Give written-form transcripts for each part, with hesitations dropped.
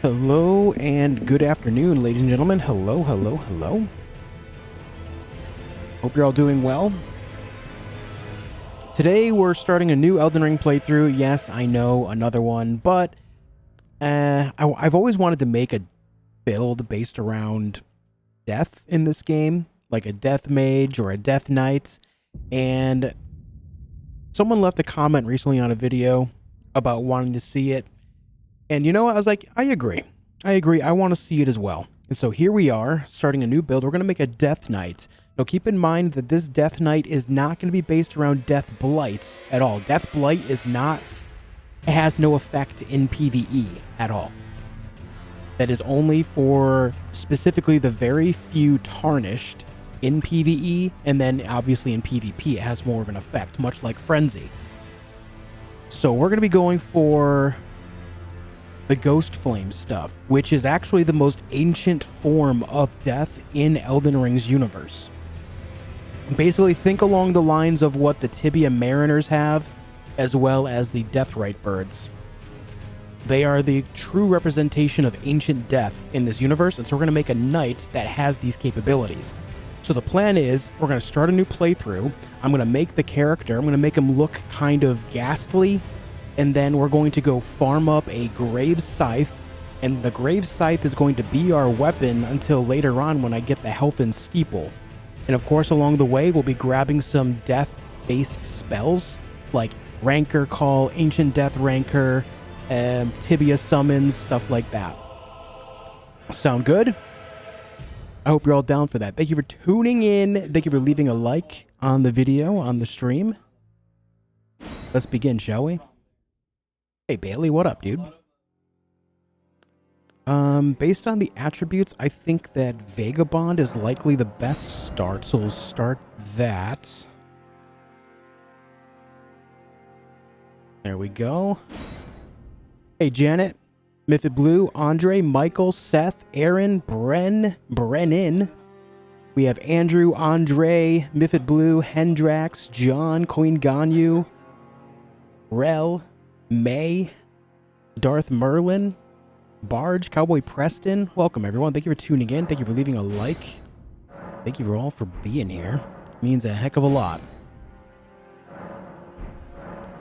Hello and good afternoon, ladies and gentlemen. Hello, hello, hello. Hope you're all doing well. Today we're starting a new Elden Ring playthrough. Yes, I know, another one, but I've always wanted to make a build based around death in this game, like a death mage or a death knight. And someone left a comment recently on a video about wanting to see it. And you know what? I was like, I agree. I want to see it as well. And so here we are, starting a new build. We're going to make a Death Knight. Now keep in mind that this Death Knight is not going to be based around Death Blight at all. Death Blight is not, it has no effect in PvE at all. That is only for specifically the very few Tarnished in PvE, and then obviously in PvP it has more of an effect, much like Frenzy. So we're going to be going for the Ghost Flame stuff, which is actually the most ancient form of death in Elden Ring's universe. Basically, think along the lines of what the Tibia Mariners have, as well as the Deathrite birds. They are the true representation of ancient death in this universe, and so we're going to make a knight that has these capabilities. So the plan is, we're going to start a new playthrough. I'm going to make the character, I'm going to make him look kind of ghastly, and then we're going to go farm up a Grave Scythe, and the Grave Scythe is going to be our weapon until later on when I get the health and steeple. And of course, along the way, we'll be grabbing some death-based spells, like Rancor Call, Ancient Death Rancor, Tibia Summons, stuff like that. Sound good? I hope you're all down for that. Thank you for tuning in. Thank you for leaving a like on the video, on the stream. Let's begin, shall we? Hey Bailey, what up, dude? Based on the attributes, I think that Vagabond is likely the best start, so we'll start that. There we go. Hey Janet, Mythic Blue, Andre, Michael, Seth, Aaron, Brennan. We have Andrew, Andre, Mythic Blue, Hendrax, John, Queen Ganyu, Rel, May, Darth Merlin, Barge, Cowboy Preston. Welcome everyone. Thank you for tuning in. Thank you for leaving a like. Thank you all for being here. It means a heck of a lot.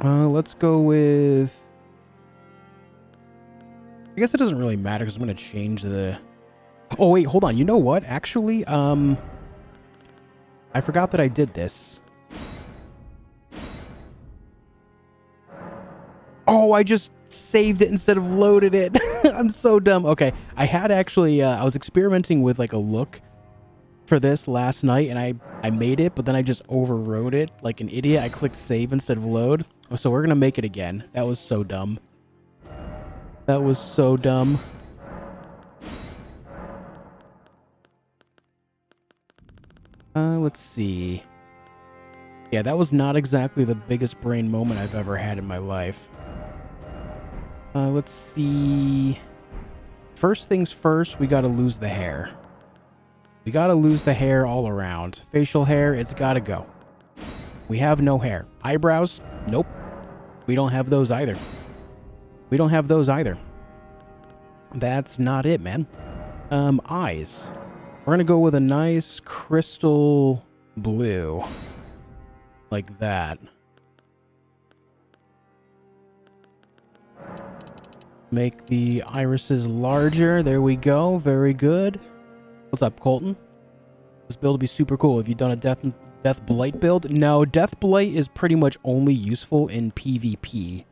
Let's go with, I guess it doesn't really matter because I'm going to change the, oh wait, hold on. You know what? Actually, I forgot that I did this. Oh, I just saved it instead of loaded it. I'm so dumb. Okay, I had actually, I was experimenting with like a look for this last night, and I made it, but then I just overrode it like an idiot. I clicked save instead of load. So we're going to make it again. That was so dumb. That was so dumb. Let's see. Yeah, that was not exactly the biggest brain moment I've ever had in my life. Let's see. First things first, we gotta lose the hair. We gotta lose the hair all around. Facial hair, it's gotta go. We have no hair. Eyebrows, nope. We don't have those either. We don't have those either. That's not it, man. Eyes. We're gonna go with a nice crystal blue. Like that. Make the irises larger. There we go. Very good. What's up, Colton? This build would be super cool. Have you done a Death Blight build? No, Death Blight is pretty much only useful in PvP.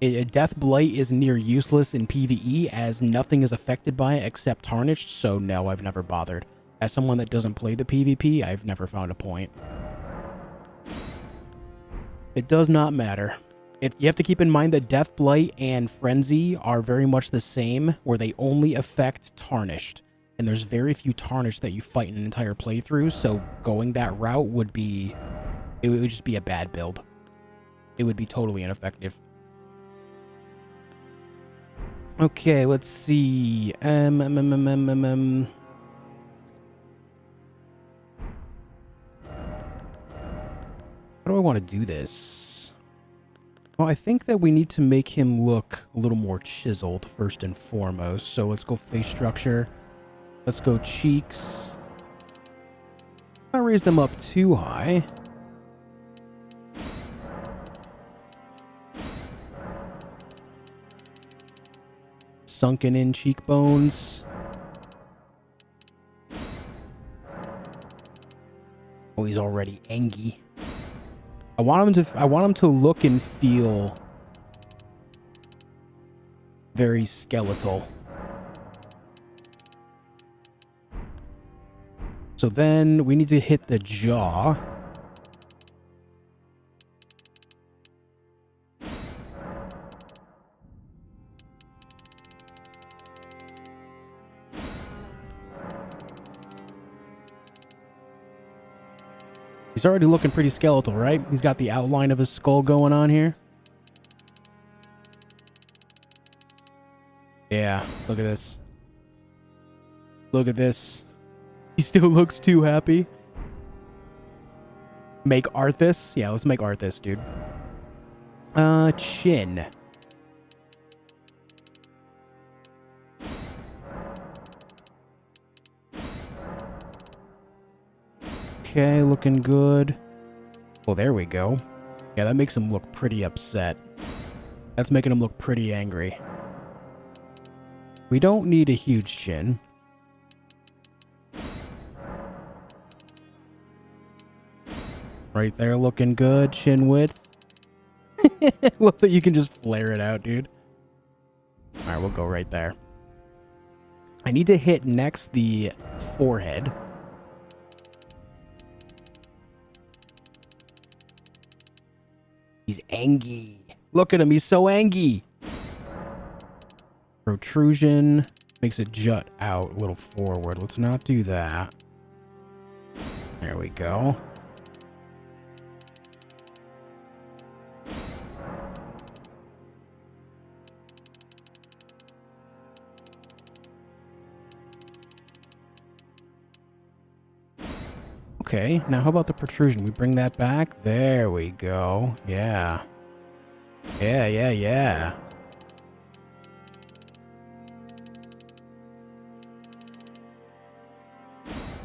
Death Blight is near useless in PvE as nothing is affected by it except Tarnished, so no, I've never bothered. As someone that doesn't play the PvP, I've never found a point. It does not matter. You have to keep in mind that Death Blight and Frenzy are very much the same, where they only affect Tarnished. And there's very few Tarnished that you fight in an entire playthrough, so going that route would be... It would just be a bad build. It would be totally ineffective. Okay, let's see. How do I want to do this? Well, I think that we need to make him look a little more chiseled first and foremost. So let's go face structure. Let's go cheeks. Not raise them up too high. Sunken in cheekbones. Oh, he's already angry. I want him to look and feel very skeletal. So then we need to hit the jaw. He's already looking pretty skeletal, right? He's got the outline of his skull going on here. Yeah, look at this. Look at this. He still looks too happy. Make Arthas? Yeah, let's make Arthas, dude. Chin. Okay, looking good. Well, there we go. Yeah, that makes him look pretty upset. That's making him look pretty angry. We don't need a huge chin. Right there, looking good. Chin width. Love that you can just flare it out, dude. Alright, we'll go right there. I need to hit next the forehead. He's angry. Look at him. He's so angry. Protrusion makes it jut out a little forward. Let's not do that. There we go. Okay, now how about the protrusion? We bring that back? There we go. Yeah. Yeah.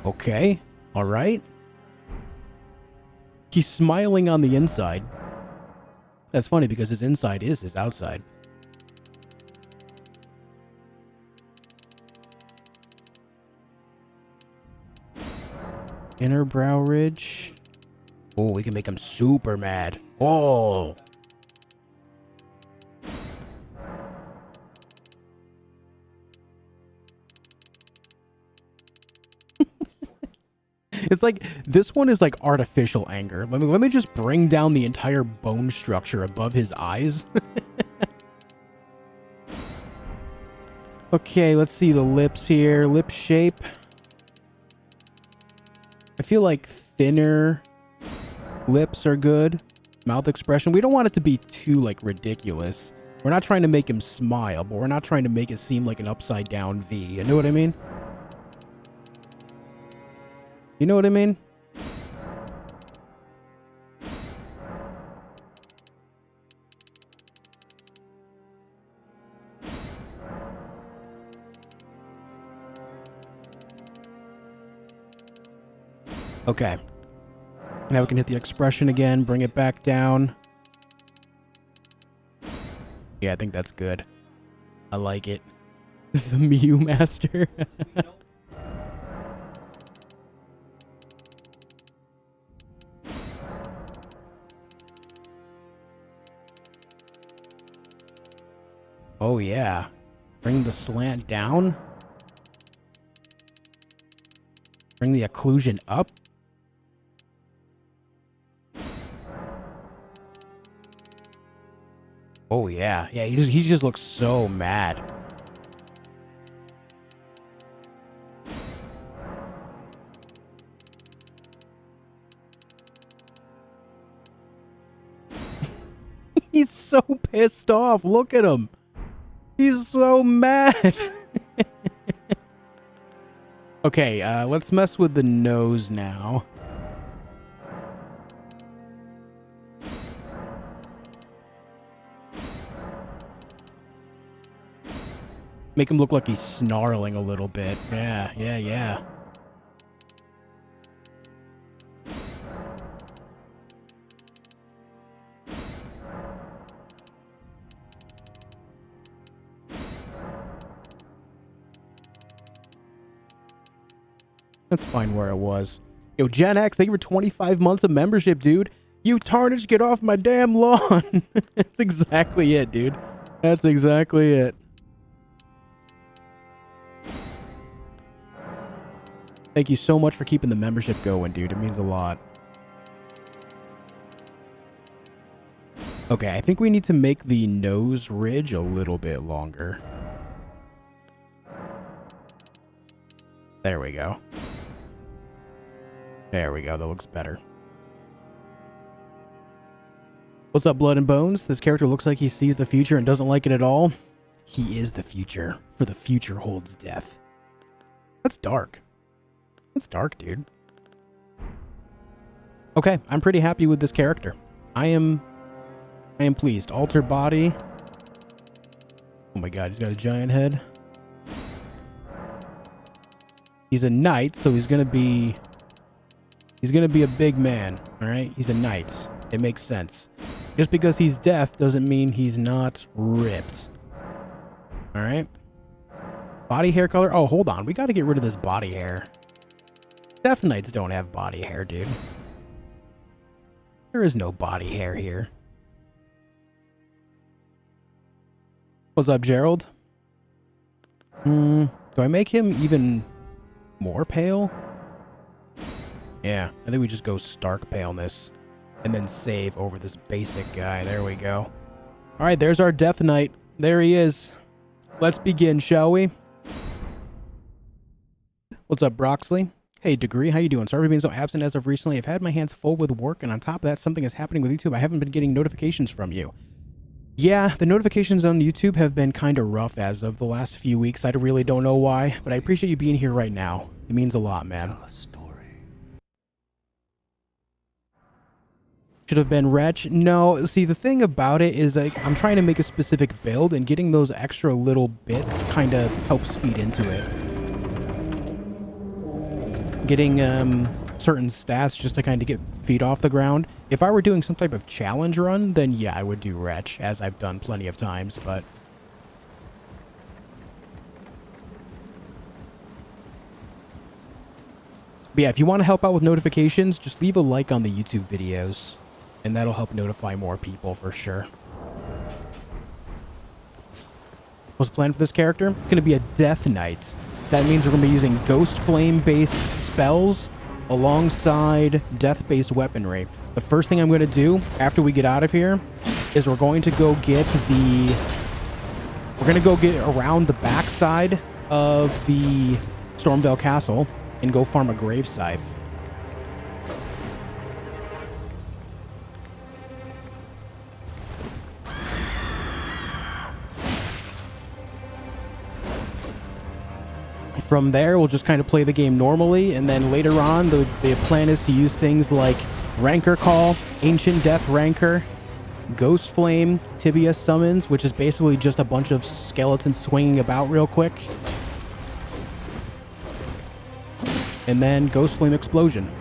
Okay, alright. He's smiling on the inside. That's funny because his inside is his outside. Inner brow ridge. Oh, we can make him super mad. Oh. It's like, this one is like artificial anger. Let me just bring down the entire bone structure above his eyes. Okay, let's see the lips here. Lip shape. I feel like thinner lips are good. Mouth expression. We don't want it to be too, like, ridiculous. We're not trying to make him smile, but we're not trying to make it seem like an upside down V. You know what I mean? You know what I mean? Okay. Now we can hit the expression again, bring it back down. Yeah, I think that's good. I like it. The Mew Master. Oh yeah. Bring the slant down. Bring the occlusion up. Oh yeah. Yeah, he just looks so mad. He's so pissed off. Look at him. He's so mad. Okay, let's mess with the nose now. Make him look like he's snarling a little bit. Yeah, yeah, yeah. That's fine where it was. Yo, Gen X, thank you for 25 months of membership, dude. You tarnished, get off my damn lawn. That's exactly it, dude. That's exactly it. Thank you so much for keeping the membership going, dude. It means a lot. Okay, I think we need to make the nose ridge a little bit longer. There we go. There we go. That looks better. What's up, Blood and Bones? This character looks like he sees the future and doesn't like it at all. He is the future, for the future holds death. That's dark. That's dark, dude. Okay, I'm pretty happy with this character. I am pleased. Alter body. Oh my god, he's got a giant head. He's a knight, so he's gonna be a big man, alright? He's a knight. It makes sense. Just because he's death doesn't mean he's not ripped. Alright? Body hair color? Oh, hold on. We gotta get rid of this body hair. Death Knights don't have body hair, dude. There is no body hair here. What's up, Gerald? Do I make him even more pale? Yeah, I think we just go stark paleness and then save over this basic guy. There we go. All right, there's our Death Knight. There he is. Let's begin, shall we? What's up, Broxley? Hey, Degree, how you doing? Sorry for being so absent as of recently. I've had my hands full with work, and on top of that, something is happening with YouTube. I haven't been getting notifications from you. Yeah, the notifications on YouTube have been kind of rough as of the last few weeks. I really don't know why, but I appreciate you being here right now. It means a lot, man. Tell a story. Should have been Wretch. No, see, the thing about it is like I'm trying to make a specific build, and getting those extra little bits kind of helps feed into it. Getting certain stats just to kind of get feet off the ground. If I were doing some type of challenge run, then yeah, I would do Wretch, as I've done plenty of times, but... But yeah, if you want to help out with notifications, just leave a like on the YouTube videos, and that'll help notify more people for sure. What's the plan for this character? It's going to be a Death Knight. That means we're going to be using Ghost Flame-based spells alongside death-based weaponry. The first thing I'm going to do after we get out of here is we're going to go get the... We're going to go get around the backside of the Stormveil Castle and go farm a grave scythe. From there, we'll just kind of play the game normally, and then later on, the plan is to use things like Rancor Call, Ancient Death Rancor, Ghost Flame, Tibia Summons, which is basically just a bunch of skeletons swinging about real quick, and then Ghost Flame Explosion.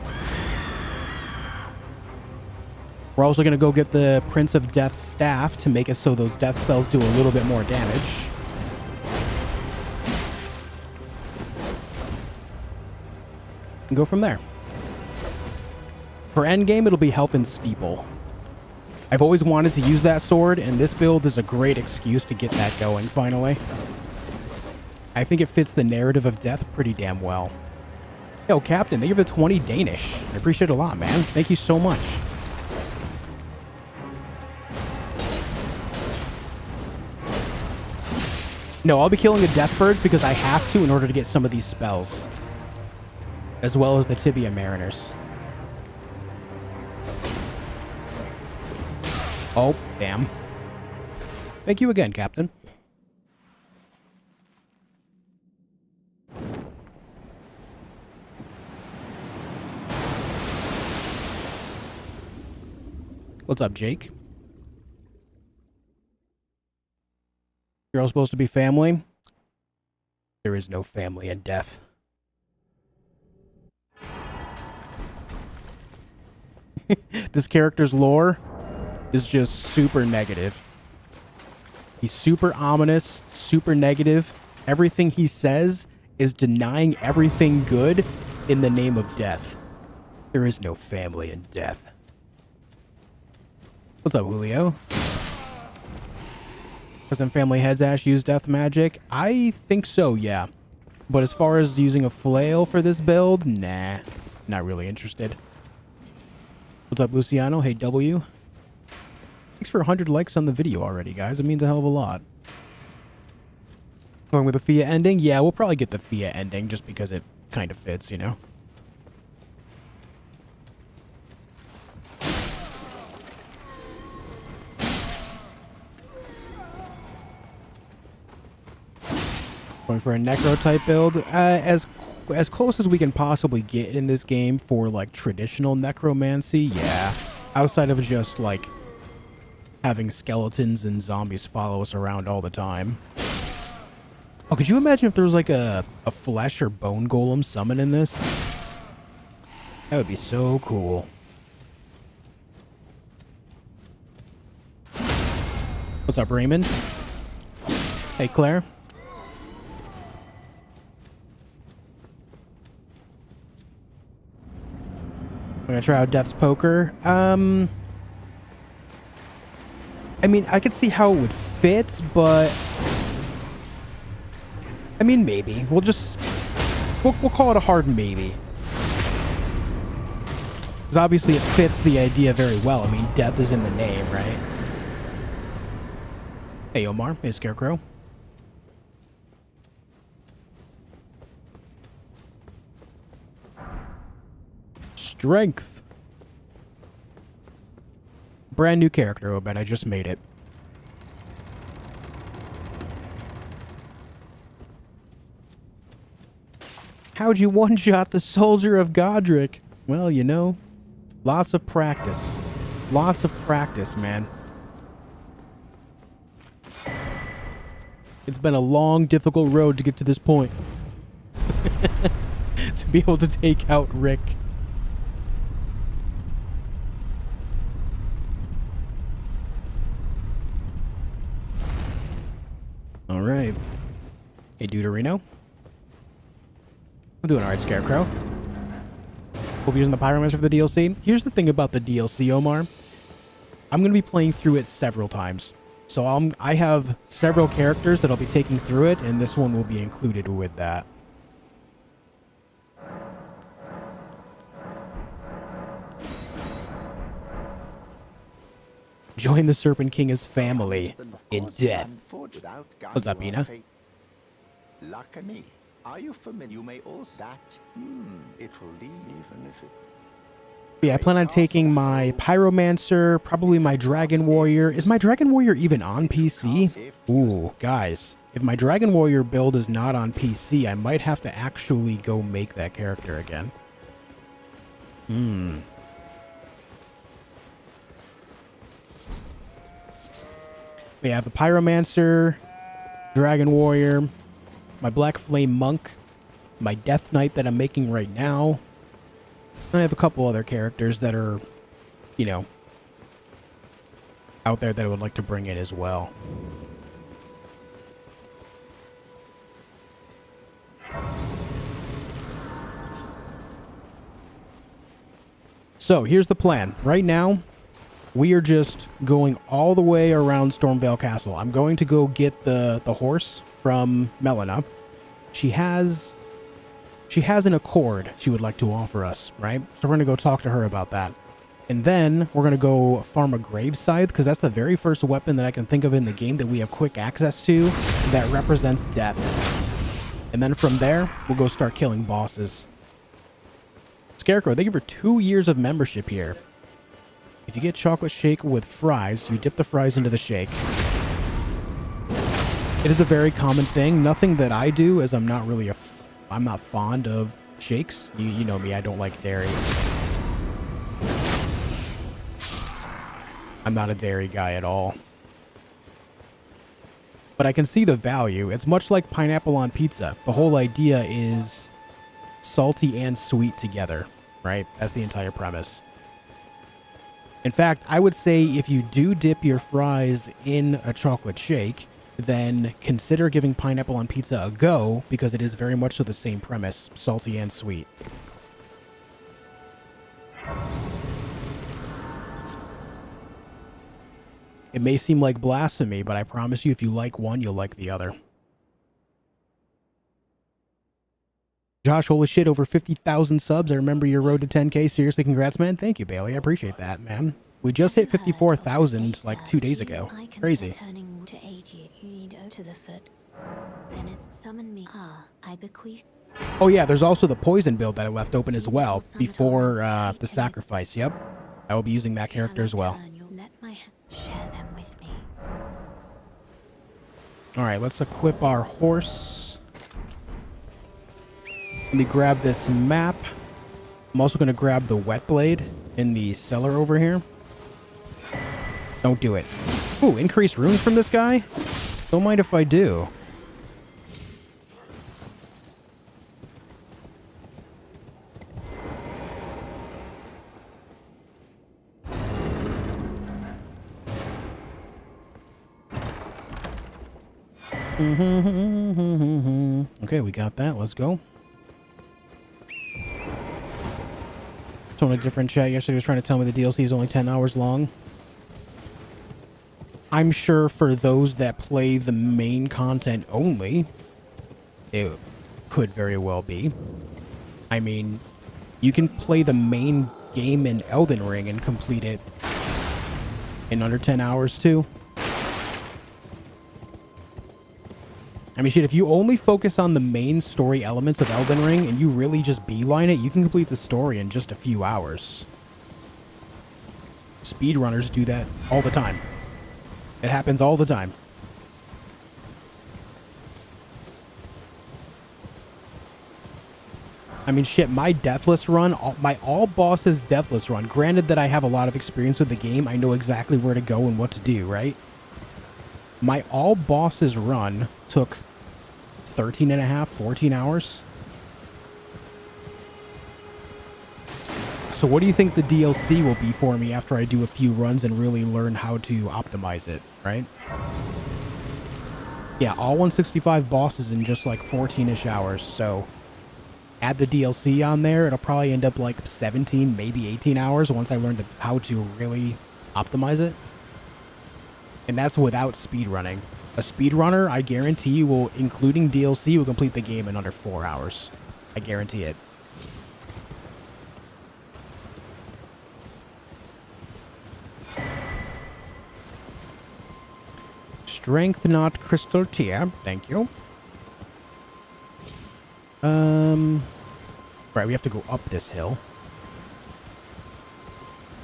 We're also going to go get the Prince of Death's Staff to make it so those death spells do a little bit more damage. And go from there. For endgame, it'll be Health and Steeple. I've always wanted to use that sword, and this build is a great excuse to get that going, finally. I think it fits the narrative of death pretty damn well. Yo, Captain, thank you for the 20 Danish. I appreciate it a lot, man. Thank you so much. No, I'll be killing the Death Birds because I have to in order to get some of these spells, as well as the Tibia Mariners. Oh, damn. Thank you again, Captain. What's up, Jake? You're all supposed to be family? There is no family in death. This character's lore is just super negative. He's super ominous, super negative. Everything he says is denying everything good in the name of death. There is no family in death. What's up, Julio? Does some family heads Ash use death magic? I think so, yeah. But as far as using a flail for this build, nah. Not really interested. What's up, Luciano? Hey, W. Thanks for 100 likes on the video already, guys. It means a hell of a lot. Going with the Fia ending? Yeah, we'll probably get the Fia ending just because it kind of fits, you know? Going for a necro type build. As close as we can possibly get in this game for like traditional necromancy, yeah. Outside of just like having skeletons and zombies follow us around all the time. Oh, could you imagine if there was like a flesh or bone golem summon in this? That would be so cool. What's up, Raymond? Hey, Claire. I'm gonna try out Death's Poker. I mean, I could see how it would fit, but I mean, maybe. We'll call it a hard maybe. Because obviously it fits the idea very well. I mean, death is in the name, right? Hey, Omar. Hey, Scarecrow. Strength. Brand new character, Obed. I just made it. How'd you one-shot the soldier of Godrick? Well, you know, lots of practice. Lots of practice, man. It's been a long, difficult road to get to this point. To be able to take out Rick. All right. Hey, Deuterino. I'm doing all right, Scarecrow. Hope you're using the Pyromancer for the DLC. Here's the thing about the DLC, Omar. I'm going to be playing through it several times. So I have several characters that I'll be taking through it, and this one will be included with that. Join the Serpent King as family in death. What's up, Ina? Luckily, are you familiar? You may also that. It will leave even if it. Yeah, I plan on taking my Pyromancer, probably my Dragon Warrior. Is my Dragon Warrior even on PC? Ooh, guys. If my Dragon Warrior build is not on PC, I might have to actually go make that character again. We have the Pyromancer, Dragon Warrior, my Black Flame Monk, my Death Knight that I'm making right now. And I have a couple other characters that are, you know, out there that I would like to bring in as well. So here's the plan. Right now, we are just going all the way around Stormveil Castle. I'm going to go get the horse from Melina. She has an accord she would like to offer us, right? So we're going to go talk to her about that. And then we're going to go farm a grave scythe, because that's the very first weapon that I can think of in the game that we have quick access to that represents death. And then from there, we'll go start killing bosses. Scarecrow, thank you for 2 years of membership here. If you get chocolate shake with fries, you dip the fries into the shake. It is a very common thing. Nothing that I do, as I'm not really I'm not fond of shakes. You know me, I don't like dairy. I'm not a dairy guy at all. but I can see the value. It's much like pineapple on pizza. The whole idea is salty and sweet together, right? That's the entire premise. In fact, I would say if you do dip your fries in a chocolate shake, then consider giving pineapple on pizza a go, because it is very much so the same premise, salty and sweet. It may seem like blasphemy, but I promise you if you like one, you'll like the other. Josh, holy shit, over 50,000 subs. I remember your road to 10K. Seriously, congrats, man. Thank you, Bailey. I appreciate that, man. We just hit 54,000 like 2 days ago. Crazy. Oh yeah, there's also the poison build that I left open as well before the sacrifice. Yep, I will be using that character as well. All right, let's equip our horse. Let me grab this map. I'm also going to grab the wet blade in the cellar over here. Don't do it. Ooh, increased runes from this guy? Don't mind if I do. Okay, we got that. Let's go. Totally different chat. Yesterday was trying to tell me the DLC is only 10 hours long. I'm sure for those that play the main content only, it could very well be. I mean, you can play the main game in Elden Ring and complete it in under 10 hours too. I mean, shit, if you only focus on the main story elements of Elden Ring and you really just beeline it, you can complete the story in just a few hours. Speedrunners do that all the time. It happens all the time. I mean, shit, my deathless run, my all bosses deathless run, granted that I have a lot of experience with the game, I know exactly where to go and what to do, right? My all bosses run took 13 and a half, 14 hours. So what do you think the DLC will be for me after I do a few runs and really learn how to optimize it, right? Yeah, all 165 bosses in just like 14-ish hours, so add the DLC on there, it'll probably end up like 17, maybe 18 hours once I learn how to really optimize it. And that's without speedrunning. A speedrunner, I guarantee you, will, including DLC, will complete the game in under 4 hours. I guarantee it. Strength, not crystal tier. Thank you. Right, we have to go up this hill.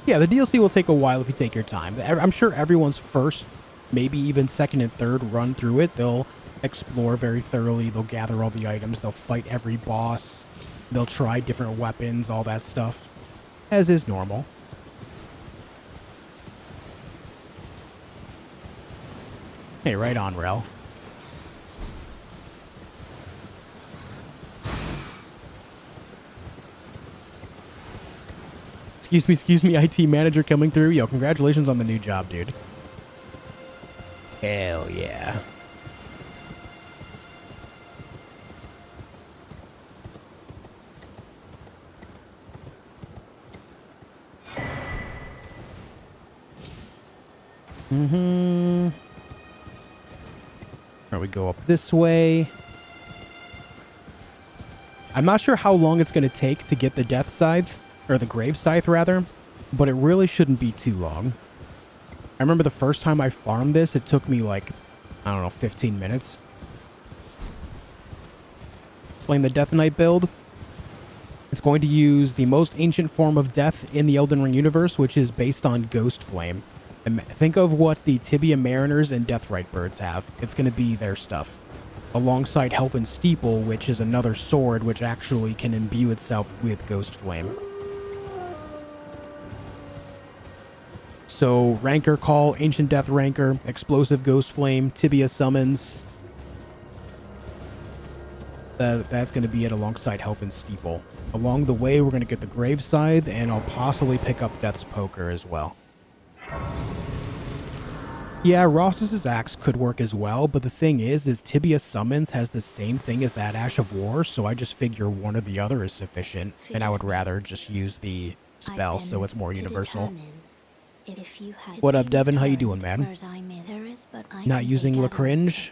Yeah, the DLC will take a while if you take your time. I'm sure everyone's first, maybe even second and third run through it, they'll explore very thoroughly. They'll gather all the items. They'll fight every boss. They'll try different weapons, all that stuff, as is normal. Hey, right on, Rel. Excuse me, IT manager coming through. Yo, congratulations on the new job, dude. Hell yeah. Alright, we go up this way. I'm not sure how long it's going to take to get the death scythe, or the grave scythe rather, but it really shouldn't be too long. I remember the first time I farmed this, it took me like, I don't know, 15 minutes. Playing the Death Knight build. It's going to use the most ancient form of death in the Elden Ring universe, which is based on Ghost Flame. And think of what the Tibia Mariners and Deathrite birds have. It's going to be their stuff. Alongside Health and Steeple, which is another sword which actually can imbue itself with Ghost Flame. So Rancor Call, Ancient Death Rancor, Explosive Ghost Flame, Tibia Summons. That's going to be it alongside Helfin Steeple. Along the way, we're going to get the Grave Scythe, and I'll possibly pick up Death's Poker as well. Yeah, Ross's Axe could work as well, but the thing is Tibia Summons has the same thing as that Ash of War, so I just figure one or the other is sufficient, and I would rather just use the spell so it's more universal. What up, Devin? How you doing, man? Not using Lacringe?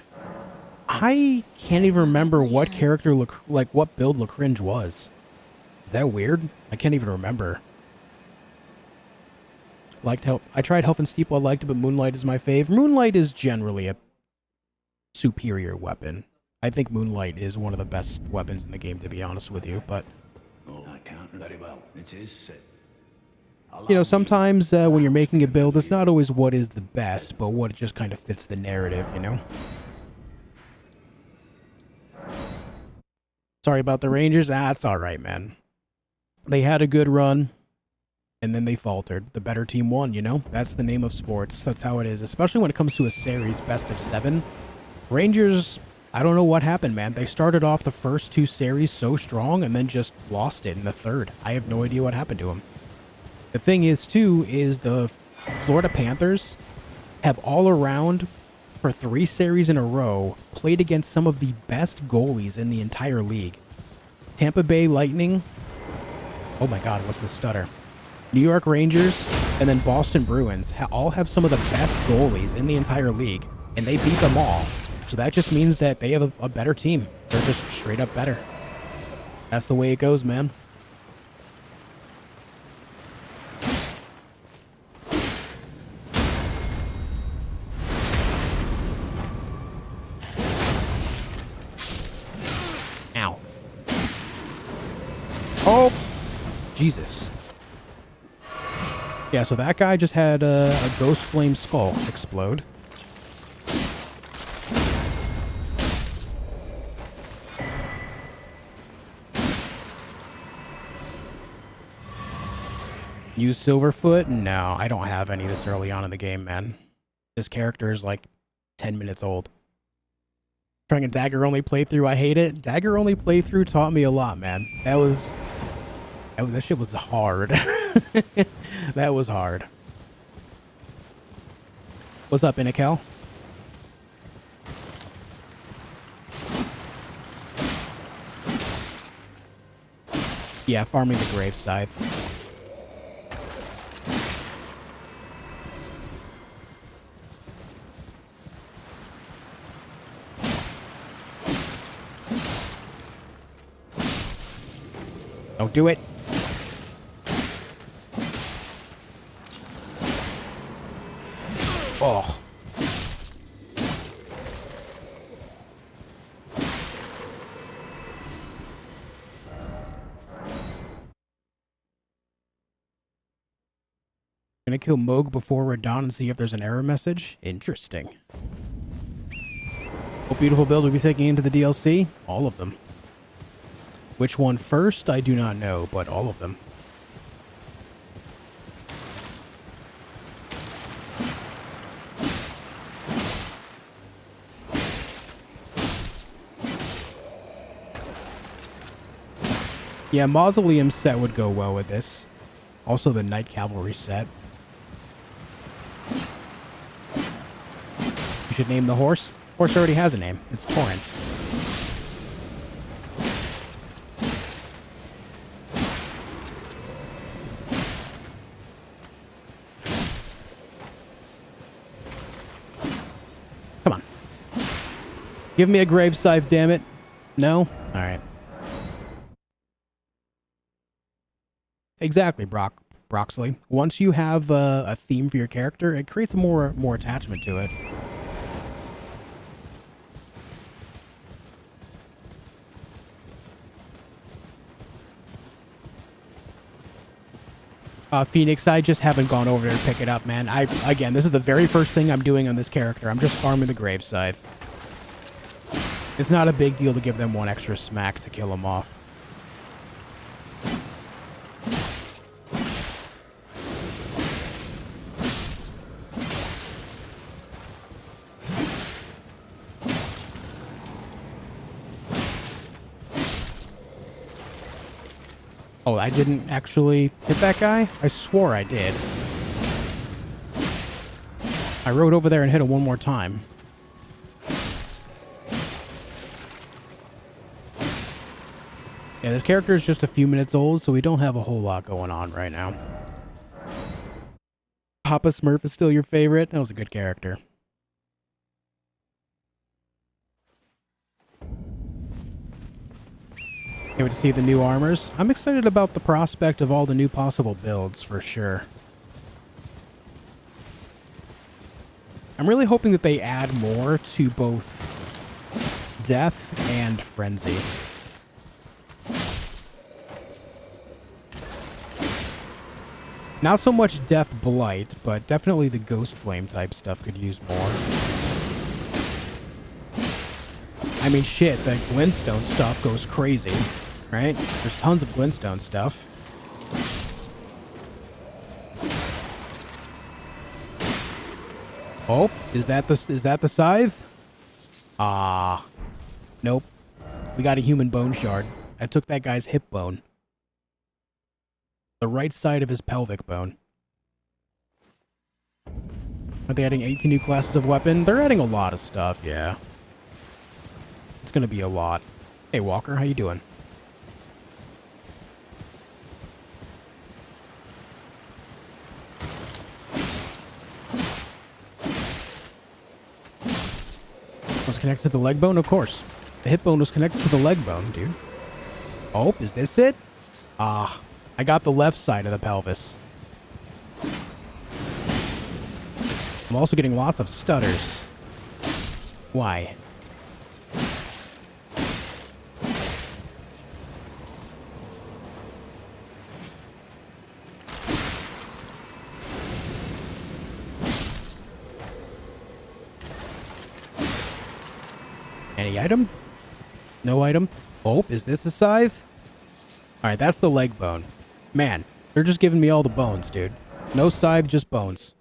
I can't even remember what character, what build Lacringe was. Is that weird? I can't even remember. I tried Helfin Steeple, I liked it, but Moonlight is my fave. Moonlight is generally a superior weapon. I think Moonlight is one of the best weapons in the game, to be honest with you, but... You know, sometimes when you're making a build, it's not always what is the best, but what just kind of fits the narrative, you know? Sorry about the Rangers. It's alright, man. They had a good run, and then they faltered. The better team won, you know? That's the name of sports. That's how it is, especially when it comes to a series best of 7. Rangers, I don't know what happened, man. They started off the first 2 series so strong and then just lost it in the third. I have no idea what happened to them. The thing is, too, is the Florida Panthers have all around, for 3 series in a row, played against some of the best goalies in the entire league. Tampa Bay Lightning. Oh my god, what's the stutter? New York Rangers and then Boston Bruins all have some of the best goalies in the entire league, and they beat them all. So that just means that they have a better team. They're just straight up better. That's the way it goes, man. Ow. Oh, Jesus. Yeah, so that guy just had a Ghost Flame Skull explode. Use Silverfoot? No, I don't have any this early on in the game, man. This character is like 10 minutes old. Trying a dagger only playthrough, I hate it. Dagger only playthrough taught me a lot, man. That shit was hard. That was hard. What's up, Inikel? Yeah, farming the Grave Scythe. Don't do it. Oh. Gonna kill Moog before we're done and see if there's an error message. Interesting. What beautiful build will be taking into the DLC? All of them. Which one first, I do not know, but all of them. Yeah, Mausoleum set would go well with this. Also the Night Cavalry set. You should name the horse. Horse already has a name. It's Torrent. Come on. Give me a Grave Scythe, damn it. No? Alright. Exactly, Broxley. Once you have a theme for your character, it creates more attachment to it. Phoenix, I just haven't gone over there to pick it up, man. Again, this is the very first thing I'm doing on this character. I'm just farming the Grave Scythe. It's not a big deal to give them one extra smack to kill them off. Oh, I didn't actually hit that guy? I swore I did. I rode over there and hit him one more time. Yeah, this character is just a few minutes old, so we don't have a whole lot going on right now. Papa Smurf is still your favorite? That was a good character. Can't wait to see the new armors. I'm excited about the prospect of all the new possible builds, for sure. I'm really hoping that they add more to both Death and Frenzy. Not so much Death Blight, but definitely the Ghost Flame type stuff could use more. I mean, shit, the Glintstone stuff goes crazy, right? There's tons of Glintstone stuff. Oh, is that the scythe? Ah, nope. We got a human bone shard. I took that guy's hip bone. The right side of his pelvic bone. Are they adding 18 new classes of weapon? They're adding a lot of stuff, yeah. It's gonna be a lot. Hey, Walker, how you doing? Was connected to the leg bone? Of course. The hip bone was connected to the leg bone, dude. Oh, is this it? Ah, I got the left side of the pelvis. I'm also getting lots of stutters. Why? Any item? No item? Oh, is this a scythe? Alright, that's the leg bone. Man, they're just giving me all the bones, dude. No scythe, just bones.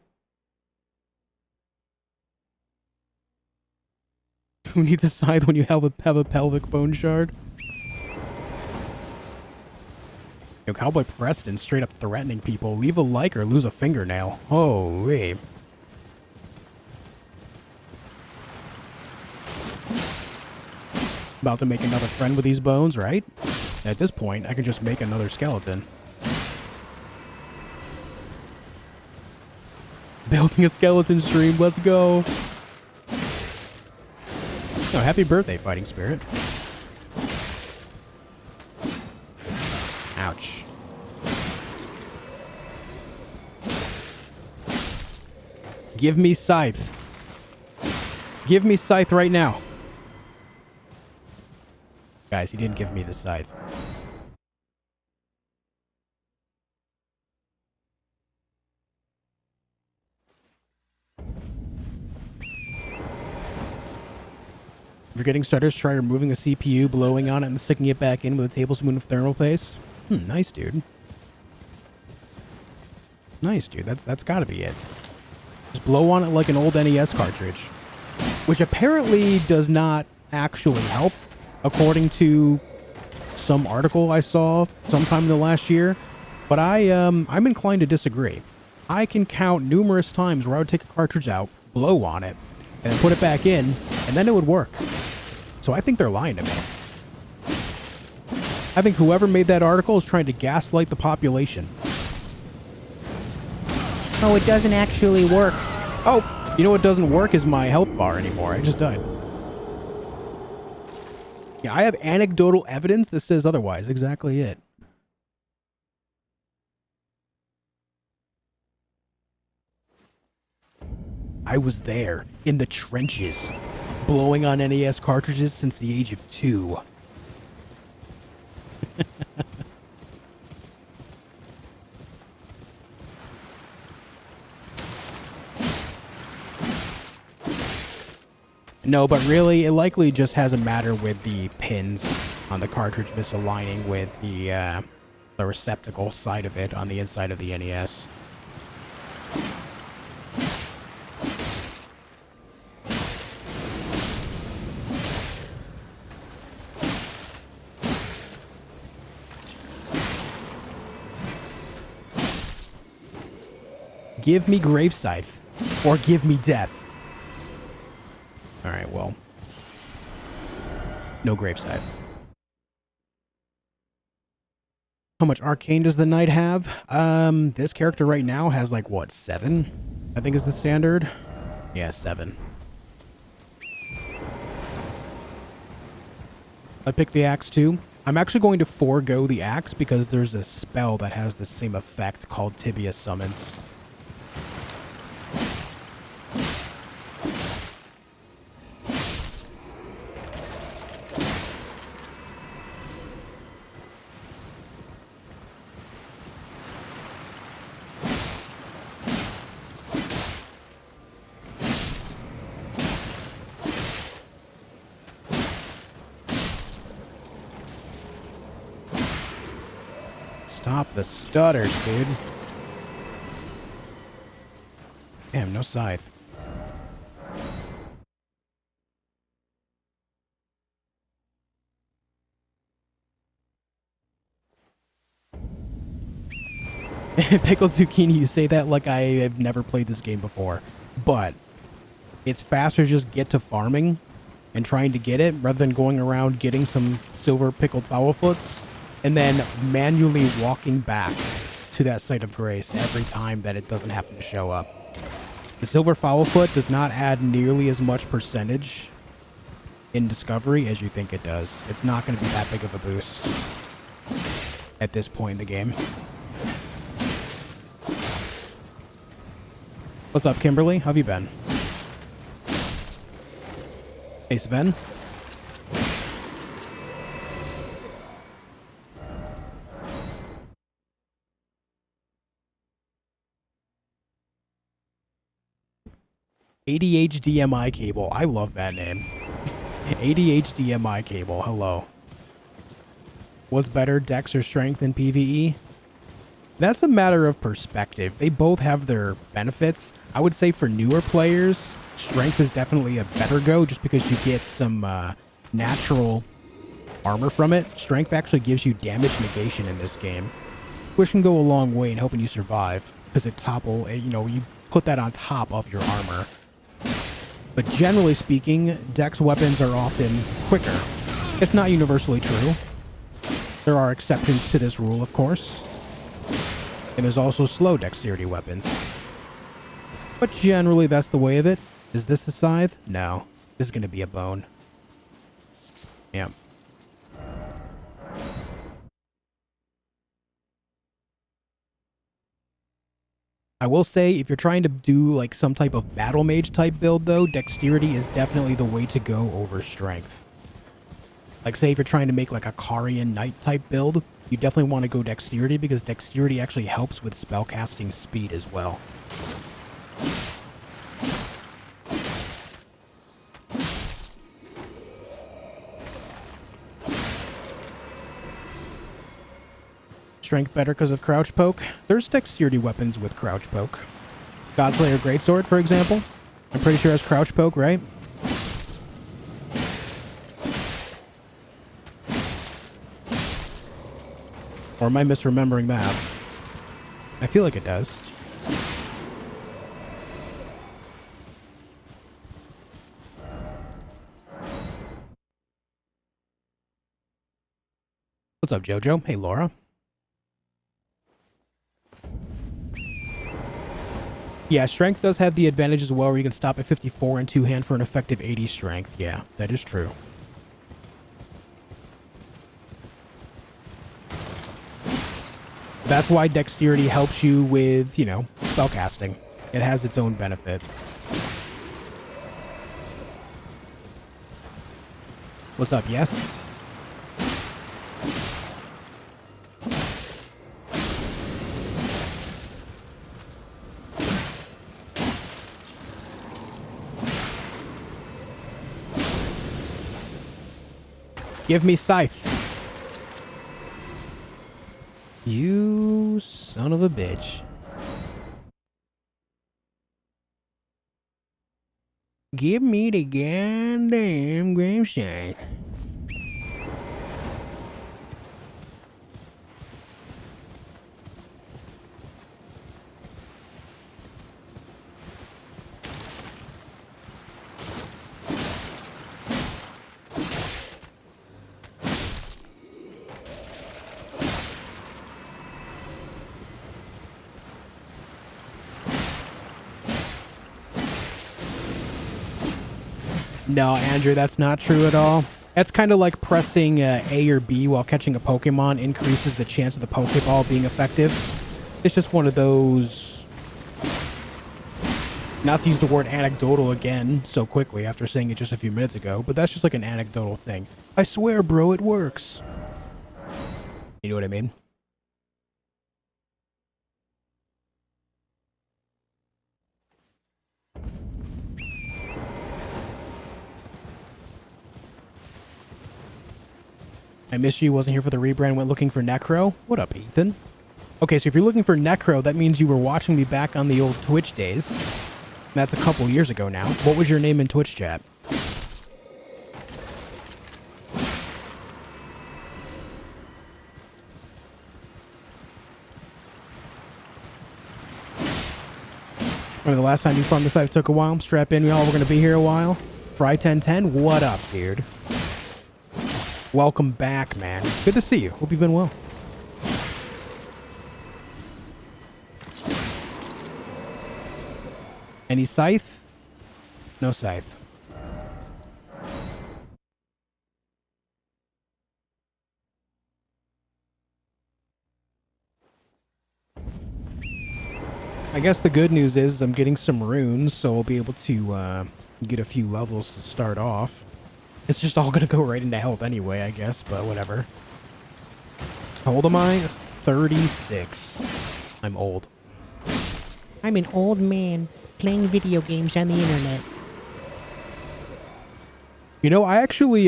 Who needs a scythe when you have a pelvic bone shard? Yo, Cowboy Preston straight up threatening people. Leave a like or lose a fingernail. Holy. About to make another friend with these bones, right? At this point, I can just make another skeleton. Building a skeleton stream, let's go. Oh, happy birthday, Fighting Spirit. Ouch. Give me scythe. Give me scythe right now. Guys, he didn't give me the scythe. If you're getting stutters, try removing the CPU, blowing on it, and sticking it back in with a tablespoon of thermal paste. Nice, dude. Nice, dude. That's gotta be it. Just blow on it like an old NES cartridge. Which apparently does not actually help, according to some article I saw sometime in the last year. But I'm inclined to disagree. I can count numerous times where I would take a cartridge out, blow on it, and then put it back in, and then it would work. So I think they're lying to me. I think whoever made that article is trying to gaslight the population. Oh, it doesn't actually work. Oh, you know what doesn't work is my health bar anymore. I just died. Yeah, I have anecdotal evidence that says otherwise. Exactly it. I was there, in the trenches, blowing on NES cartridges since the age of 2. No, but really, it likely just has a matter with the pins on the cartridge misaligning with the receptacle side of it on the inside of the NES. Give me Grave Scythe. Or give me death. Alright, well. No Grave Scythe. How much arcane does the knight have? This character right now has like, what, 7? I think is the standard. Yeah, 7. I picked the axe too. I'm actually going to forego the axe because there's a spell that has the same effect called Tibia Summons. Stop the stutters, dude. Damn, no scythe. Pickled zucchini, you say that like I have never played this game before. But it's faster to just get to farming and trying to get it rather than going around getting some silver pickled foulfoots and then manually walking back to that site of grace every time that it doesn't happen to show up. The silver foulfoot does not add nearly as much percentage in discovery as you think it does. It's not going to be that big of a boost at this point in the game. What's up, Kimberly? How have you been? Hey, Sven. ADHDMI cable. I love that name. ADHDMI cable. Hello. What's better, Dex or Strength in PvE? That's a matter of perspective. They both have their benefits. I would say for newer players, Strength is definitely a better go just because you get some natural armor from it. Strength actually gives you damage negation in this game, which can go a long way in helping you survive because you put that on top of your armor. But generally speaking, Dex weapons are often quicker. It's not universally true. There are exceptions to this rule, of course. And there's also slow dexterity weapons. But generally, that's the way of it. Is this a scythe? No. This is going to be a bone. Yeah. I will say, if you're trying to do like some type of battle mage type build, though, dexterity is definitely the way to go over strength. Like, say if you're trying to make like a Carian knight type build, you definitely want to go dexterity because dexterity actually helps with spellcasting speed as well. Strength better because of crouch poke. There's dexterity weapons with crouch poke. Godslayer Greatsword, for example. I'm pretty sure has crouch poke, right? Or am I misremembering that? I feel like it does. What's up, Jojo? Hey, Laura. Yeah, strength does have the advantage as well where you can stop at 54 and two-hand for an effective 80 strength. Yeah, that is true. That's why dexterity helps you with, spellcasting. It has its own benefit. What's up, yes? Give me scythe. You son of a bitch. Give me the goddamn gravesite. No, Andrew, that's not true at all. That's kind of like pressing A or B while catching a Pokemon increases the chance of the Pokeball being effective. It's just one of those, not to use the word anecdotal again so quickly after saying it just a few minutes ago, but that's just like an anecdotal thing. I swear, bro, it works. You know what I mean? I miss you, wasn't here for the rebrand, went looking for Necro. What up, Ethan? Okay, so if you're looking for Necro, that means you were watching me back on the old Twitch days. That's a couple years ago now. What was your name in Twitch chat? Remember the last time you farmed the scythe took a while? Strap in, y'all. We're going to be here a while. Fry1010, what up, dude? Welcome back, man. Good to see you. Hope you've been well. Any scythe? No scythe. I guess the good news is I'm getting some runes, so I'll be able to get a few levels to start off. It's just all going to go right into health anyway, I guess, but whatever. How old am I? 36. I'm old. I'm an old man playing video games on the internet. You know, I actually,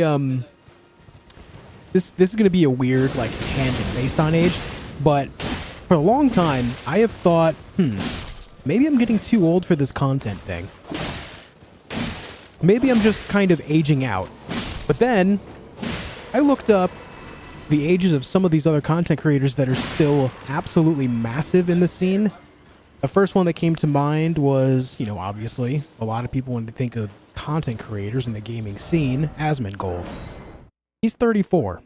this is going to be a weird, like, tangent based on age, but for a long time, I have thought, maybe I'm getting too old for this content thing. Maybe I'm just kind of aging out. But then, I looked up the ages of some of these other content creators that are still absolutely massive in the scene. The first one that came to mind was, you know, obviously, a lot of people when they think of content creators in the gaming scene, Asmongold. He's 34.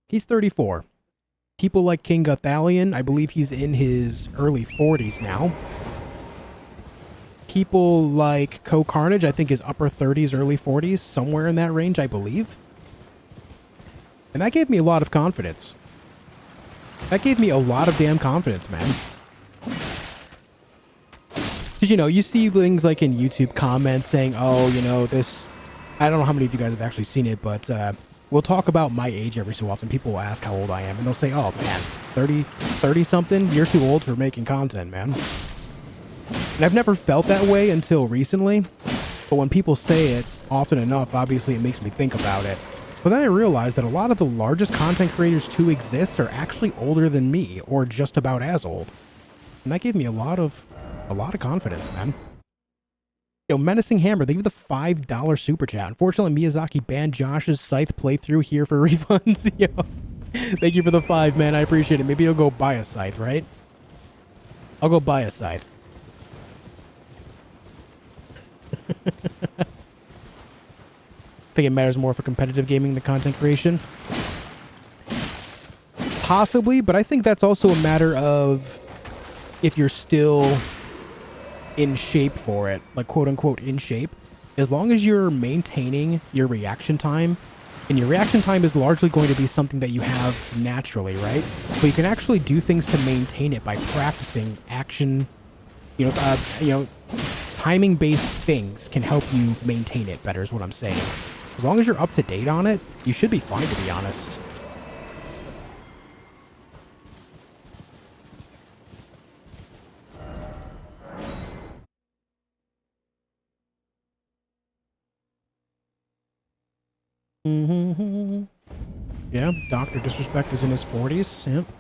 He's 34. People like King Gothalion, I believe he's in his early 40s now. People like Co-Carnage, I think is upper 30s, early 40s, somewhere in that range, I believe. And that gave me a lot of confidence. That gave me a lot of damn confidence, man. Because, you know, you see things like in YouTube comments saying, oh, you know, this... I don't know how many of you guys have actually seen it, but we'll talk about my age every so often. People will ask how old I am, and they'll say, oh, man, 30-something? You're too old for making content, man. And I've never felt that way until recently, but when people say it often enough, obviously it makes me think about it. But then I realized that a lot of the largest content creators to exist are actually older than me, or just about as old. And that gave me a lot of confidence, man. Yo, Menacing Hammer, thank you for the $5 super chat. Unfortunately, Miyazaki banned Josh's Scythe playthrough here for refunds. Yo, thank you for the 5, man. I appreciate it. Maybe you'll go buy a Scythe, right? I'll go buy a Scythe. Think it matters more for competitive gaming than content creation? Possibly, but I think that's also a matter of if you're still in shape for it, like quote-unquote in shape. As long as you're maintaining your reaction time, and your reaction time is largely going to be something that you have naturally, right? But you can actually do things to maintain it by practicing action, timing-based things can help you maintain it better is what I'm saying. As long as you're up to date on it, you should be fine, to be honest. Yeah, Dr. Disrespect is in his 40s. Yep. Why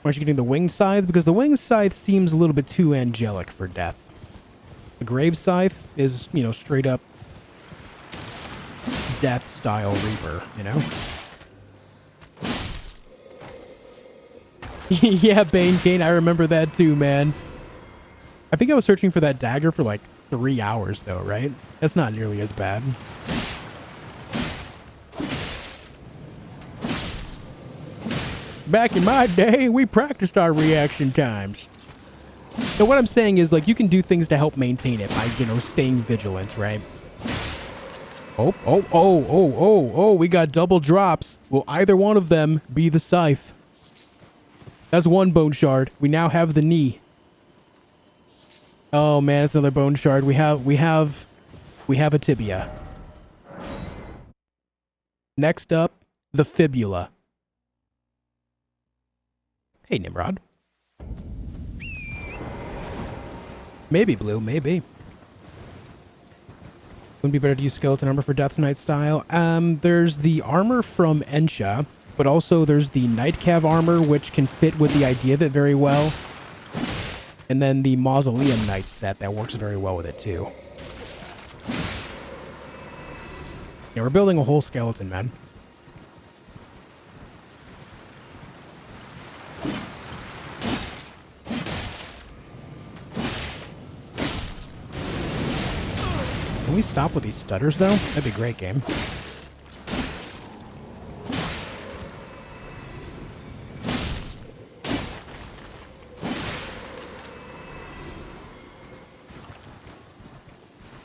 aren't you getting the Winged Scythe? Because the Winged Scythe seems a little bit too angelic for death. The Grave Scythe is, you know, straight up death style Reaper, you know? Yeah, Bane Kane, I remember that too, man. I think I was searching for that dagger for like 3 hours though, right? That's not nearly as bad. Back in my day, we practiced our reaction times. So what I'm saying is, like, you can do things to help maintain it by, you know, staying vigilant, right? Oh, we got double drops. Will either one of them be the scythe? That's one bone shard. We now have the knee. Oh man, it's another bone shard. We have a tibia. Next up, the fibula. Hey, Nimrod. Maybe, Blue, maybe. Wouldn't be better to use skeleton armor for Death Knight style. There's the armor from Ensha, but also there's the Nightcav armor, which can fit with the idea of it very well. And then the Mausoleum Knight set that works very well with it too. Yeah, we're building a whole skeleton, man. Can we stop with these stutters, though? That'd be a great game.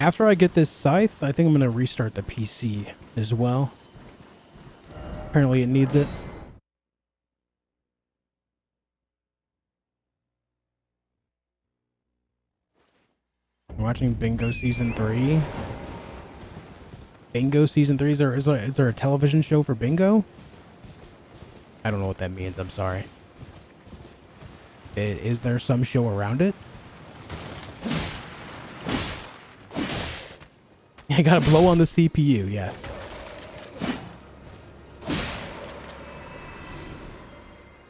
After I get this scythe, I think I'm going to restart the PC as well. Apparently it needs it. I'm watching Bingo Season 3. Bingo Season 3? Is there a television show for Bingo? I don't know what that means. I'm sorry. Is there some show around it? I gotta blow on the CPU, yes.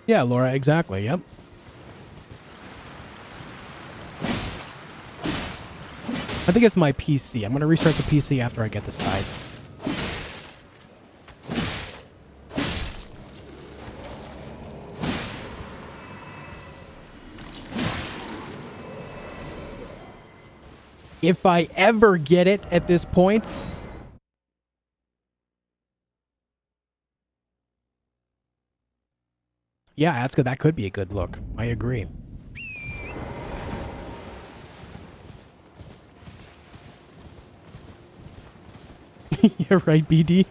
Yeah, Laura, exactly, yep. I think it's my PC. I'm gonna restart the PC after I get the scythe. If I ever get it at this point. Yeah, that's good. That could be a good look. I agree. You're right, BD.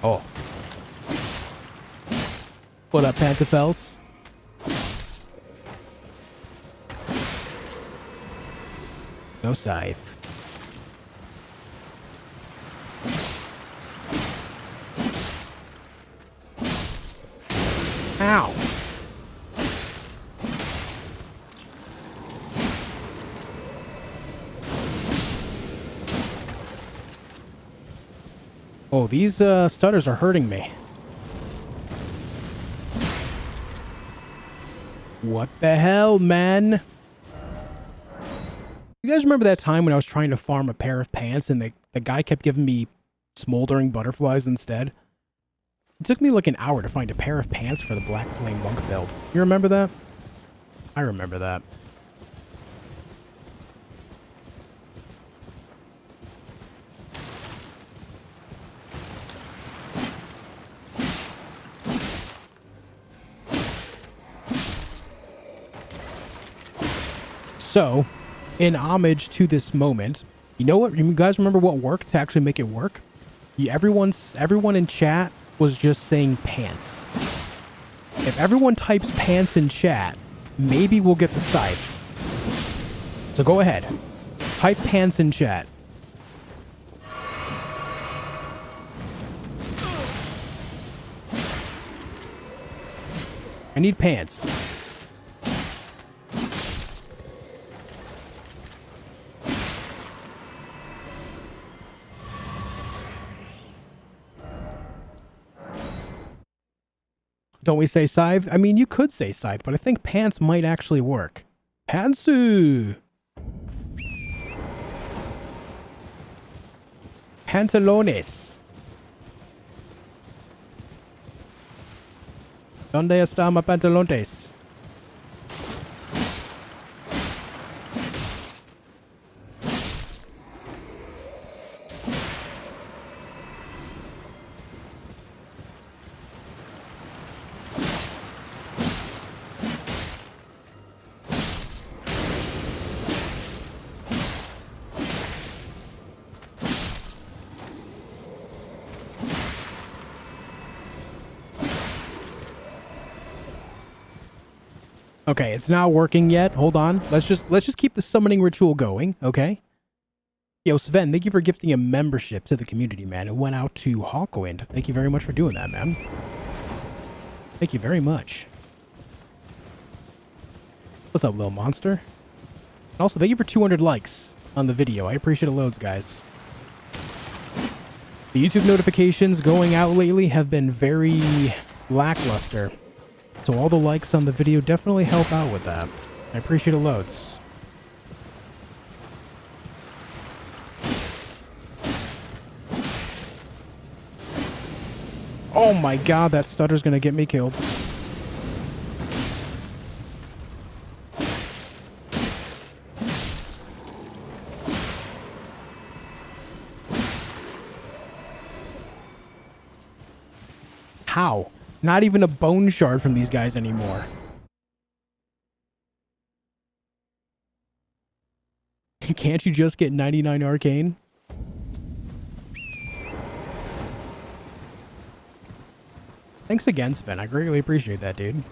Oh. What up, Pantafels? No scythe. Ow. Oh, these stutters are hurting me. What the hell, man? You guys remember that time when I was trying to farm a pair of pants and the guy kept giving me smoldering butterflies instead? It took me like an hour to find a pair of pants for the Black Flame Monk build. You remember that? I remember that. So, in homage to this moment, you know what? You guys remember what worked to actually make it work? Everyone in chat was just saying pants. If everyone types pants in chat, maybe we'll get the scythe. So go ahead. Type pants in chat. I need pants. Don't we say scythe? I mean, you could say scythe, but I think pants might actually work. Pantsu! Pantalones. ¿Dónde están mis pantalones? Okay, it's not working yet. Hold on. Let's just keep the summoning ritual going, okay? Yo, Sven, thank you for gifting a membership to the community, man. It went out to Hawkwind. Thank you very much for doing that, man. Thank you very much. What's up, little monster? And also, thank you for 200 likes on the video. I appreciate it loads, guys. The YouTube notifications going out lately have been very lackluster. So all the likes on the video definitely help out with that. I appreciate it loads. Oh my god, that stutter's gonna get me killed. How? Not even a bone shard from these guys anymore. Can't you just get 99 arcane? Thanks again, Sven. I greatly appreciate that, dude.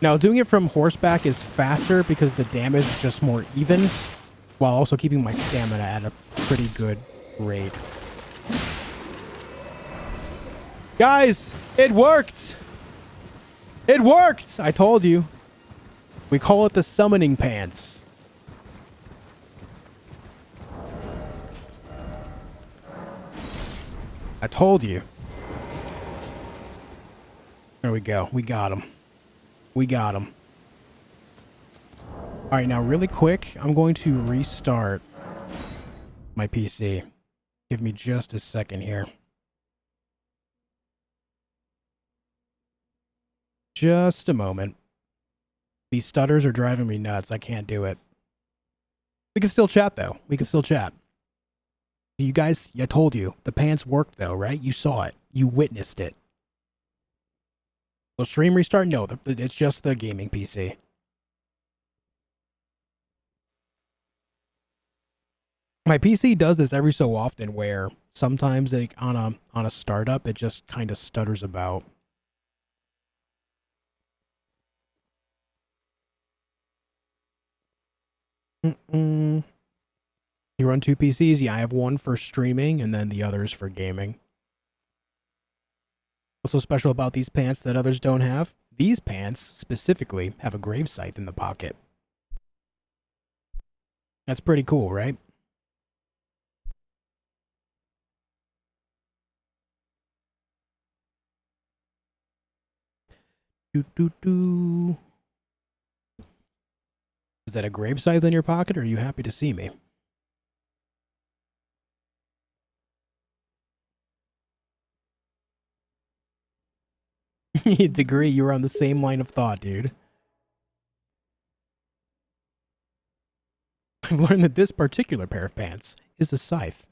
Now, doing it from horseback is faster because the damage is just more even, while also keeping my stamina at a pretty good rate. Guys, it worked! It worked! I told you. We call it the summoning pants. I told you. There we go. We got him. We got him. All right, now really quick, I'm going to restart my PC. Give me just a second here. Just a moment. These stutters are driving me nuts. I can't do it. We can still chat, though. We can still chat. You guys, I told you. The pants worked, though, right? You saw it. You witnessed it. Will stream restart? No, it's just the gaming PC. My PC does this every so often where sometimes like on a startup, it just kind of stutters about. You run 2 PCs? Yeah, I have one for streaming and then the other is for gaming. What's so special about these pants that others don't have? These pants specifically have a grave scythe in the pocket. That's pretty cool, right? Is that a grave scythe in your pocket, or are you happy to see me? Degree, you were on the same line of thought, dude. I've learned that this particular pair of pants is a scythe.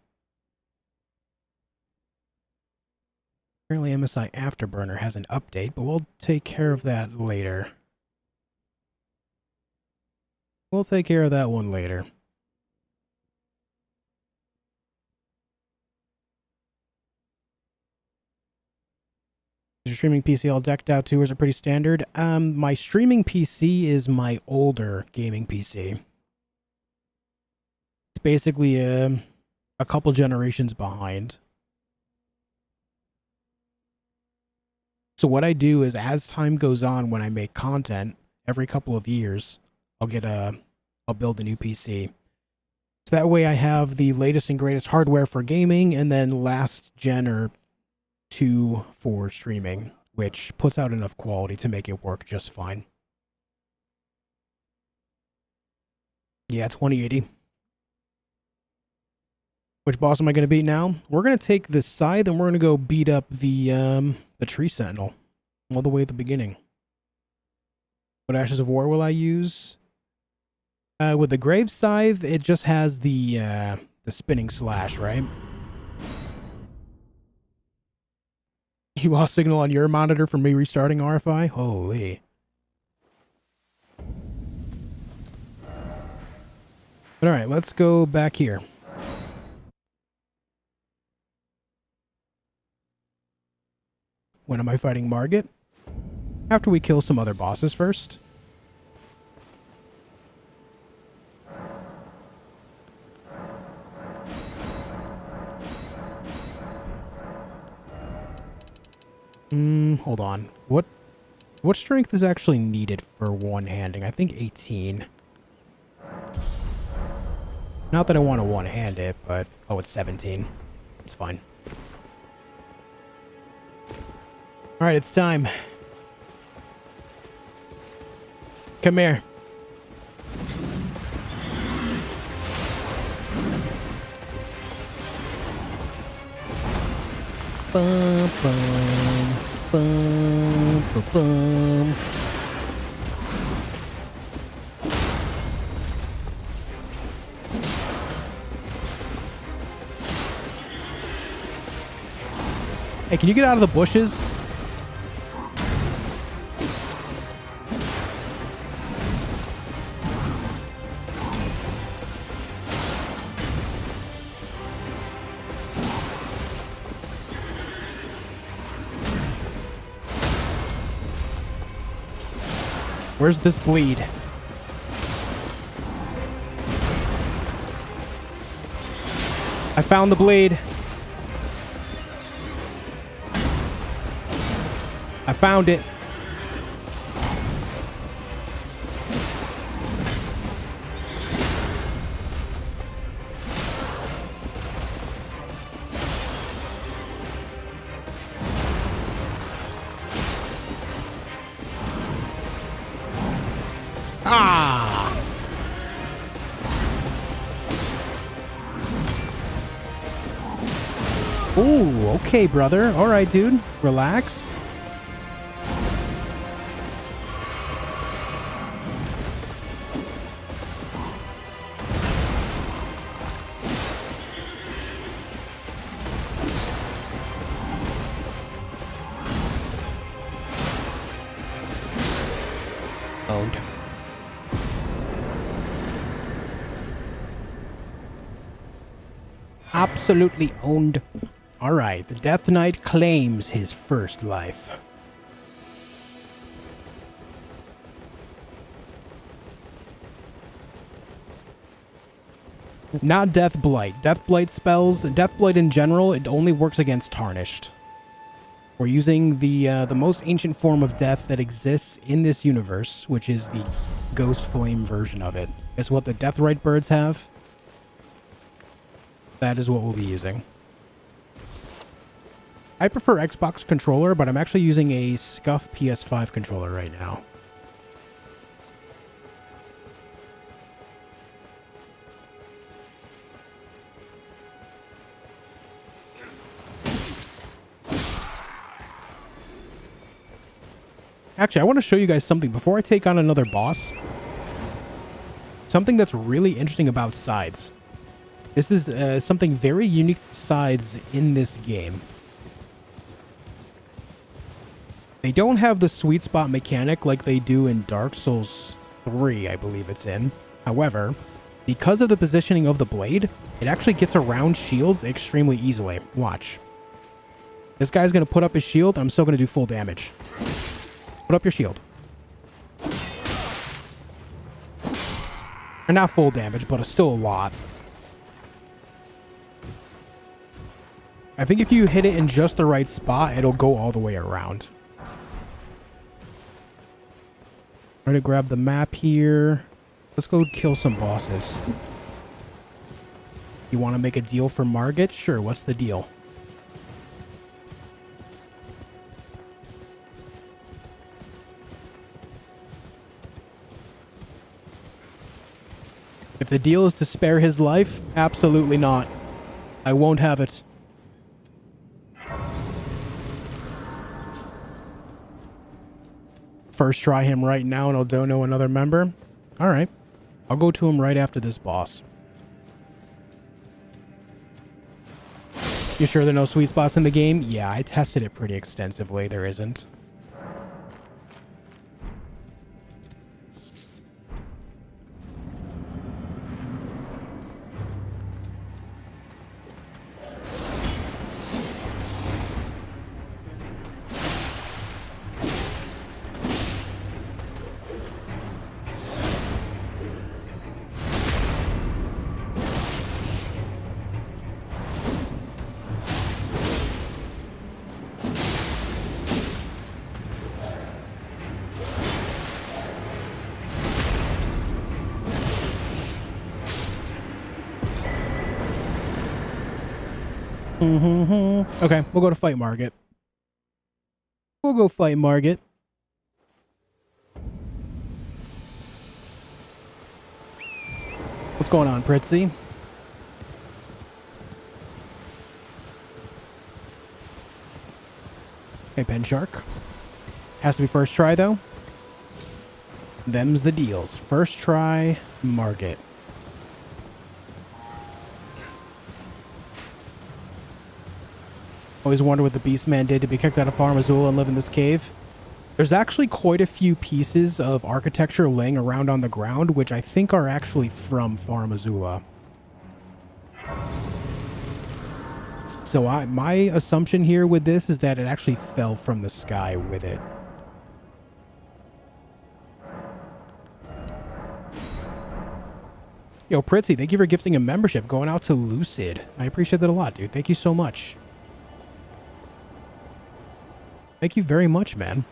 Apparently MSI Afterburner has an update, but we'll take care of that later. We'll take care of that one later. Is your streaming PC all decked out too, or is it pretty standard? My streaming PC is my older gaming PC. It's basically a couple generations behind. So what I do is, as time goes on, when I make content, every couple of years, I'll build a new PC. So that way I have the latest and greatest hardware for gaming, and then last gen or 2 for streaming, which puts out enough quality to make it work just fine. Yeah, 2080. Which boss am I going to beat now? We're going to take this scythe and we're going to go beat up the tree sentinel all the way at the beginning. What Ashes of War will I use? With the grave scythe, it just has the spinning slash, right? You lost signal on your monitor from me restarting RFI? Holy. But alright, let's go back here. When am I fighting Margit? After we kill some other bosses first. Hold on. What strength is actually needed for one-handing? I think 18. Not that I want to one-hand it, but... Oh, it's 17. It's fine. Alright, it's time. Come here. Bum, bum, bum, bum, bum. Hey, can you get out of the bushes? Where's this bleed? I found the bleed. I found it. Ah! Ooh, okay, brother. All right, dude. Relax. Owned. Absolutely owned. All right, the Death Knight claims his first life. Not Death Blight. Death Blight spells, Death Blight in general, it only works against Tarnished. We're using the most ancient form of death that exists in this universe, which is the Ghost Flame version of it. It's what the Deathrite birds have. That is what we'll be using. I prefer Xbox controller, but I'm actually using a Scuff PS5 controller right now. Actually, I want to show you guys something before I take on another boss. Something that's really interesting about scythes. This is something very unique to scythes in this game. They don't have the sweet spot mechanic like they do in Dark Souls 3, I believe it's in. However, because of the positioning of the blade, it actually gets around shields extremely easily. Watch. This guy's going to put up his shield. I'm still going to do full damage. Put up your shield. Or not full damage, but it's still a lot. I think if you hit it in just the right spot, it'll go all the way around. Try to grab the map here. Let's go kill some bosses. You want to make a deal for Margit? Sure, what's the deal? If the deal is to spare his life, absolutely not. I won't have it. First try him right now and I'll dono another member. Alright. I'll go to him right after this boss. You sure there are no sweet spots in the game? Yeah, I tested it pretty extensively. There isn't. Okay, we'll go to fight Margit. We'll go fight Margit. What's going on, Pritzy? Okay, Pen Shark. Has to be first try, though. Them's the deals. First try, Margit. Always wonder what the Beastman did to be kicked out of Farum Azula and live in this cave. There's actually quite a few pieces of architecture laying around on the ground, which I think are actually from Farum Azula. So my assumption here with this is that it actually fell from the sky with it. Yo, Pritzy, thank you for gifting a membership going out to Lucid. I appreciate that a lot, dude. Thank you so much. Thank you very much, man.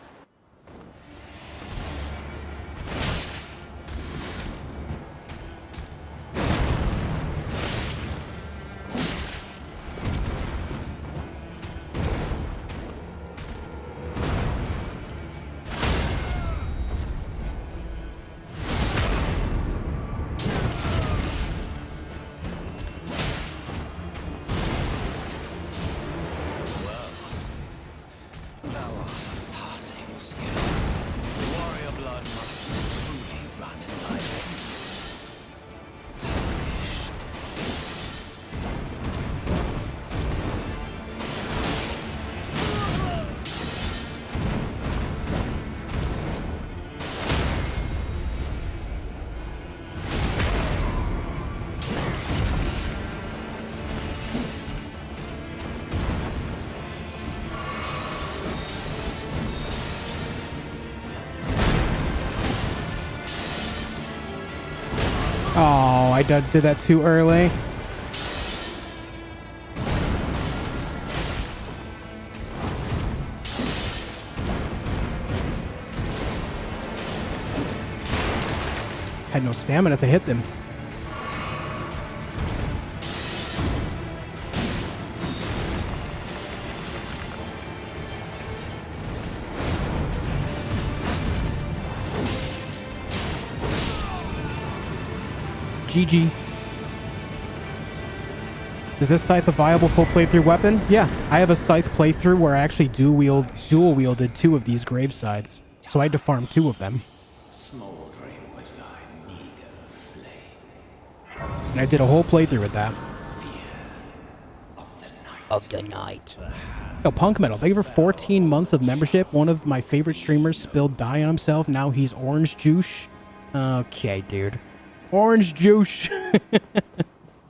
Oh, I did that too early. Had no stamina to hit them. GG. Is this scythe a viable full playthrough weapon? Yeah, I have a scythe playthrough where I actually dual wielded 2 of these grave scythes, so I had to farm 2 of them. And I did a whole playthrough with that. Of the night. Oh, Punk Metal, thank you for 14 months of membership. One of my favorite streamers spilled dye on himself. Now he's orange juice. Okay, dude. Orange juice.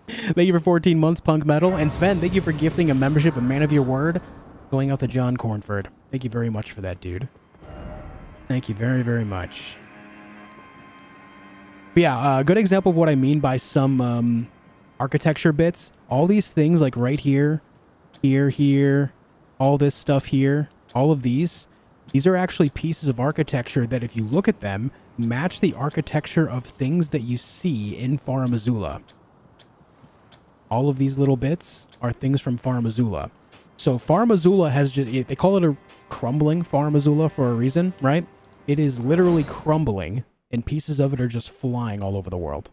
Thank you for 14 months, Punk Metal. And Sven, thank you for gifting a membership, a man of your word, going out to John Cornford. Thank you very much for that, dude. Thank you very, very much. But yeah, a good example of what I mean by some architecture bits. All these things, like right here, here, all this stuff here, all of these are actually pieces of architecture that if you look at them, match the architecture of things that you see in Farum Azula. All of these little bits are things from Farum Azula. So Farum Azula has just, they call it a crumbling Farum Azula for a reason, right? It is literally crumbling and pieces of it are just flying all over the world.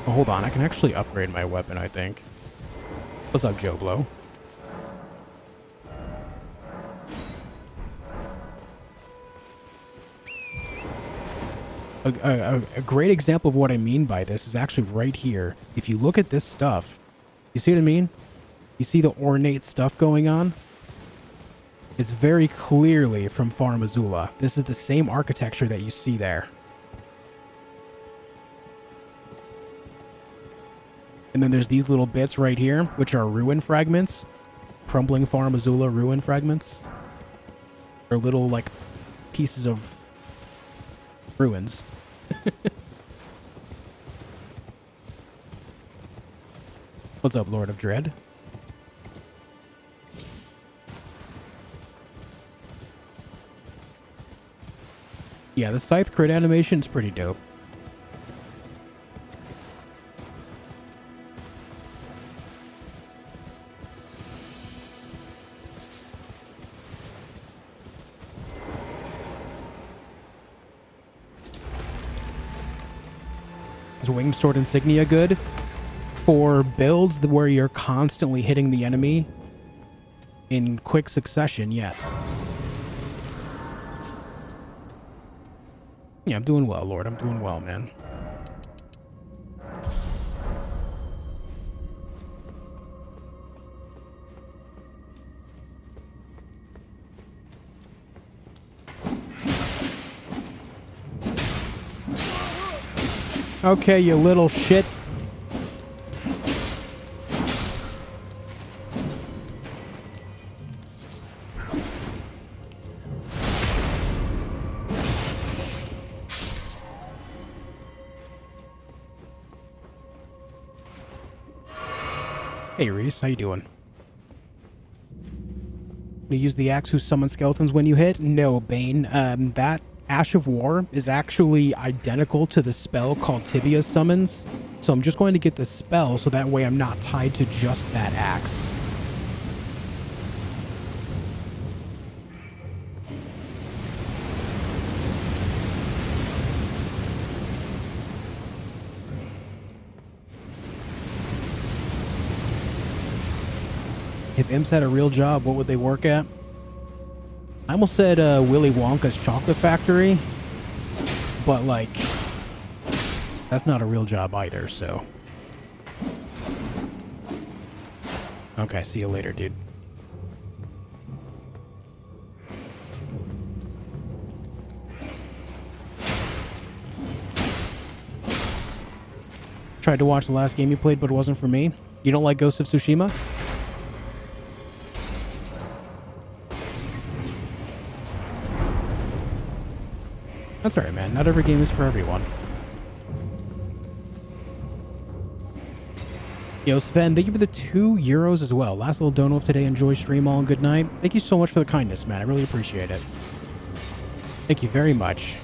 Oh, hold on, I can actually upgrade my weapon, I think. What's up, Joe Blow? A great example of what I mean by this is actually right here. If you look at this stuff, you see what I mean? You see the ornate stuff going on? It's very clearly from Farum Azula. This is the same architecture that you see there. And then there's these little bits right here, which are ruin fragments. Crumbling Farum Azula ruin fragments. They're little, like, pieces of ruins. What's up, Lord of Dread? Yeah, the scythe crit animation is pretty dope. Winged Sword Insignia good. For builds where you're constantly hitting the enemy in quick succession, yes. Yeah, I'm doing well, Lord. I'm doing well, man. Okay, you little shit. Hey Reese, how you doing? You use the axe who summons skeletons when you hit? No, Bane. That Ash of War is actually identical to the spell called Tibia Summons. So I'm just going to get the spell so that way I'm not tied to just that axe. If imps had a real job, what would they work at? I almost said Willy Wonka's chocolate factory, but like, that's not a real job either, so. Okay, see you later, dude. Tried to watch the last game you played, but it wasn't for me. You don't like Ghost of Tsushima? That's alright, man. Not every game is for everyone. Yo, Sven, thank you for the €2 as well. Last little dono of today. Enjoy stream all and good night. Thank you so much for the kindness, man. I really appreciate it. Thank you very much.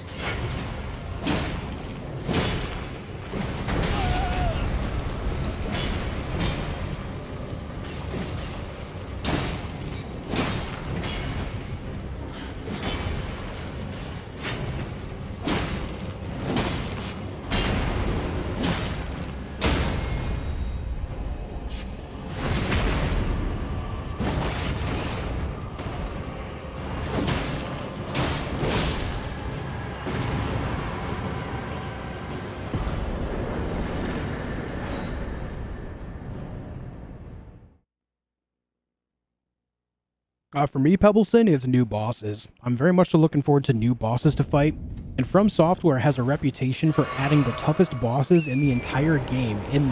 For me, Pebbleson, it's new bosses. I'm very much looking forward to new bosses to fight. And From Software has a reputation for adding the toughest bosses in the entire game in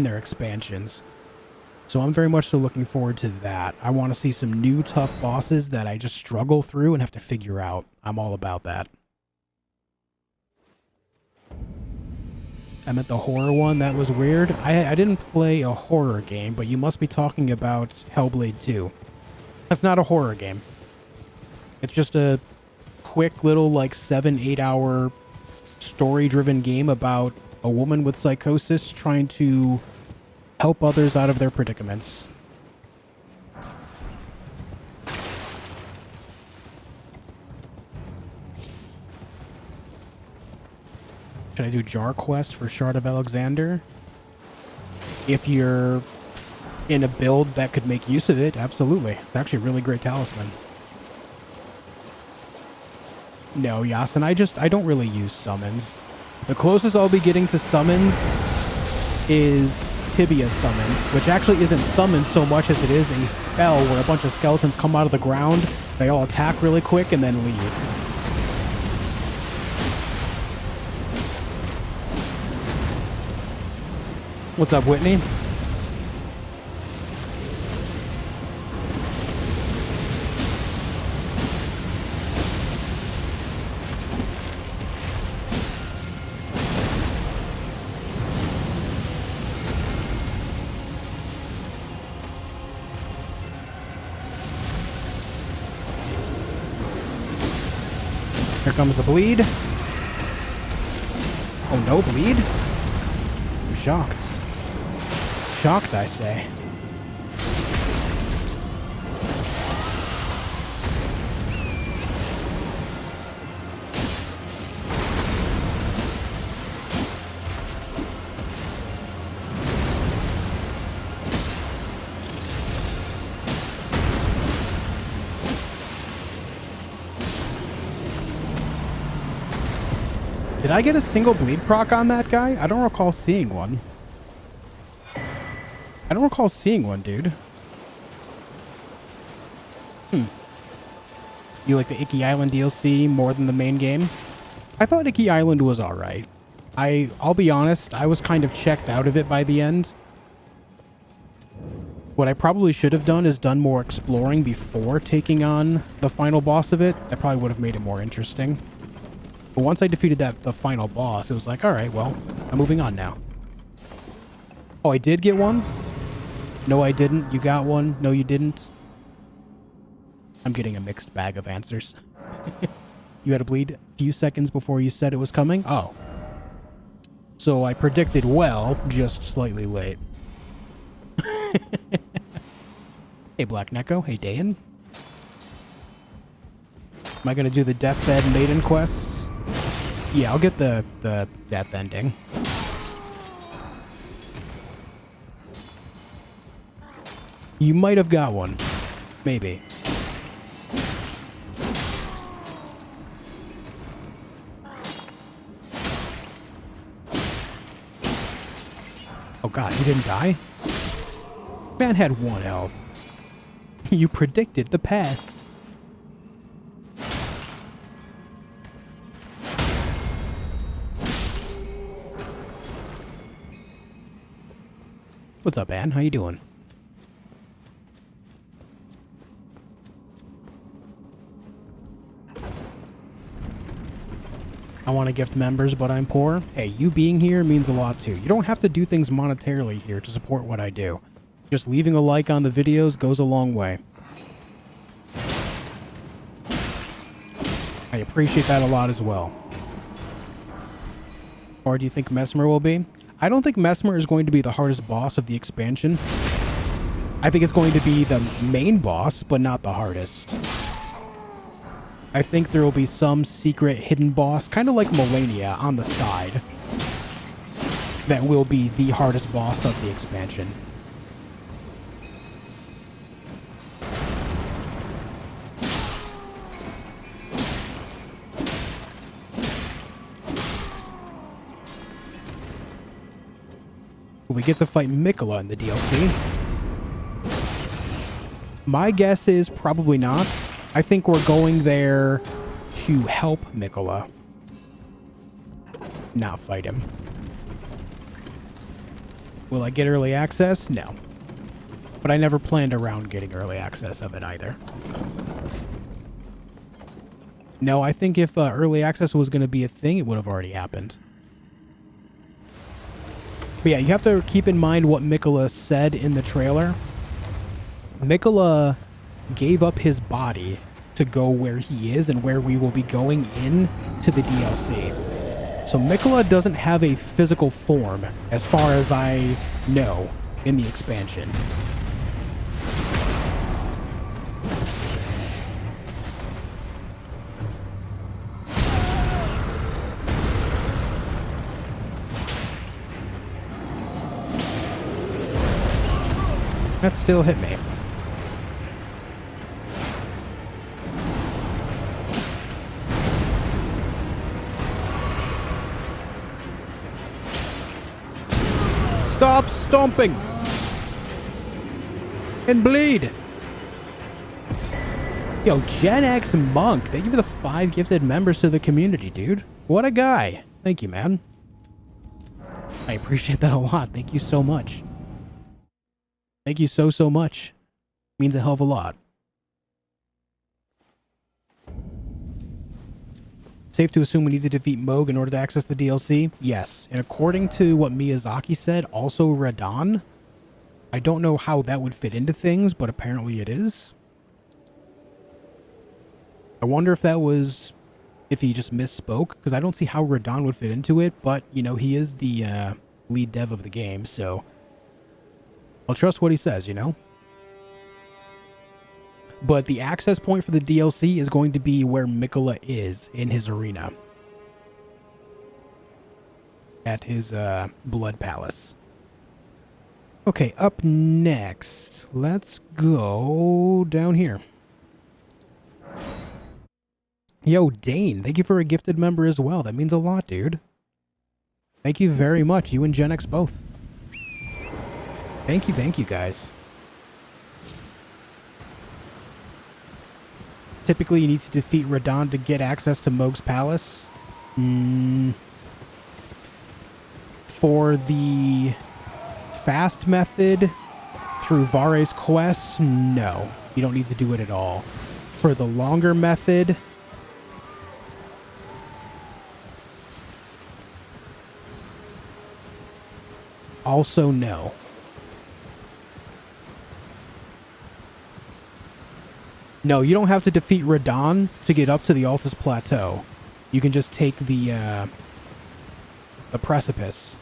their expansions. So I'm very much so looking forward to that. I want to see some new tough bosses that I just struggle through and have to figure out. I'm all about that. I meant the horror one. That was weird. I didn't play a horror game, but you must be talking about Hellblade 2. That's not a horror game. It's just a quick little like 7-8 hour story-driven game about a woman with psychosis trying to help others out of their predicaments. Should I do Jar Quest for Shard of Alexander? If you're in a build that could make use of it, absolutely. It's actually a really great talisman. No, Yasin, I don't really use summons. The closest I'll be getting to summons is Tibia Summons, which actually isn't summons so much as it is a spell where a bunch of skeletons come out of the ground, they all attack really quick, and then leave. What's up, Whitney? Here comes the bleed. Oh, no bleed? I'm shocked. Shocked, I say. Did I get a single bleed proc on that guy? I don't recall seeing one. I don't recall seeing one, dude. You like the Icky Island DLC more than the main game? I thought Icky Island was alright. I'll be honest, I was kind of checked out of it by the end. What I probably should have done is done more exploring before taking on the final boss of it. That probably would have made it more interesting. But once I defeated the final boss, it was like, alright, well, I'm moving on now. Oh, I did get one? No, I didn't. You got one? No, you didn't. I'm getting a mixed bag of answers. You had to bleed a few seconds before you said it was coming? Oh. So I predicted well, just slightly late. Hey, Black Neko. Hey, Dayan. Am I going to do the Deathbed Maiden quests? Yeah, I'll get the death ending. You might have got one. Maybe. Oh god, he didn't die? Man had 1 health. You predicted the past. What's up, Ann? How you doing? I want to gift members, but I'm poor. Hey, you being here means a lot too. You don't have to do things monetarily here to support what I do. Just leaving a like on the videos goes a long way. I appreciate that a lot as well. Or do you think Mesmer will be? I don't think Mesmer is going to be the hardest boss of the expansion. I think it's going to be the main boss, but not the hardest. I think there will be some secret hidden boss, kind of like Melania, on the side, that will be the hardest boss of the expansion. We get to fight Mikola in the DLC. My guess is probably not. I think we're going there to help Mikola, not fight him. Will I get early access? No. But I never planned around getting early access of it either. No, I think if early access was going to be a thing, it would have already happened. But yeah, you have to keep in mind what Mikola said in the trailer. Mikola gave up his body to go where he is and where we will be going in to the DLC. So Mikola doesn't have a physical form, as far as I know, in the expansion. That still hit me. Stop stomping! And bleed! Yo, Gen X Monk, thank you for the 5 gifted members to the community, dude. What a guy. Thank you, man. I appreciate that a lot. Thank you so much. Thank you so much. Means a hell of a lot. Safe to assume we need to defeat Moog in order to access the DLC? Yes. And according to what Miyazaki said, also Radon. I don't know how that would fit into things, but apparently it is. I wonder if that was... if he just misspoke, because I don't see how Radon would fit into it, but, you know, he is the lead dev of the game, so... I'll trust what he says, you know? But the access point for the DLC is going to be where Mikola is in his arena. At his blood palace. Okay, up next, let's go down here. Yo, Dane, thank you for a gifted member as well. That means a lot, dude. Thank you very much. You and Gen X both. Thank you guys. Typically, you need to defeat Radahn to get access to Mohg's Palace. For the fast method through Vare's quest, no. You don't need to do it at all. For the longer method, also no. No, you don't have to defeat Radahn to get up to the Altus Plateau. You can just take the precipice.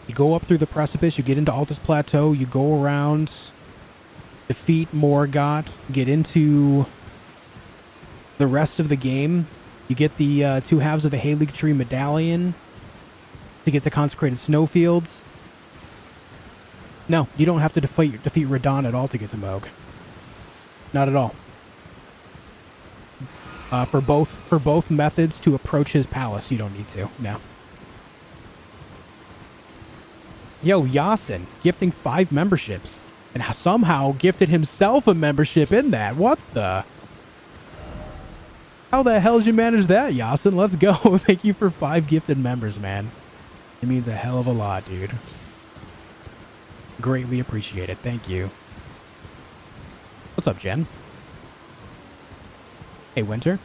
You go up through the precipice, you get into Altus Plateau, you go around, defeat Margit, get into the rest of the game. You get the 2 halves of the Hayleague Tree Medallion to get the Consecrated Snowfields. No, you don't have to defeat Radahn at all to get to Mohg. Not at all. For both methods to approach his palace, you don't need to. No. Yo, Yasin, gifting 5 memberships. And somehow gifted himself a membership in that. What the? How the hell did you manage that, Yasin? Let's go. Thank you for 5 gifted members, man. It means a hell of a lot, dude. Greatly appreciate it. Thank you. What's up, Jen? Hey, Winter.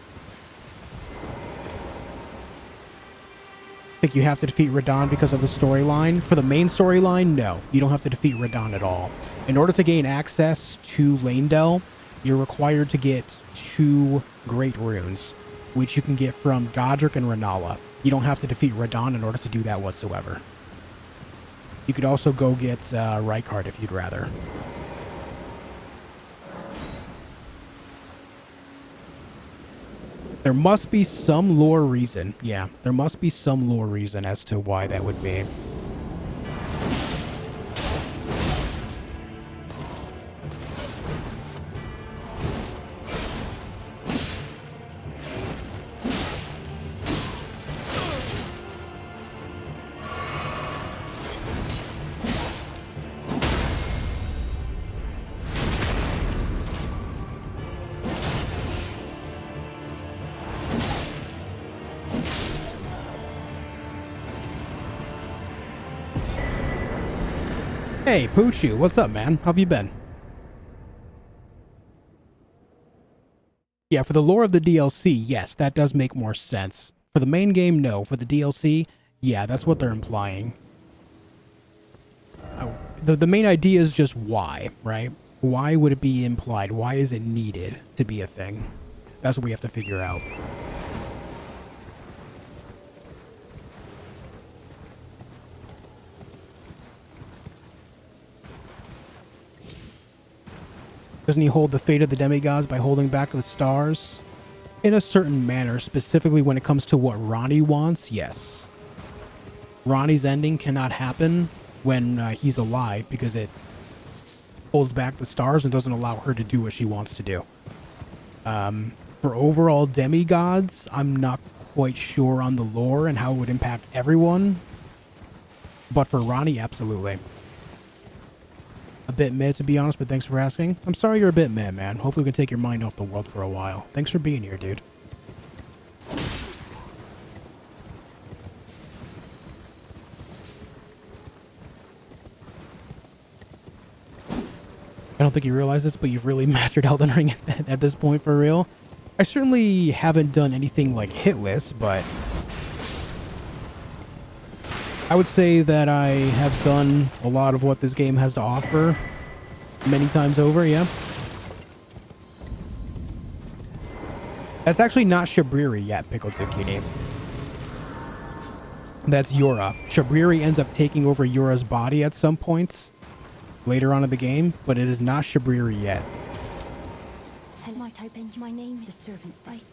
Think you have to defeat Radahn because of the storyline? For the main storyline, no. You don't have to defeat Radahn at all. In order to gain access to Leyndell, you're required to get 2 great runes, which you can get from Godrick and Rennala. You don't have to defeat Radahn in order to do that whatsoever. You could also go get Rykard if you'd rather. There must be some lore reason. Yeah, there must be some lore reason as to why that would be. Hey, Poochu, what's up, man? How have you been? Yeah, for the lore of the DLC, yes, that does make more sense. For the main game, no. For the DLC, yeah, that's what they're implying. The main idea is just why, right? Why would it be implied? Why is it needed to be a thing? That's what we have to figure out. Doesn't he hold the fate of the demigods by holding back the stars? In a certain manner, specifically when it comes to what Ranni wants, yes. Ranni's ending cannot happen when he's alive because it holds back the stars and doesn't allow her to do what she wants to do. For overall demigods, I'm not quite sure on the lore and how it would impact everyone. But for Ranni, absolutely. A bit meh, to be honest, but thanks for asking. I'm sorry you're a bit meh, man. Hopefully we can take your mind off the world for a while. Thanks for being here, dude. I don't think you realize this, but you've really mastered Elden Ring at this point, for real. I certainly haven't done anything like hitless, but I would say that I have done a lot of what this game has to offer many times over, yeah. That's actually not Shabriri yet, Pickled Zucchini. That's Yura. Shabriri ends up taking over Yura's body at some points later on in the game, but it is not Shabriri yet. My name is the servant's light,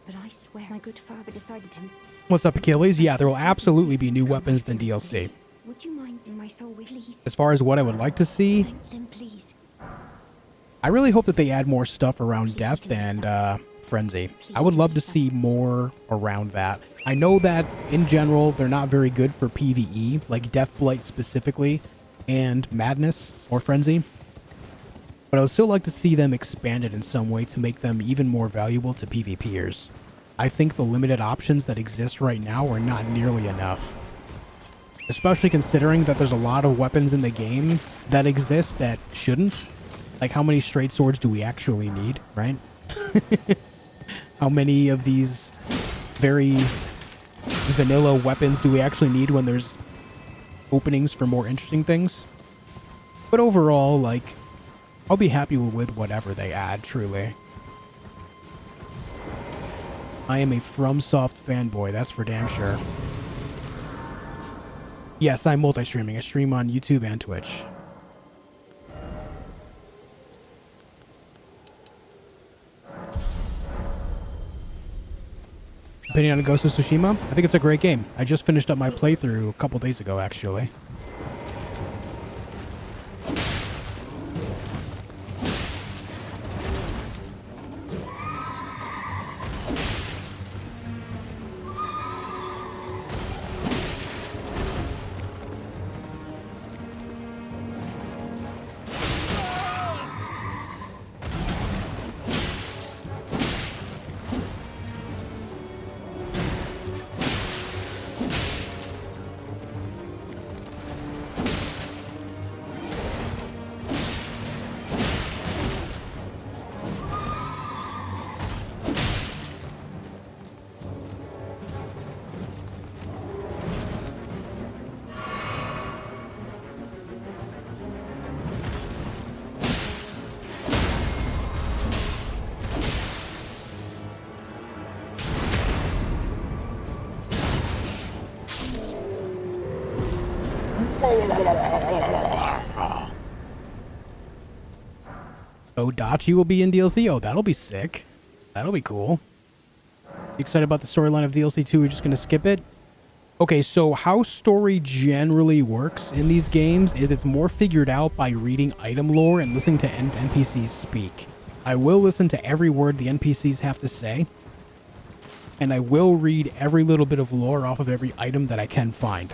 but I swear my good father decided to... What's up, Achilles? Yeah, there will absolutely be new weapons than DLC. Would you mind in my soul, please? As far as what I would like to see, Then please. I really hope that they add more stuff around death and frenzy. I would love to see more around that. I know that in general they're not very good for PvE, like Deathblight specifically, and Madness or Frenzy. But I would still like to see them expanded in some way to make them even more valuable to PvPers. I think the limited options that exist right now are not nearly enough. Especially considering that there's a lot of weapons in the game that exist that shouldn't. Like, how many straight swords do we actually need, right? How many of these very vanilla weapons do we actually need when there's openings for more interesting things? But overall, like, I'll be happy with whatever they add, truly. I am a FromSoft fanboy, that's for damn sure. Yes, I'm multi-streaming. I stream on YouTube and Twitch. Opinion on Ghost of Tsushima? I think it's a great game. I just finished up my playthrough a couple days ago, actually. Odachi will be in DLC? Oh, that'll be sick. That'll be cool. You excited about the storyline of DLC 2? We're just going to skip it? Okay, so how story generally works in these games is it's more figured out by reading item lore and listening to NPCs speak. I will listen to every word the NPCs have to say, and I will read every little bit of lore off of every item that I can find.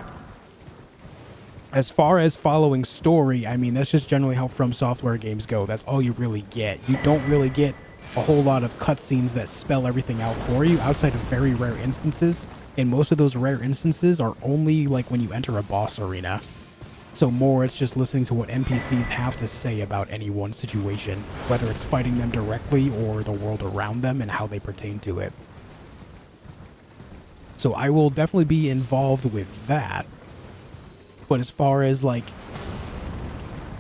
As far as following story, I mean, that's just generally how From Software games go. That's all you really get. You don't really get a whole lot of cutscenes that spell everything out for you outside of very rare instances. And most of those rare instances are only like when you enter a boss arena. So more it's just listening to what NPCs have to say about any one situation, whether it's fighting them directly or the world around them and how they pertain to it. So I will definitely be involved with that. But as far as, like,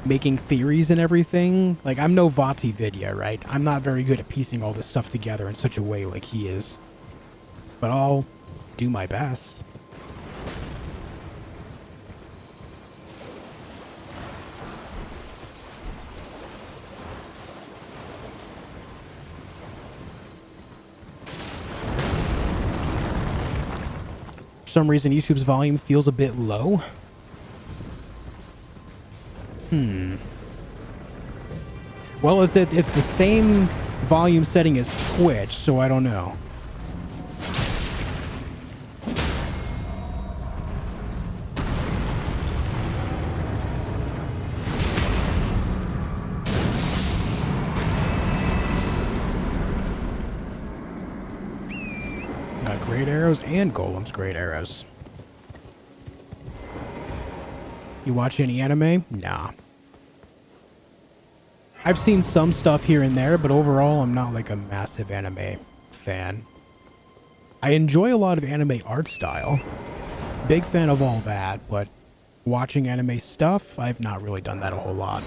making theories and everything, like, I'm no Vati Vidya, right? I'm not very good at piecing all this stuff together in such a way like he is. But I'll do my best. For some reason, YouTube's volume feels a bit low. Well, it's the same volume setting as Twitch, so I don't know. Got great arrows and golems great arrows. You watch any anime? Nah. I've seen some stuff here and there, but overall, I'm not like a massive anime fan. I enjoy a lot of anime art style. Big fan of all that, but watching anime stuff, I've not really done that a whole lot.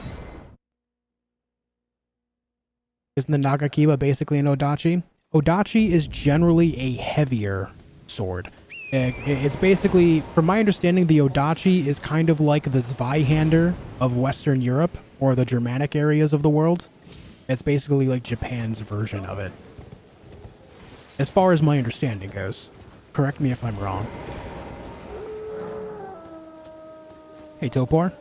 Isn't the Nagakiba basically an Odachi? Odachi is generally a heavier sword. It's basically, from my understanding, the Odachi is kind of like the Zweihander of Western Europe, or the Germanic areas of the world. It's basically like Japan's version of it. As far as my understanding goes. Correct me if I'm wrong. Hey, Topor.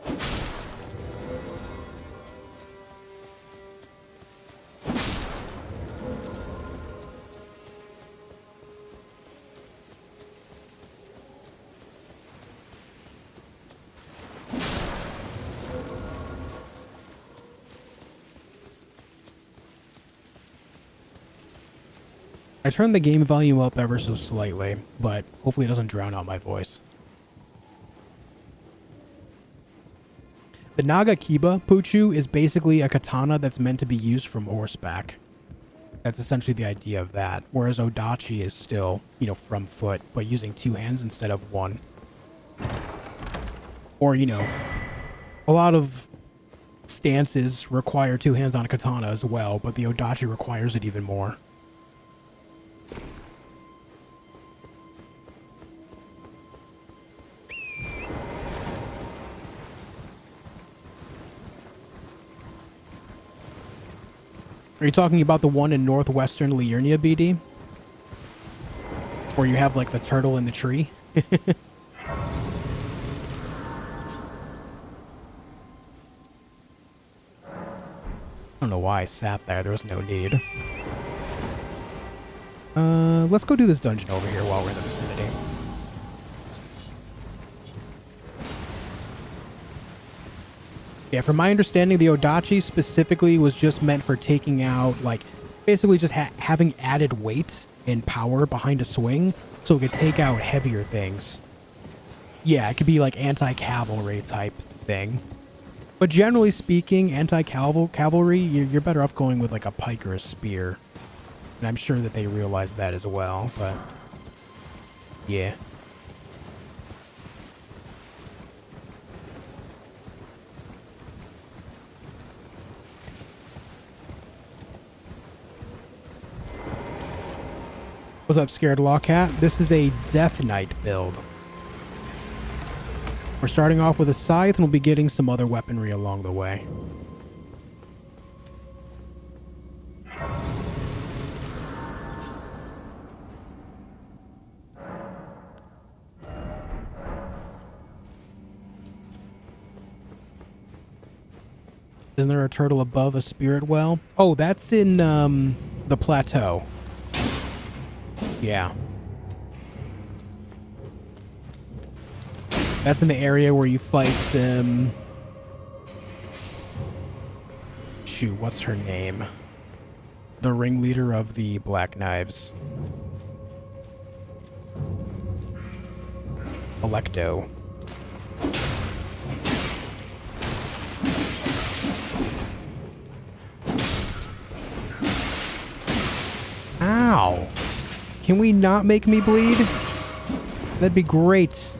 I turned the game volume up ever so slightly, but hopefully it doesn't drown out my voice. The Naga Kiba Puchu is basically a katana that's meant to be used from horseback. That's essentially the idea of that. Whereas Odachi is still, you know, from foot, but using 2 hands instead of 1. Or, you know, a lot of stances require 2 hands on a katana as well, but the Odachi requires it even more. Are you talking about the one in northwestern Liurnia, BD? Where you have, like, the turtle in the tree? I don't know why I sat there. There was no need. Let's go do this dungeon over here while we're in the vicinity. Yeah, from my understanding, the Odachi specifically was just meant for taking out, like, basically just having added weight and power behind a swing so it could take out heavier things. Yeah, it could be like anti-cavalry type thing. But generally speaking, anti-cavalry, you're better off going with like a pike or a spear. And I'm sure that they realize that as well, but yeah. What's up, Scared Lawcat? This is a Death Knight build. We're starting off with a scythe and we'll be getting some other weaponry along the way. Isn't there a turtle above a spirit well? Oh, that's in the plateau. Yeah. That's in the area where you fight shoot, what's her name? The ringleader of the Black Knives. Electo. Ow. Can we not make me bleed? That'd be great.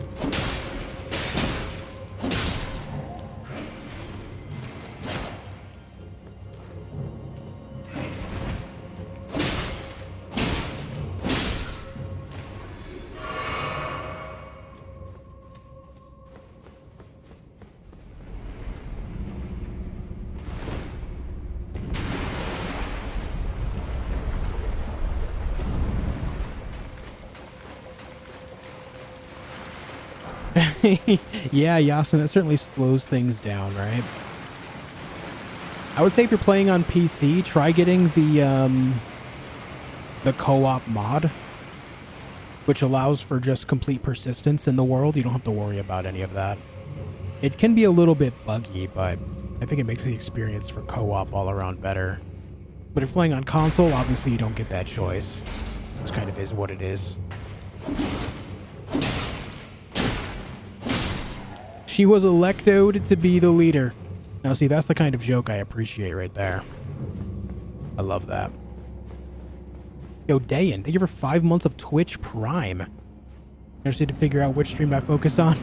Yeah, Yasin, that certainly slows things down, right? I would say if you're playing on PC, try getting the co-op mod, which allows for just complete persistence in the world. You don't have to worry about any of that. It can be a little bit buggy, but I think it makes the experience for co-op all around better. But if you're playing on console, obviously you don't get that choice. It kind of is what it is. She was elected to be the leader. Now, see, that's the kind of joke I appreciate right there. I love that. Yo, Dayan, thank you for 5 months of Twitch Prime. I just need to figure out which stream I focus on.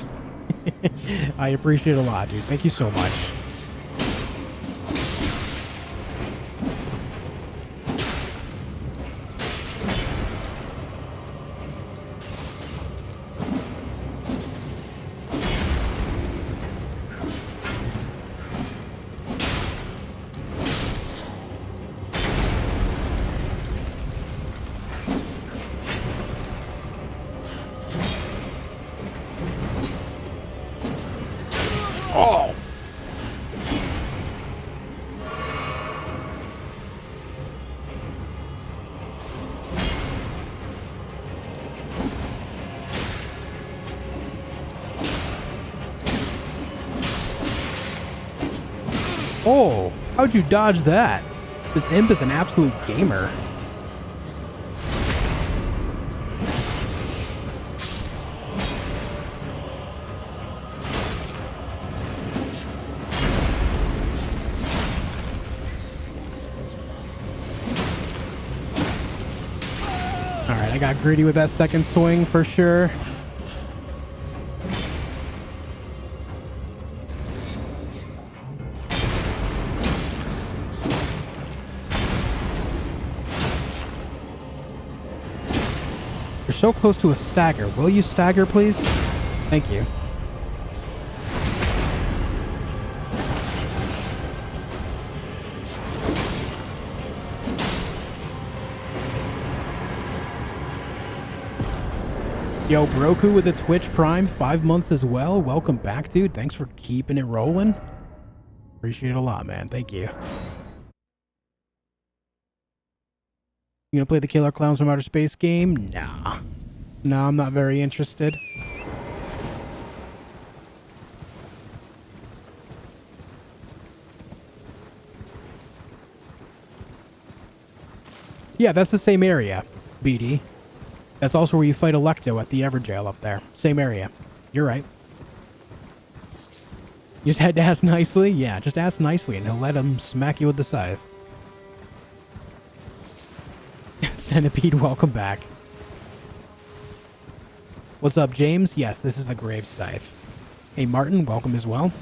I appreciate it a lot, dude. Thank you so much. Oh, how'd you dodge that? This imp is an absolute gamer. I got greedy with that second swing for sure. You're so close to a stagger. Will you stagger, please? Thank you. Yo, Broku with a Twitch Prime, 5 months as well. Welcome back, dude. Thanks for keeping it rolling. Appreciate it a lot, man. Thank you. You gonna play the Killer Clowns from Outer Space game? Nah. No, I'm not very interested. Yeah, that's the same area, BD. That's also where you fight Electo at the Everjail up there. Same area. You're right. You just had to ask nicely? Yeah, just ask nicely and he'll let him smack you with the scythe. Centipede, welcome back. What's up, James? Yes, this is the Grave Scythe. Hey, Martin, welcome as well.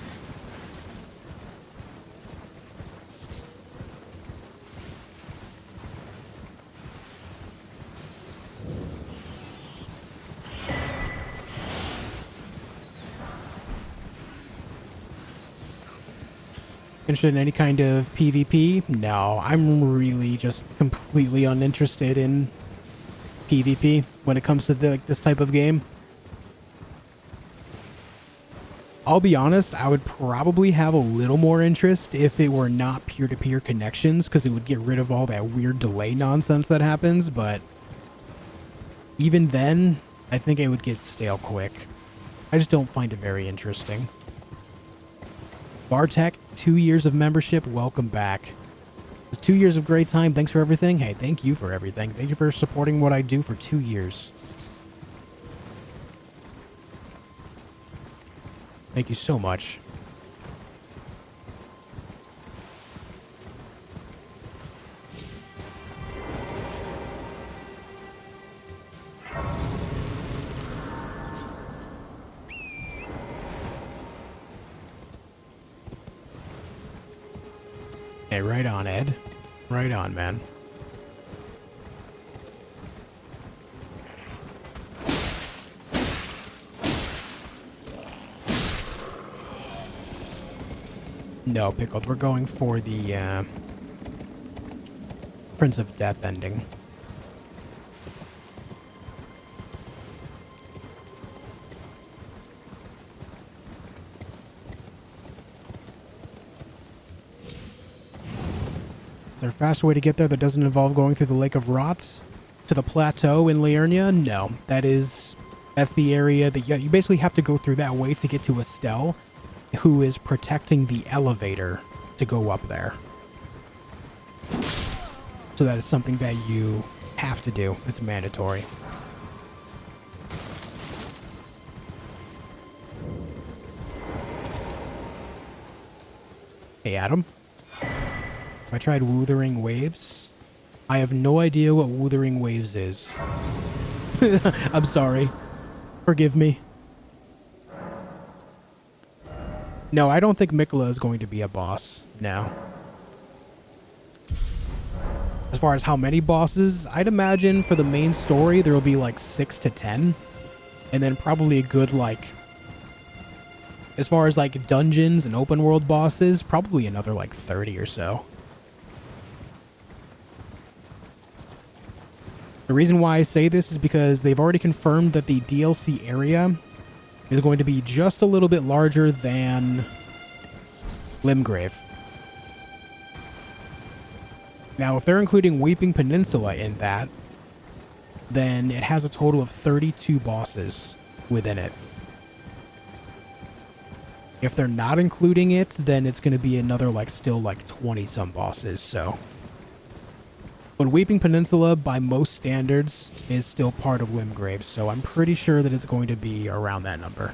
Interested in any kind of PvP? No, I'm really just completely uninterested in PvP when it comes to this type of game. I'll be honest, I would probably have a little more interest if it were not peer-to-peer connections, because it would get rid of all that weird delay nonsense that happens, but even then, I think it would get stale quick. I just don't find it very interesting. Bartek, 2 years of membership, welcome back. It's 2 years of great time, thanks for everything. Hey, thank you for everything. Thank you for supporting what I do for 2 years. Thank you so much. Hey, right on, Ed. Right on, man. No, Pickled, we're going for the Prince of Death ending. Is there a faster way to get there that doesn't involve going through the Lake of Rot to the plateau in Liurnia? No, that's the area that you basically have to go through that way to get to Estelle, who is protecting the elevator to go up there. So that is something that you have to do. It's mandatory. Hey, Adam. I tried Wuthering Waves. I have no idea what Wuthering Waves is. I'm sorry. Forgive me. No, I don't think Mikola is going to be a boss. No. As far as how many bosses, I'd imagine for the main story, there will be like 6 to 10. And then probably a good, like... As far as like dungeons and open world bosses, probably another like 30 or so. The reason why I say this is because they've already confirmed that the DLC area is going to be just a little bit larger than Limgrave. Now, if they're including Weeping Peninsula in that, then it has a total of 32 bosses within it. If they're not including it, then it's going to be another, like, still, like, 20-some bosses, so... But Weeping Peninsula, by most standards, is still part of Limgrave, so I'm pretty sure that it's going to be around that number.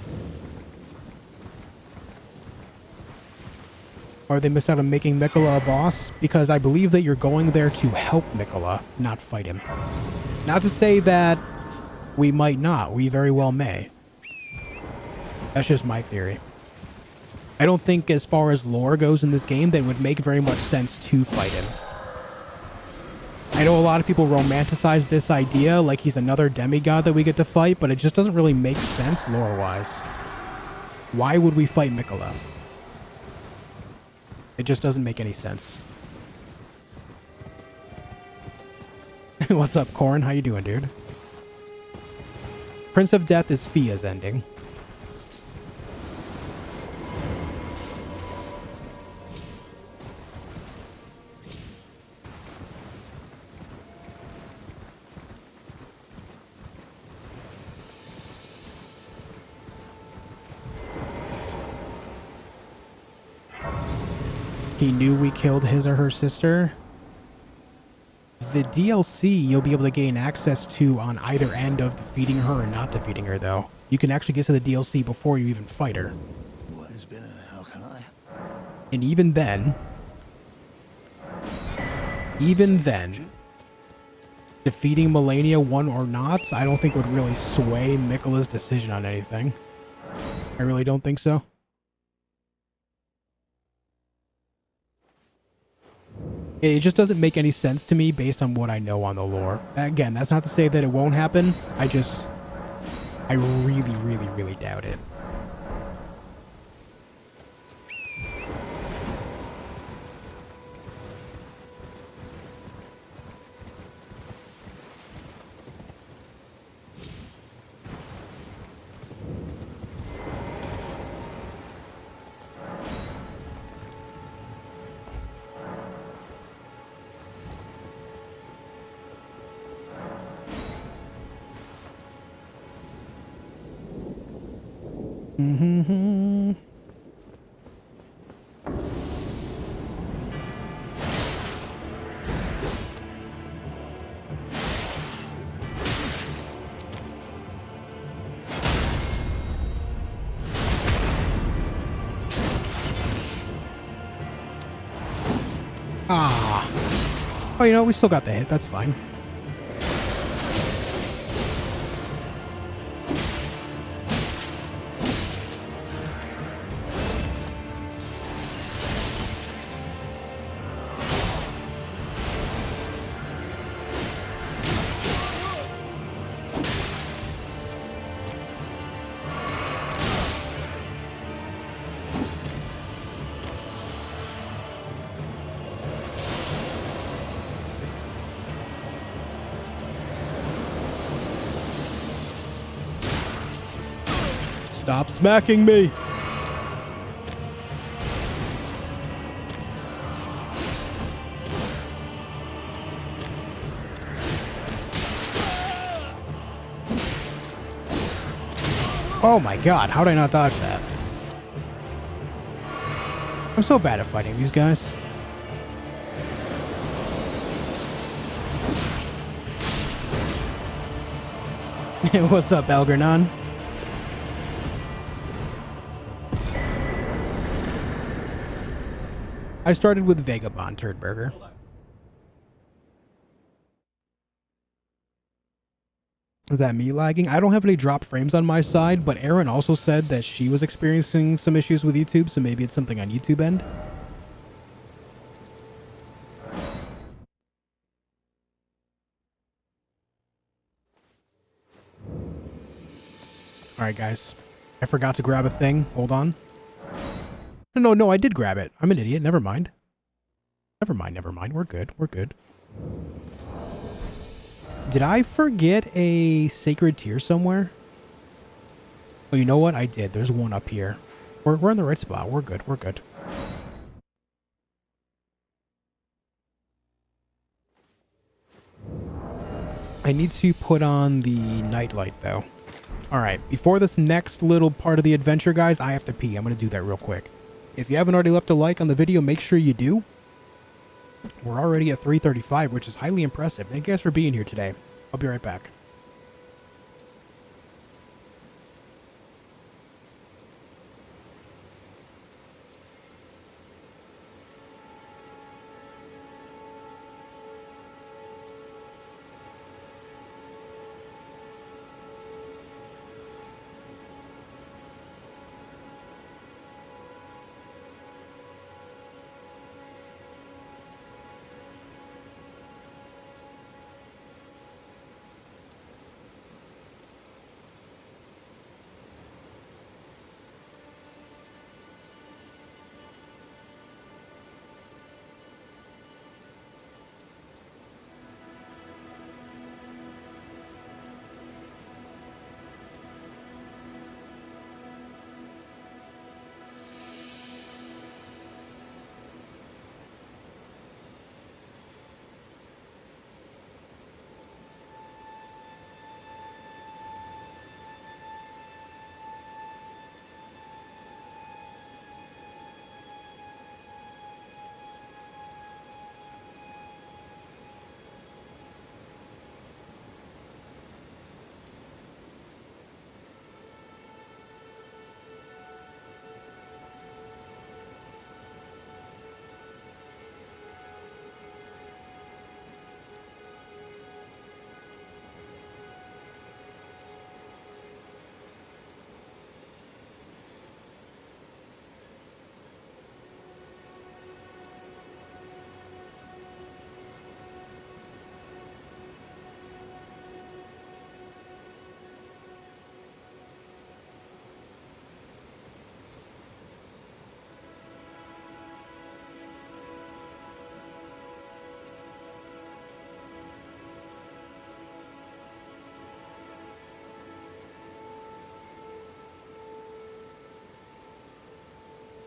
Or they missed out on making Mikola a boss, because I believe that you're going there to help Mikola, not fight him. Not to say that we might not. We very well may. That's just my theory. I don't think as far as lore goes in this game that it would make very much sense to fight him. I know a lot of people romanticize this idea like he's another demigod that we get to fight, but it just doesn't really make sense lore-wise. Why would we fight Miquella? It just doesn't make any sense. What's up, Corn? How you doing, dude? Prince of Death is Fia's ending. He knew we killed his or her sister. The DLC you'll be able to gain access to on either end of defeating her or not defeating her, though. You can actually get to the DLC before you even fight her. What has been and how can I? And even then, defeating Melania, one or not, I don't think would really sway Miquella's decision on anything. I really don't think so. It just doesn't make any sense to me based on what I know on the lore. Again, that's not to say that it won't happen. I really, really, really doubt it. Mm-hmm. Ah. Oh, you know, we still got the hit. That's fine. Stop smacking me! Oh my god, how did I not dodge that? I'm so bad at fighting these guys. What's up, Algernon? I started with Vagabond Turdburger. Is that me lagging? I don't have any drop frames on my side, but Erin also said that she was experiencing some issues with YouTube, so maybe it's something on YouTube end. Alright, guys. I forgot to grab a thing. Hold on. No, I did grab it. I'm an idiot. Never mind. Never mind. We're good. We're good. Did I forget a sacred tear somewhere? Oh, you know what? I did. There's one up here. We're in the right spot. We're good. We're good. I need to put on the nightlight, though. Alright, before this next little part of the adventure, guys, I have to pee. I'm going to do that real quick. If you haven't already left a like on the video, make sure you do. We're already at 335, which is highly impressive. Thank you guys for being here today. I'll be right back.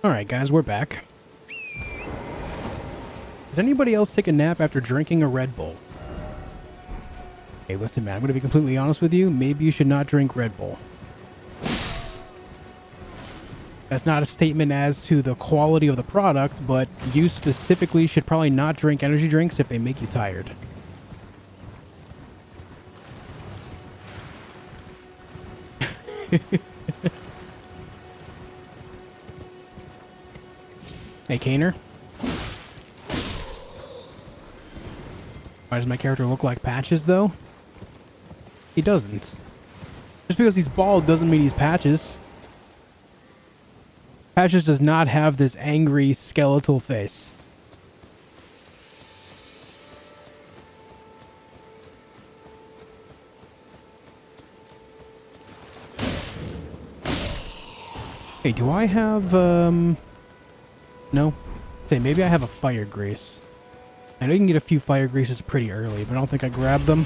Alright, guys, we're back. Does anybody else take a nap after drinking a Red Bull? Hey, listen, man, I'm going to be completely honest with you. Maybe you should not drink Red Bull. That's not a statement as to the quality of the product, but you specifically should probably not drink energy drinks if they make you tired. Hey, Kaner. Why does my character look like Patches, though? He doesn't. Just because he's bald doesn't mean he's Patches. Patches does not have this angry, skeletal face. Hey, do I have, no? Say, maybe I have a fire grease. I know you can get a few fire greases pretty early, but I don't think I grabbed them.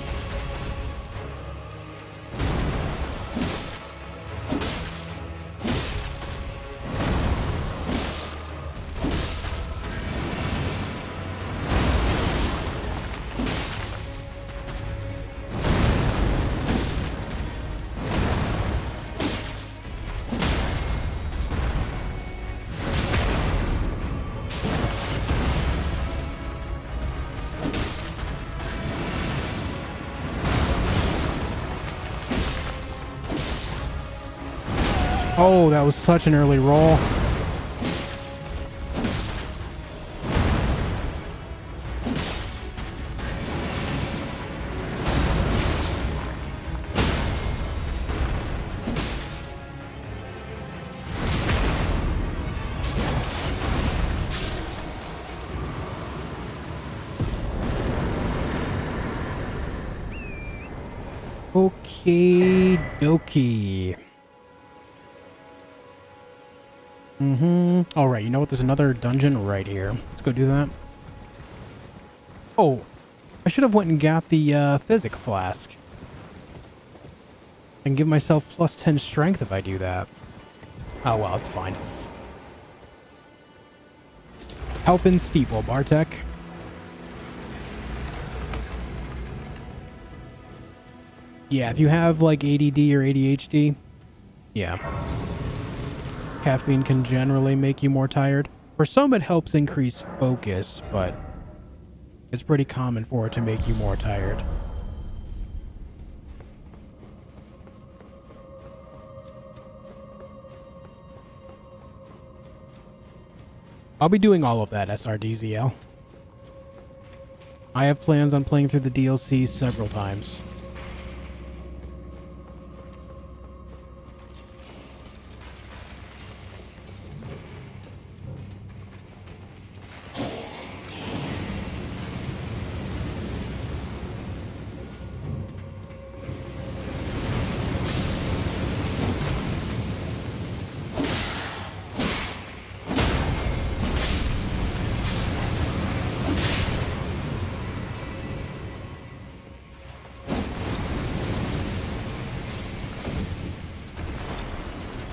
Oh, that was such an early roll. Okie dokie. Alright, you know what? There's another dungeon right here. Let's go do that. Oh, I should have went and got the Physic Flask. I can give myself plus 10 strength if I do that. Oh, well, it's fine. Health and Steeple, Bartek. Yeah, if you have, like, ADD or ADHD, yeah. Caffeine can generally make you more tired. For some, it helps increase focus, but it's pretty common for it to make you more tired. I'll be doing all of that, SRDZL. I have plans on playing through the DLC several times.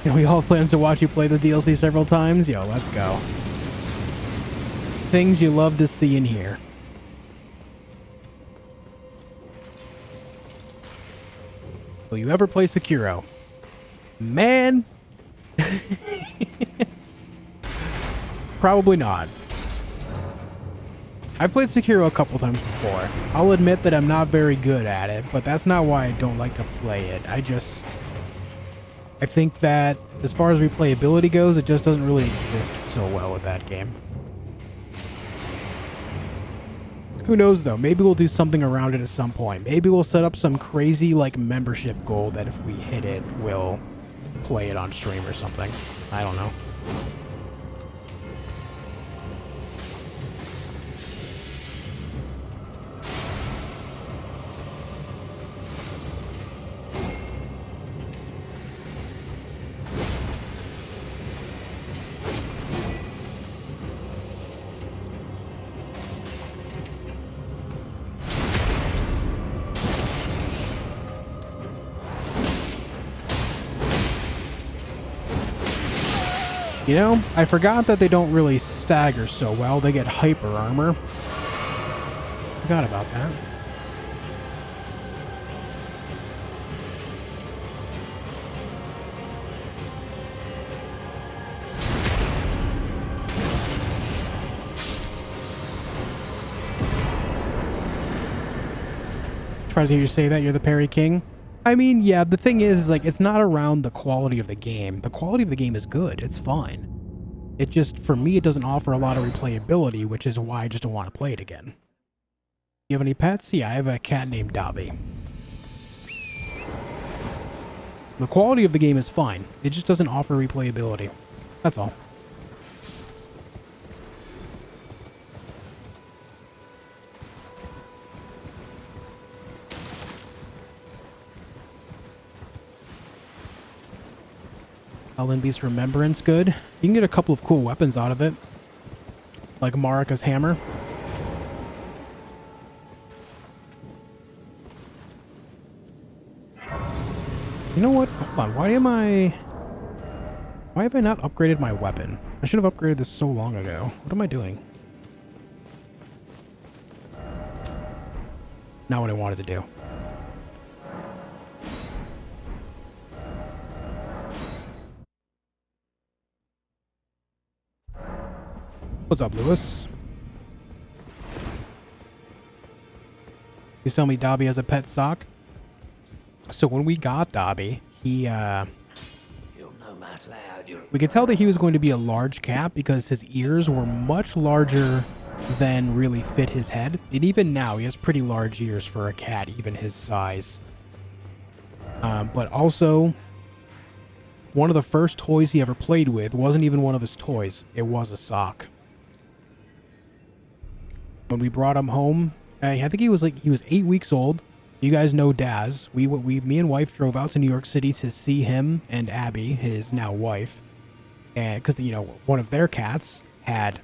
We all have plans to watch you play the DLC several times? Yo, let's go. Things you love to see and hear. Will you ever play Sekiro? Man! Probably not. I've played Sekiro a couple times before. I'll admit that I'm not very good at it, but that's not why I don't like to play it. I think that as far as replayability goes, it just doesn't really exist so well with that game. Who knows though, maybe we'll do something around it at some point. Maybe we'll set up some crazy like membership goal that if we hit it, we'll play it on stream or something. I don't know. You know, I forgot that they don't really stagger so well. They get hyper armor. Forgot about that. Surprised to hear you say that. You're the parry king. I mean, yeah, the thing is like, it's not around the quality of the game. The quality of the game is good. It's fine. It just, for me, it doesn't offer a lot of replayability, which is why I just don't want to play it again. You have any pets? Yeah, I have a cat named Dobby. The quality of the game is fine. It just doesn't offer replayability. That's all. Elden Beast's Remembrance, good. You can get a couple of cool weapons out of it. Like Marika's hammer. You know what? Hold on, why have I not upgraded my weapon? I should have upgraded this so long ago. What am I doing? Not what I wanted to do. What's up, Lewis? He's telling me Dobby has a pet sock. So when we got Dobby, we could tell that he was going to be a large cat because his ears were much larger than really fit his head. And even now, he has pretty large ears for a cat, even his size. But also, one of the first toys he ever played with wasn't even one of his toys. It was a sock. When we brought him home, I think he was 8 weeks old. You guys know Daz. Me and wife drove out to New York City to see him and Abby, his now wife, and because one of their cats had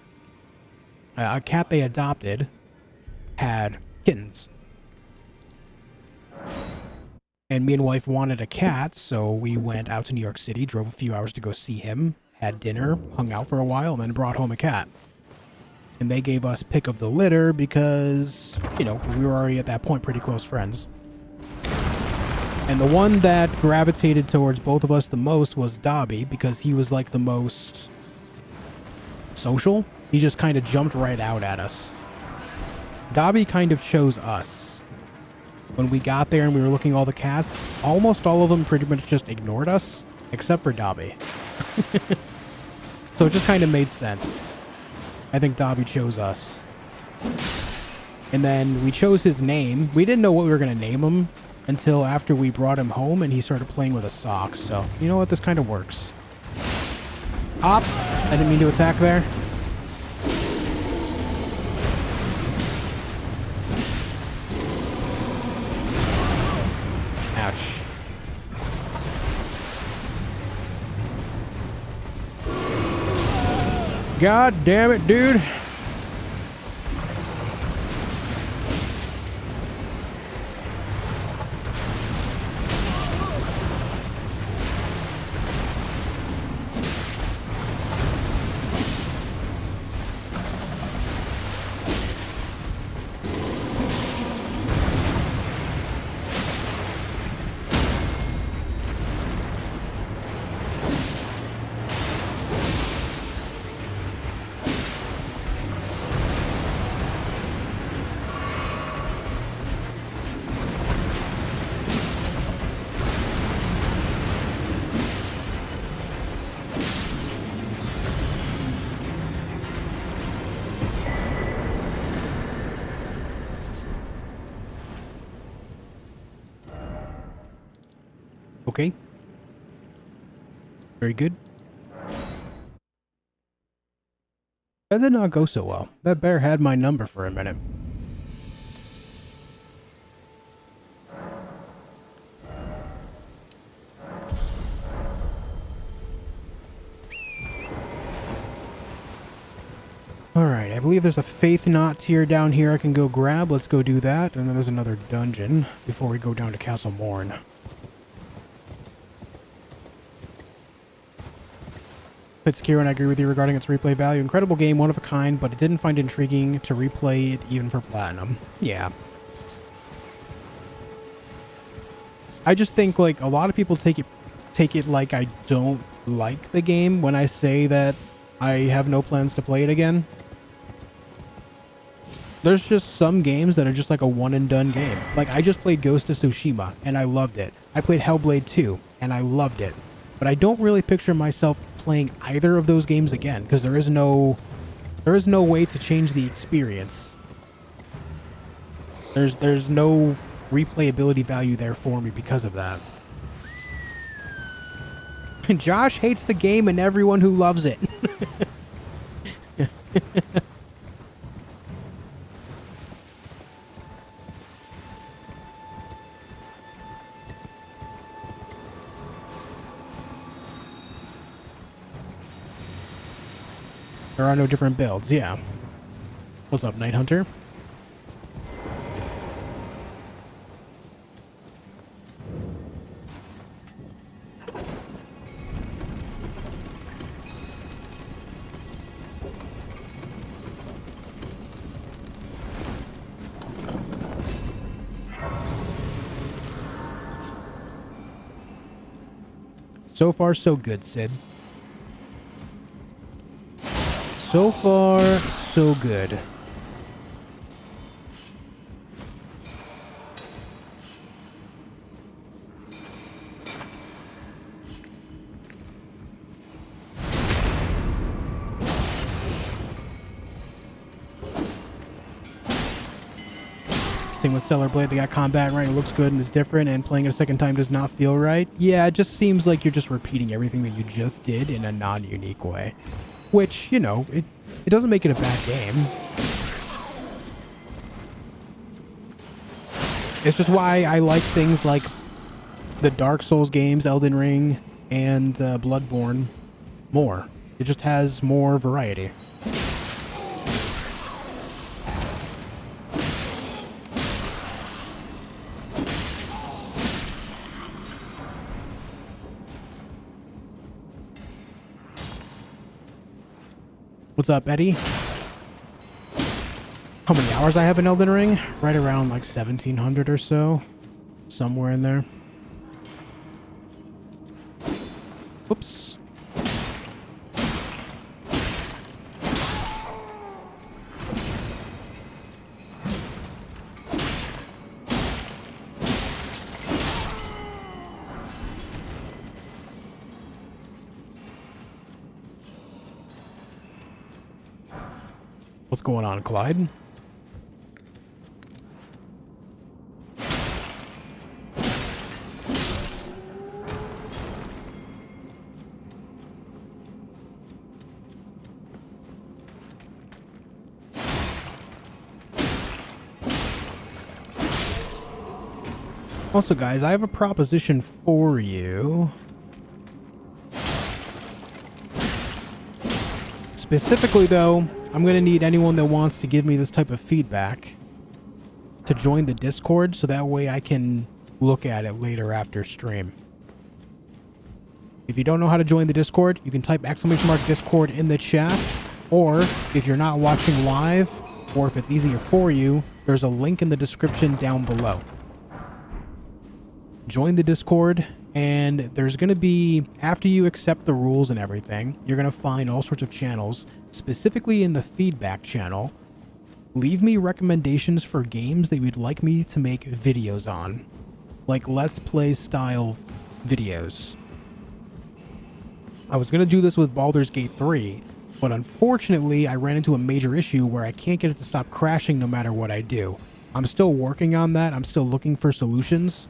a cat they adopted had kittens, and me and wife wanted a cat, so we went out to New York City, drove a few hours to go see him, had dinner, hung out for a while, and then brought home a cat. And they gave us pick of the litter because, we were already at that point pretty close friends. And the one that gravitated towards both of us the most was Dobby because he was like the most social. He just kind of jumped right out at us. Dobby kind of chose us. When we got there and we were looking at all the cats, almost all of them pretty much just ignored us, except for Dobby. So it just kind of made sense. I think Dobby chose us. And then we chose his name. We didn't know what we were going to name him until after we brought him home and he started playing with a sock. So, you know what? This kind of works. Op! I didn't mean to attack there. Ouch. God damn it, dude. Okay. Very good. That did not go so well. That bear had my number for a minute. Alright, I believe there's a faith knot tier down here I can go grab. Let's go do that. And then there's another dungeon before we go down to Castle Morn. Played Sekiro and I agree with you regarding its replay value. Incredible game, one of a kind, but it didn't find intriguing to replay it even for platinum. Yeah. I just think like a lot of people take it like I don't like the game when I say that I have no plans to play it again. There's just some games that are just like a one and done game. Like I just played Ghost of Tsushima and I loved it. I played Hellblade 2 and I loved it. But I don't really picture myself playing either of those games again because there is no way to change the experience. There's no replayability value there for me because of that. Josh hates the game and everyone who loves it. There are no different builds, yeah. What's up, Night Hunter? So far, so good, Sid. So far, so good. Same with Stellar Blade, they got combat right, it looks good and it's different, and playing it a second time does not feel right. Yeah, it just seems like you're just repeating everything that you just did in a non-unique way. Which, you know, it doesn't make it a bad game. It's just why I like things like the Dark Souls games, Elden Ring, and Bloodborne more. It just has more variety. What's up, Eddie? How many hours I have in Elden Ring? Right around like 1,700 or so. Somewhere in there. Oops. What's going on, Clyde? Also, guys, I have a proposition for you. Specifically, though, I'm going to need anyone that wants to give me this type of feedback to join the Discord, so that way I can look at it later after stream. If you don't know how to join the Discord, you can type !Discord in the chat, or if you're not watching live, or if it's easier for you, there's a link in the description down below. Join the Discord, and there's going to be, after you accept the rules and everything, you're going to find all sorts of channels. Specifically in the feedback channel, leave me recommendations for games that you'd like me to make videos on, like Let's Play style videos. I was going to do this with Baldur's Gate 3, but unfortunately I ran into a major issue where I can't get it to stop crashing no matter what I do. I'm still working on that, I'm still looking for solutions,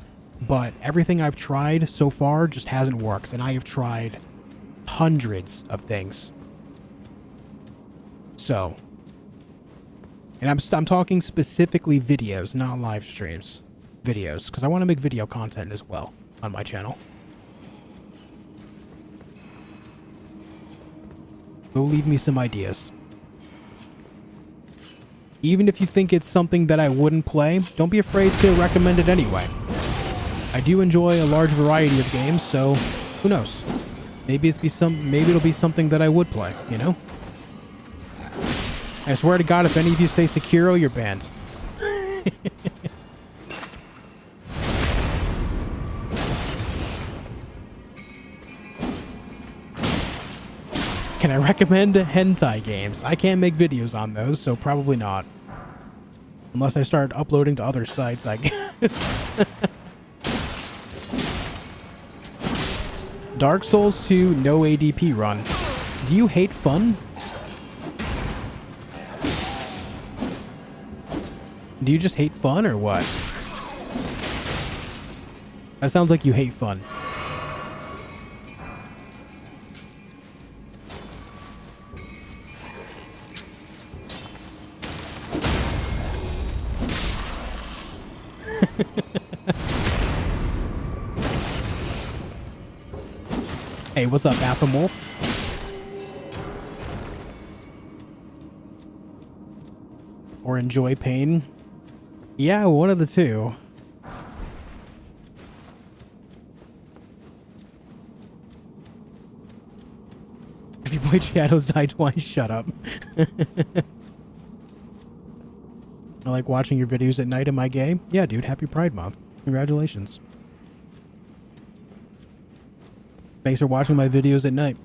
but everything I've tried so far just hasn't worked, and I have tried hundreds of things. So, and I'm talking specifically videos, not live streams. Videos, because I want to make video content as well on my channel. Go leave me some ideas. Even if you think it's something that I wouldn't play, don't be afraid to recommend it anyway. I do enjoy a large variety of games, so who knows? Maybe it'll be something that I would play, you know? I swear to God, if any of you say Sekiro, you're banned. Can I recommend hentai games? I can't make videos on those, so probably not. Unless I start uploading to other sites, I guess. Dark Souls 2, no ADP run. Do you hate fun? Do you just hate fun or what? That sounds like you hate fun. Hey, what's up, Athemolf? Or enjoy pain? Yeah, one of the two. If you played Shadows Die Twice, shut up. I like watching your videos at night. Am I gay? Yeah, dude. Happy Pride Month. Congratulations. Thanks for watching my videos at night.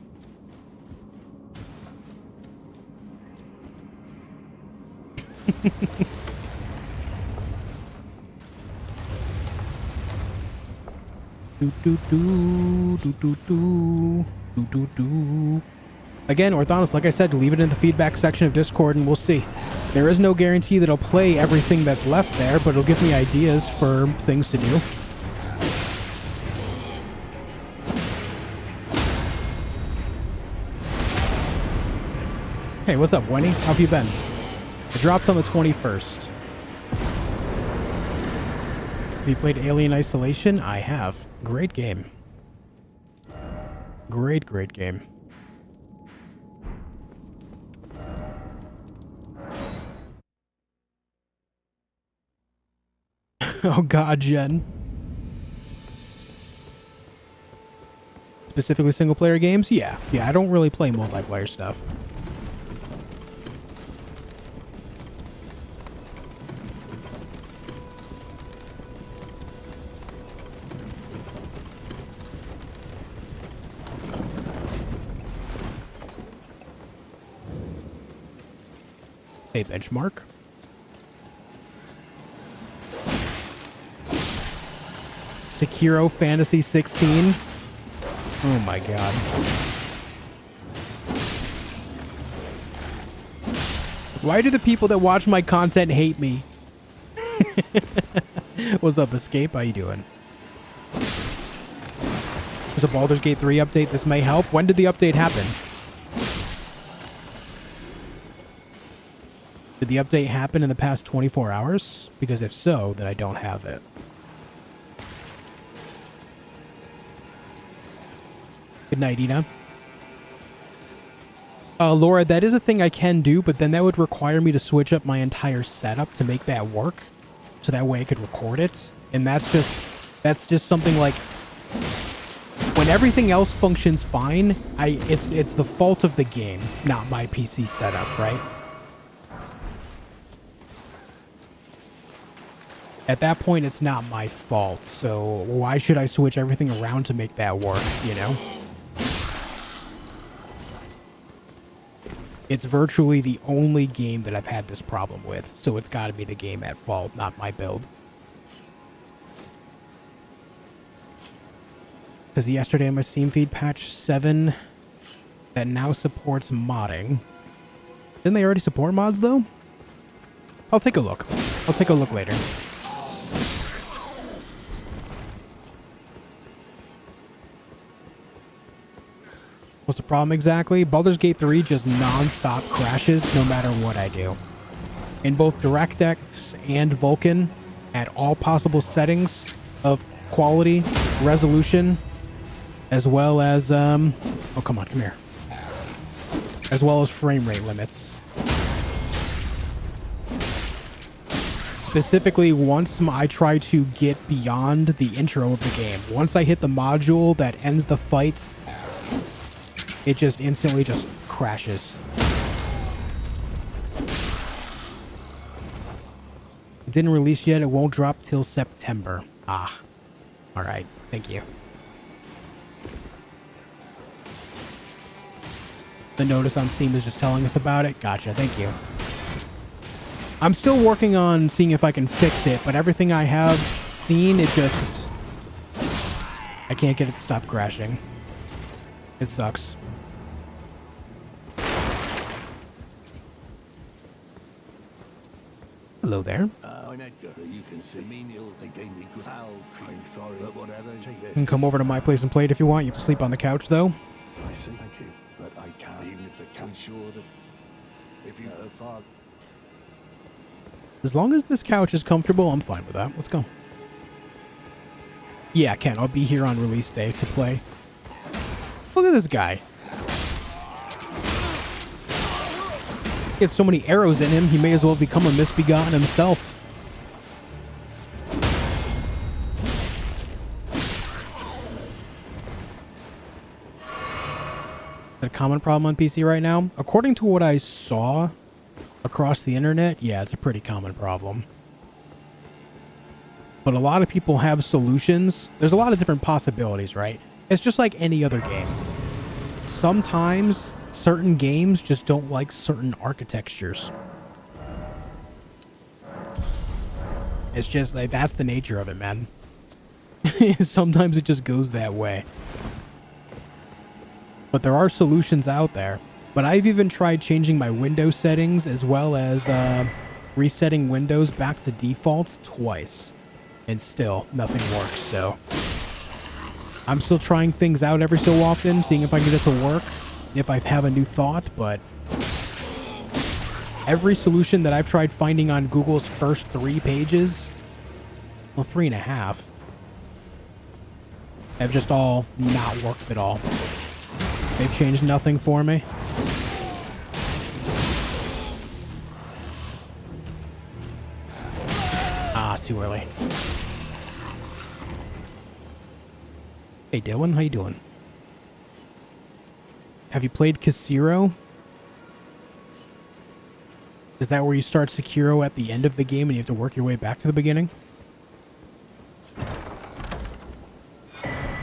Again, Orthonis, like I said, leave it in the feedback section of Discord and we'll see. There is no guarantee that I'll play everything that's left there, but it'll give me ideas for things to do. Hey, what's up, Winnie? How have you been? I dropped on the 21st. Have you played Alien Isolation? I have. Great game. Great game. Oh god, Jen. Specifically single player games? Yeah, I don't really play multiplayer stuff. Hey, benchmark. Sekiro Fantasy 16. Oh my god. Why do the people that watch my content hate me? What's up, Escape? How you doing? There's a Baldur's Gate 3 update. This may help. When did the update happen? Did the update happen in the past 24 hours? Because if so, then I don't have it. Good night, Ina. Laura, that is a thing I can do, but then that would require me to switch up my entire setup to make that work. So that way I could record it. And that's just something like when everything else functions fine, it's the fault of the game, not my PC setup, right? At that point, it's not my fault, so why should I switch everything around to make that work, you know? It's virtually the only game that I've had this problem with, so it's got to be the game at fault, not my build. Because yesterday on my Steam feed, patch 7 that now supports modding. Didn't they already support mods, though? I'll take a look. I'll take a look later. What's the problem exactly? Baldur's Gate 3 just non-stop crashes no matter what I do. In both DirectX and Vulkan, at all possible settings of quality, resolution, as well as, oh, come on, come here. As well as frame rate limits. Specifically, once I try to get beyond the intro of the game, once I hit the module that ends the fight it just instantly just crashes. It didn't release yet. It won't drop till September. Ah. All right. Thank you. The notice on Steam is just telling us about it. Gotcha. Thank you. I'm still working on seeing if I can fix it, but everything I have seen, it just... I can't get it to stop crashing. It sucks. Hello there. I'm Edgar. You can see menial. They gave me good foul cream. Sorry, but whatever. Take this. You can come over to my place and play it if you want. You have to sleep on the couch, though. I see. Thank you. But I can't, even if they can ensure that if you far. As long as this couch is comfortable, I'm fine with that. Let's go. Yeah, Ken, I'll be here on release day to play. Look at this guy. He has so many arrows in him, he may as well become a misbegotten himself. Is that a common problem on PC right now? According to what I saw across the internet, yeah, it's a pretty common problem. But a lot of people have solutions. There's a lot of different possibilities, right? It's just like any other game. Sometimes certain games just don't like certain architectures. It's just like, that's the nature of it, man. Sometimes it just goes that way. But there are solutions out there. But I've even tried changing my Windows settings as well as resetting Windows back to defaults twice. And still, nothing works, so... I'm still trying things out every so often, seeing if I can get it to work, if I have a new thought, but... Every solution that I've tried finding on Google's first 3 pages... Well, 3.5... have just all not worked at all. They've changed nothing for me. Ah, too early. Hey Dylan, how you doing? Have you played Casiro? Is that where you start Sekiro at the end of the game and you have to work your way back to the beginning?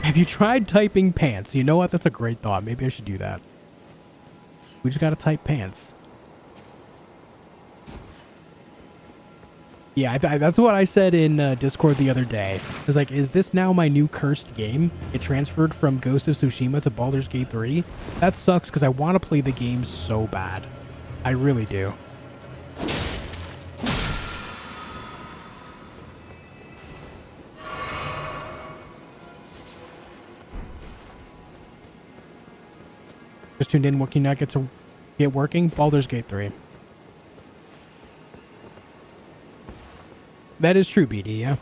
Have you tried typing pants? You know what? That's a great thought. Maybe I should do that. We just gotta type pants. Yeah, that's what I said in Discord the other day. I was like, is this now my new cursed game? It transferred from Ghost of Tsushima to Baldur's Gate 3? That sucks because I want to play the game so bad. I really do. Just tuned in. What can you not get working? Baldur's Gate 3. That is true, BD, yeah.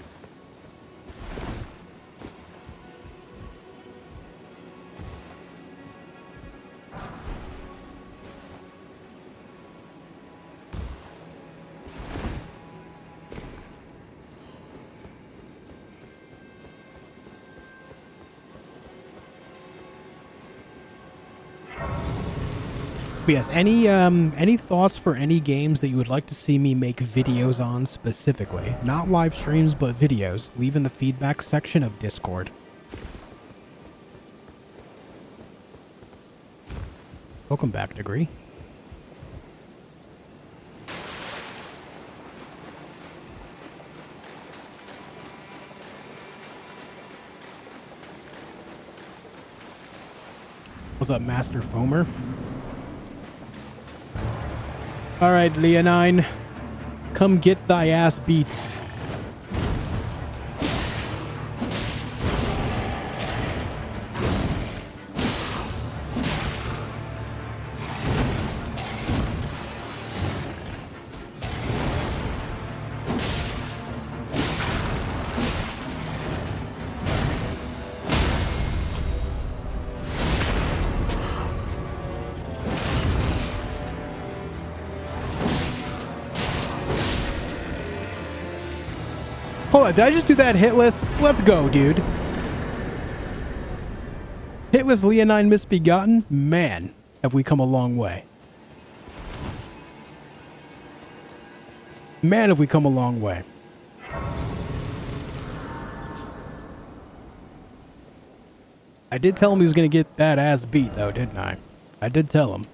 But yes, any thoughts for any games that you would like to see me make videos on specifically? Not live streams, but videos. Leave in the feedback section of Discord. Welcome back, Degree. What's up, Master Foamer? All right, Leonine, come get thy ass beat. Hold on, did I just do that hitless? Let's go, dude. Hitless Leonine Misbegotten? Man, have we come a long way. Man, have we come a long way. I did tell him he was going to get that ass beat, though, didn't I? I did tell him.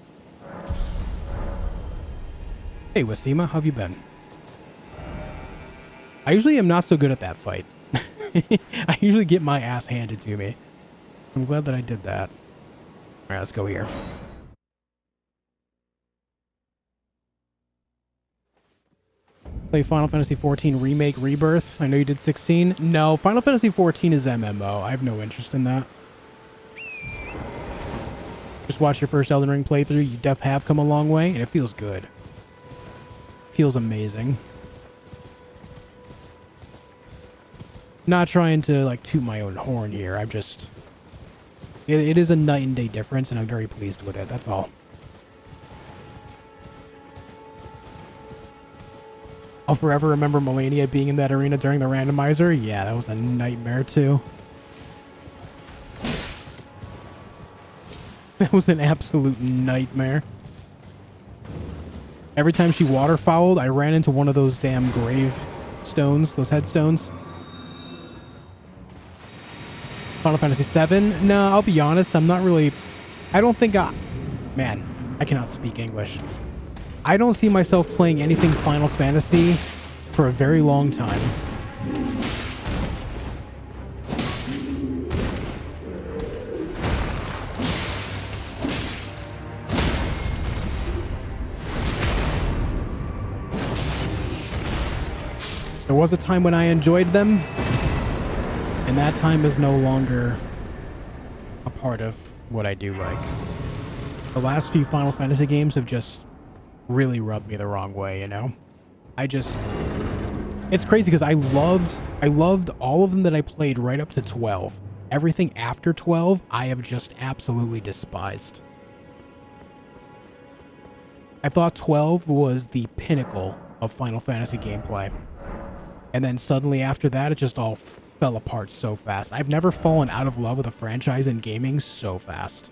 Hey, Wasima, how have you been? I usually am not so good at that fight. I usually get my ass handed to me. I'm glad that I did that. All right, let's go here. Play Final Fantasy XIV Remake Rebirth. I know you did 16. No, Final Fantasy XIV is MMO. I have no interest in that. Just watch your first Elden Ring playthrough. You def have come a long way, and it feels good. Feels amazing. Not trying to like toot my own horn here. I'm just... It is a night and day difference, and I'm very pleased with it. That's all. I'll forever remember Melania being in that arena during the randomizer. Yeah, that was a nightmare too. That was an absolute nightmare. Every time she waterfouled, I ran into one of those damn grave stones, those headstones. Final Fantasy VII? No, I'll be honest, I'm not really... I don't think I... Man, I cannot speak English. I don't see myself playing anything Final Fantasy for a very long time. There was a time when I enjoyed them, and that time is no longer a part of what I do like. The last few Final Fantasy games have just really rubbed me the wrong way, you know? It's crazy because I loved all of them that I played right up to 12. Everything after 12, I have just absolutely despised. I thought 12 was the pinnacle of Final Fantasy gameplay. And then suddenly after that, it just all fell apart so fast. I've never fallen out of love with a franchise in gaming so fast.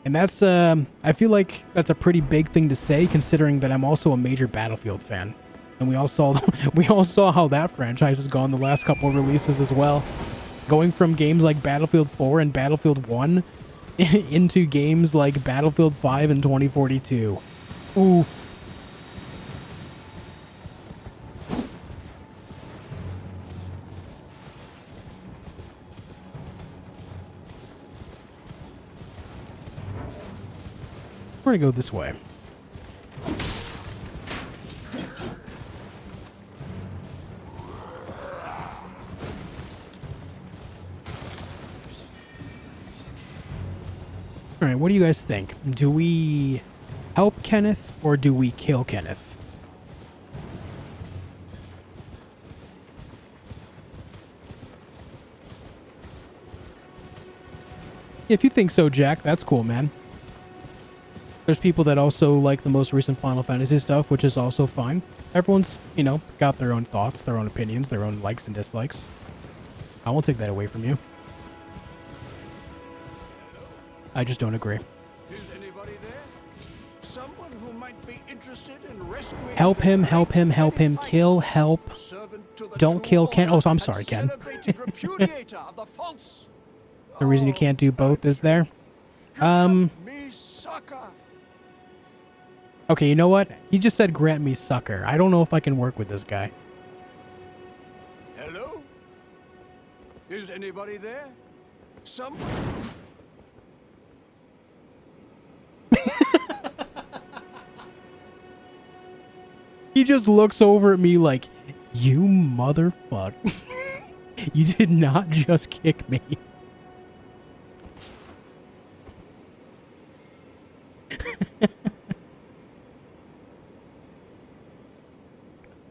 And that's, I feel like that's a pretty big thing to say, considering that I'm also a major Battlefield fan. And we all saw how that franchise has gone the last couple of releases as well. Going from games like Battlefield 4 and Battlefield 1 into games like Battlefield 5 in 2042. Oof. We're gonna go this way. All right, what do you guys think? Do we help Kenneth or do we kill Kenneth? If you think so, Jack, that's cool, man. There's people that also like the most recent Final Fantasy stuff, which is also fine. Everyone's, you know, got their own thoughts, their own opinions, their own likes and dislikes. I won't take that away from you. I just don't agree. Is anybody there? Someone who might be interested in rescuing... Help him, help him, help him. Kill, help. Don't kill Ken. Oh, I'm sorry, Ken. The reason you can't do both is there. Okay, you know what? He just said grant me succor. I don't know if I can work with this guy. Hello? Is anybody there? Someone... He just looks over at me like, you motherfucker. You did not just kick me.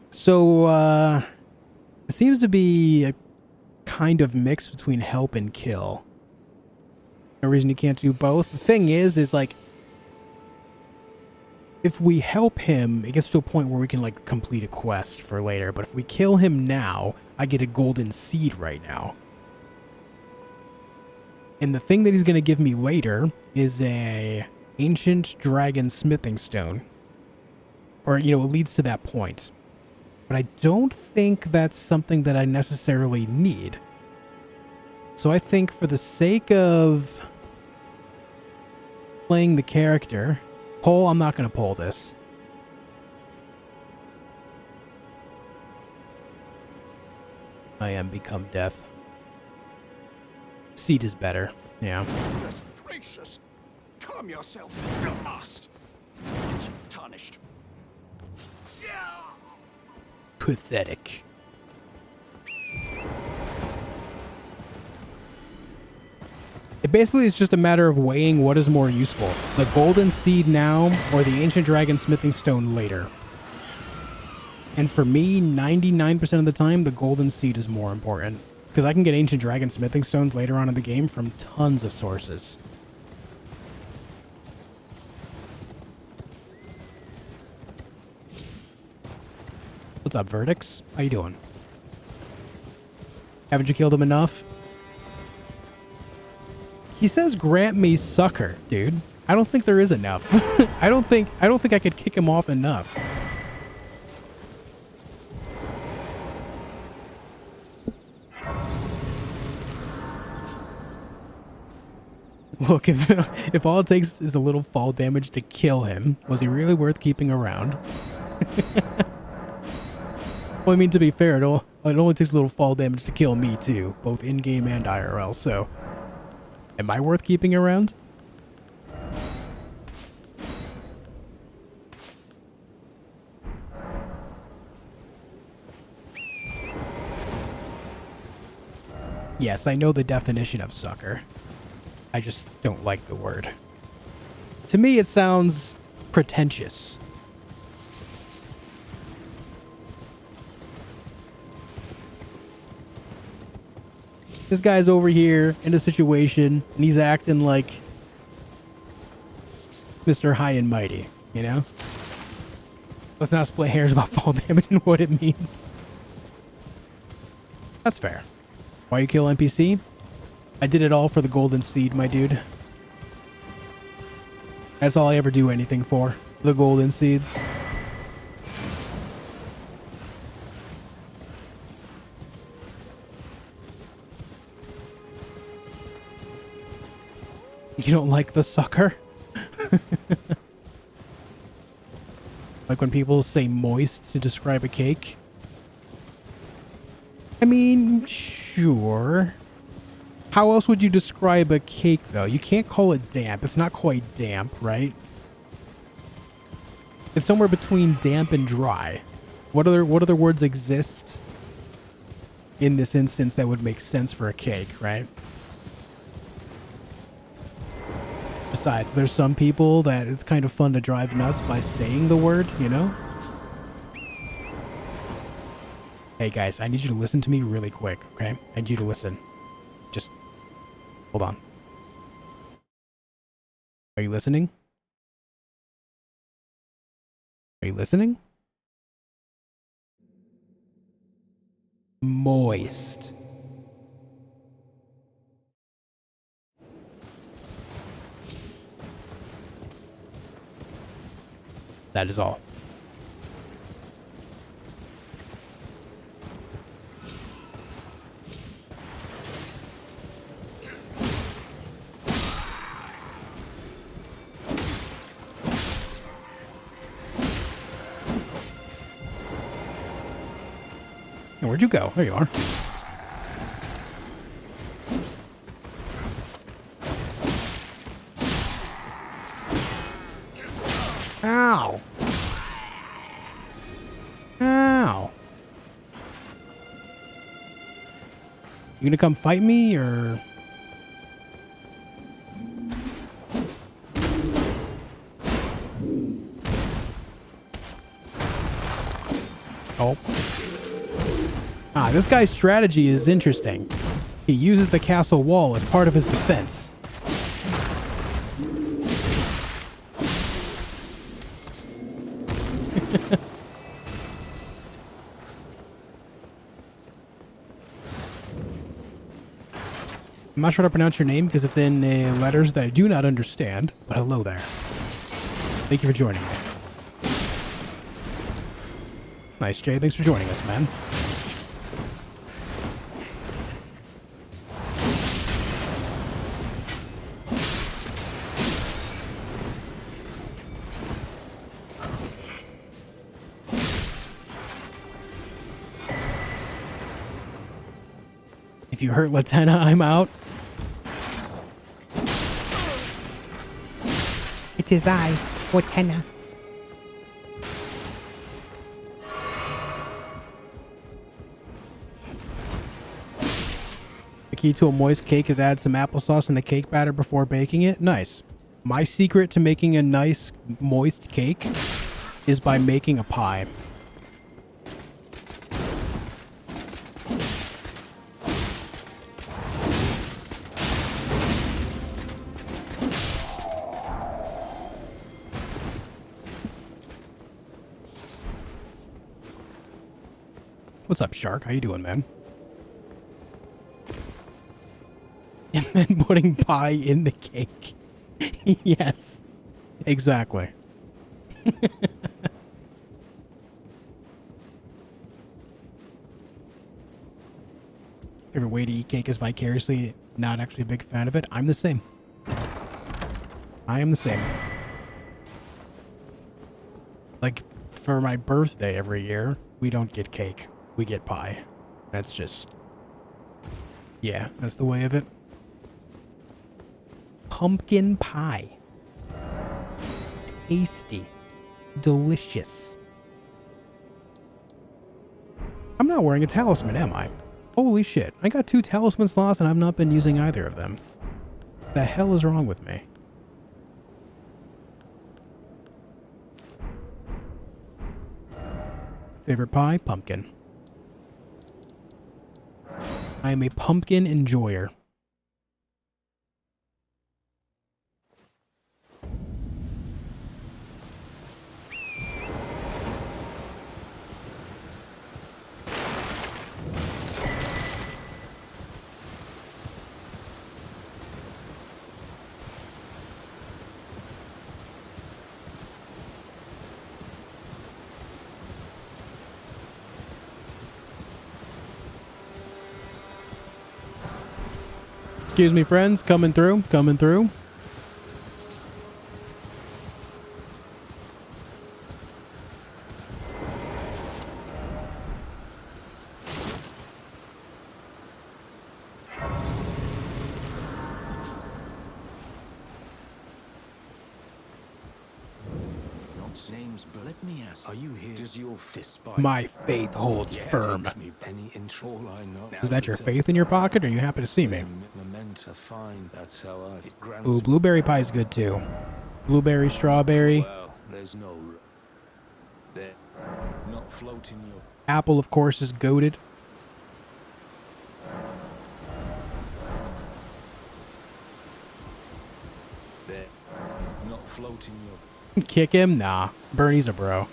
So, it seems to be a kind of mix between help and kill. No reason you can't do both. The thing is like, if we help him, it gets to a point where we can, like, complete a quest for later. But if we kill him now, I get a golden seed right now. And the thing that he's going to give me later is a ancient dragon smithing stone. Or, you know, it leads to that point. But I don't think that's something that I necessarily need. So I think for the sake of playing the character, I'm not going to pull this. I am become death. Seed is better. Yeah. Goodness gracious! Calm yourself. You must. Get you tarnished. Pathetic. It basically is just a matter of weighing what is more useful. The golden seed now or the ancient dragon smithing stone later. And for me, 99% of the time, the golden seed is more important. Because I can get ancient dragon smithing stones later on in the game from tons of sources. What's up, Verdicts? How you doing? Haven't you killed him enough? He says, "Grant me succor," dude. I don't think there is enough. I don't think I could kick him off enough. Look, if all it takes is a little fall damage to kill him, was he really worth keeping around? Well, I mean, to be fair, it only takes a little fall damage to kill me too, both in-game and IRL, so... Am I worth keeping around? Yes, I know the definition of sucker. I just don't like the word. To me, it sounds pretentious. This guy's over here in a situation, and he's acting like Mr. High and Mighty, you know? Let's not split hairs about fall damage and what it means. That's fair. Why you kill NPC? I did it all for the golden seed, my dude. That's all I ever do anything for. The golden seeds. You don't like the sucker? Like when people say moist to describe a cake? I mean, sure. How else would you describe a cake, though? You can't call it damp. It's not quite damp, right? It's somewhere between damp and dry. What other words exist in this instance that would make sense for a cake, right? Besides, there's some people that it's kind of fun to drive nuts by saying the word, you know? Hey guys, I need you to listen to me really quick, okay? I need you to listen. Just hold on. Are you listening? Are you listening? Moist. That is all. And where'd you go? There you are. Ow. Ow. You gonna come fight me, or... Oh. Ah, this guy's strategy is interesting. He uses the castle wall as part of his defense. I'm not sure how to pronounce your name because it's in letters that I do not understand. But hello there. Thank you for joining me. Nice, Jay. Thanks for joining us, man. If you hurt Latenna, I'm out. It is I, Cortana. The key to a moist cake is add some applesauce in the cake batter before baking it. Nice. My secret to making a nice moist cake is by making a pie. What's up, Shark? How you doing, man? And then putting pie in the cake. Yes, exactly. Favorite way to eat cake is vicariously. Not actually a big fan of it. I'm the same. I am the same. Like, for my birthday every year, we don't get cake. We get pie. That's just... yeah, that's the way of it. Pumpkin pie. Tasty. Delicious. I'm not wearing a talisman, am I? Holy shit. I got 2 talisman slots and I've not been using either of them. The hell is wrong with me? Favorite pie? Pumpkin. I am a pumpkin enjoyer. Excuse me, friends. Coming through. Coming through. Name's but let me ask, are you here? Does your despite My faith holds firm. me any intro all I know? Is that your faith in your pocket, or are you happy to see me? Meant to find. That's how I it grants. Ooh, blueberry pie is good too. Blueberry, strawberry. Well, there's no there not floating your Apple, of course, is goated. there not floating your Kick him? Nah. Bernie's a bro.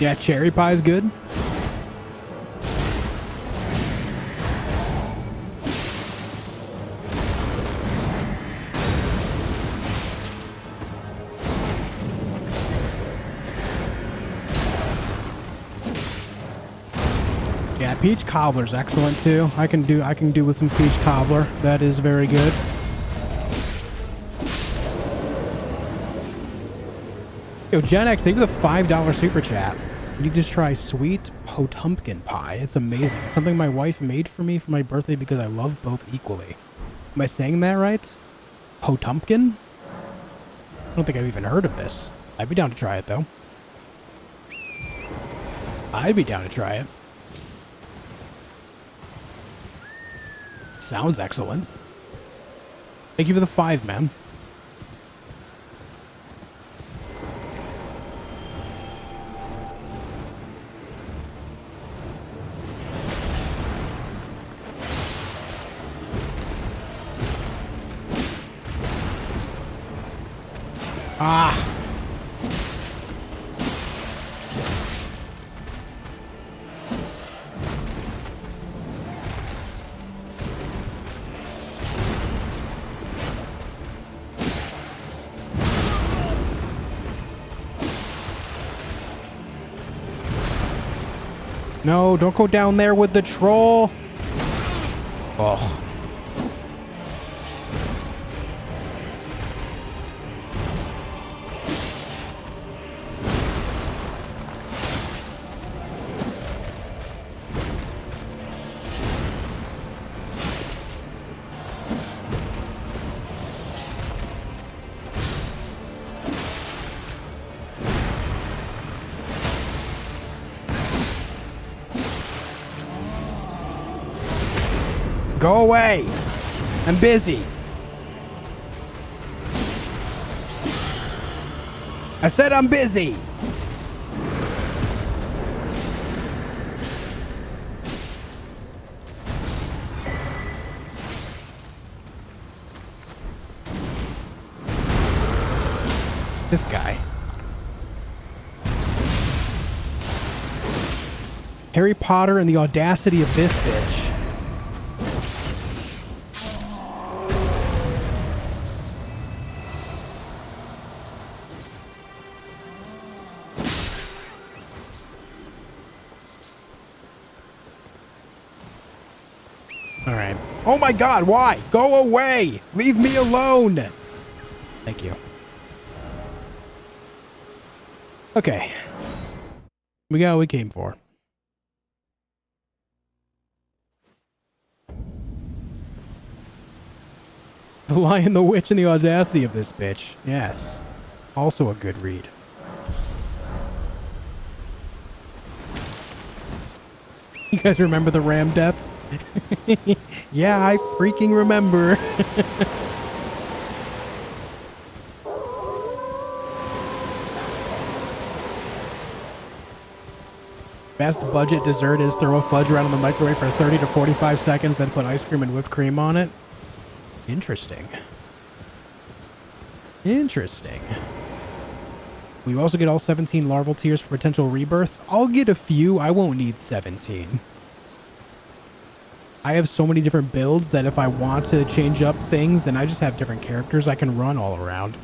Yeah, cherry pie's good. Yeah, peach cobbler's excellent too. I can do with some peach cobbler. That is very good. Yo, Gen X, thank you for the $5 super chat. You need to try sweet Potumpkin pie. It's amazing. It's something my wife made for me for my birthday because I love both equally. Am I saying that right? Potumpkin? I don't think I've even heard of this. I'd be down to try it, though. I'd be down to try it. sounds excellent. Thank you for the 5, man. Ah. No, don't go down there with the troll. Oh. Go away. I'm busy. I said I'm busy. This guy. Harry Potter and the audacity of this bitch. All right. Oh my God, why? Go away. Leave me alone. Thank you. Okay. We got what we came for. The Lion, the Witch, and the Audacity of this bitch. Yes. Also a good read. You guys remember the ram death? Yeah, I freaking remember. Best budget dessert is throw a fudge around in the microwave for 30 to 45 seconds, then put ice cream and whipped cream on it. Interesting. Interesting. We also get all 17 larval tears for potential rebirth. I'll get a few. I won't need 17. I have so many different builds that if I want to change up things, then I just have different characters I can run all around.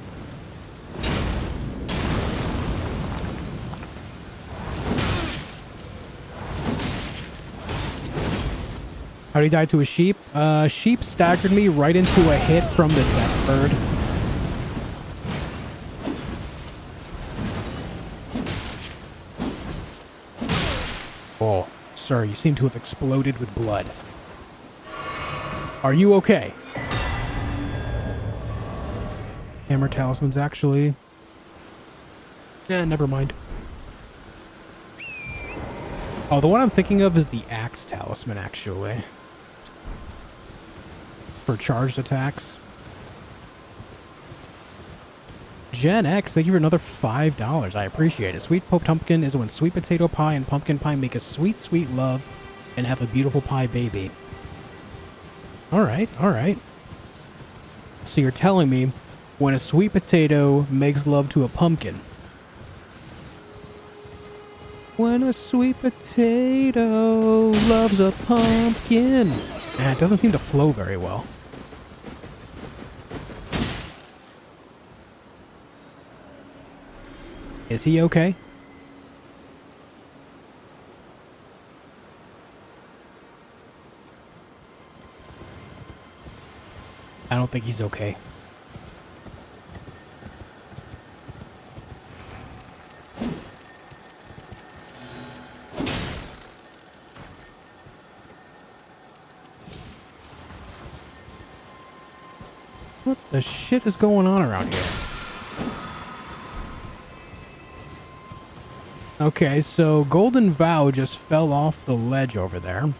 How'd he die to a sheep? Sheep staggered me right into a hit from the death bird. Oh, sir, you seem to have exploded with blood. Are you okay? Hammer talisman's actually... never mind. Oh, the one I'm thinking of is the axe talisman, actually. For charged attacks. Gen X, thank you for another $5. I appreciate it. Sweet pumpkin is when sweet potato pie and pumpkin pie make a sweet, sweet love and have a beautiful pie baby. Alright, alright. So you're telling me when a sweet potato makes love to a pumpkin. When a sweet potato loves a pumpkin. It doesn't seem to flow very well. Is he okay? I don't think he's okay. What the shit is going on around here? Okay, so Golden Vow just fell off the ledge over there.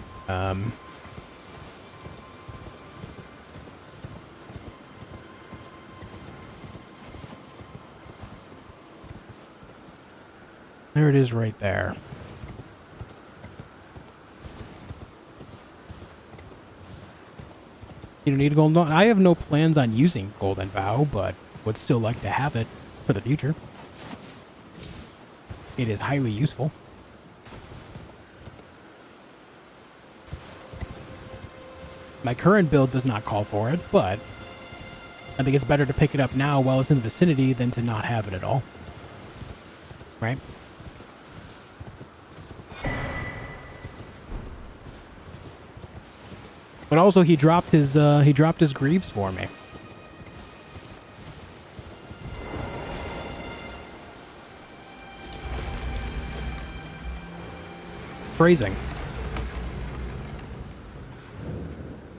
There it is right there. You don't need a golden vow. I have no plans on using golden vow, but would still like to have it for the future. It is highly useful. My current build does not call for it, but I think it's better to pick it up now while it's in the vicinity than to not have it at all. Right? But also he dropped his greaves for me. Phrasing.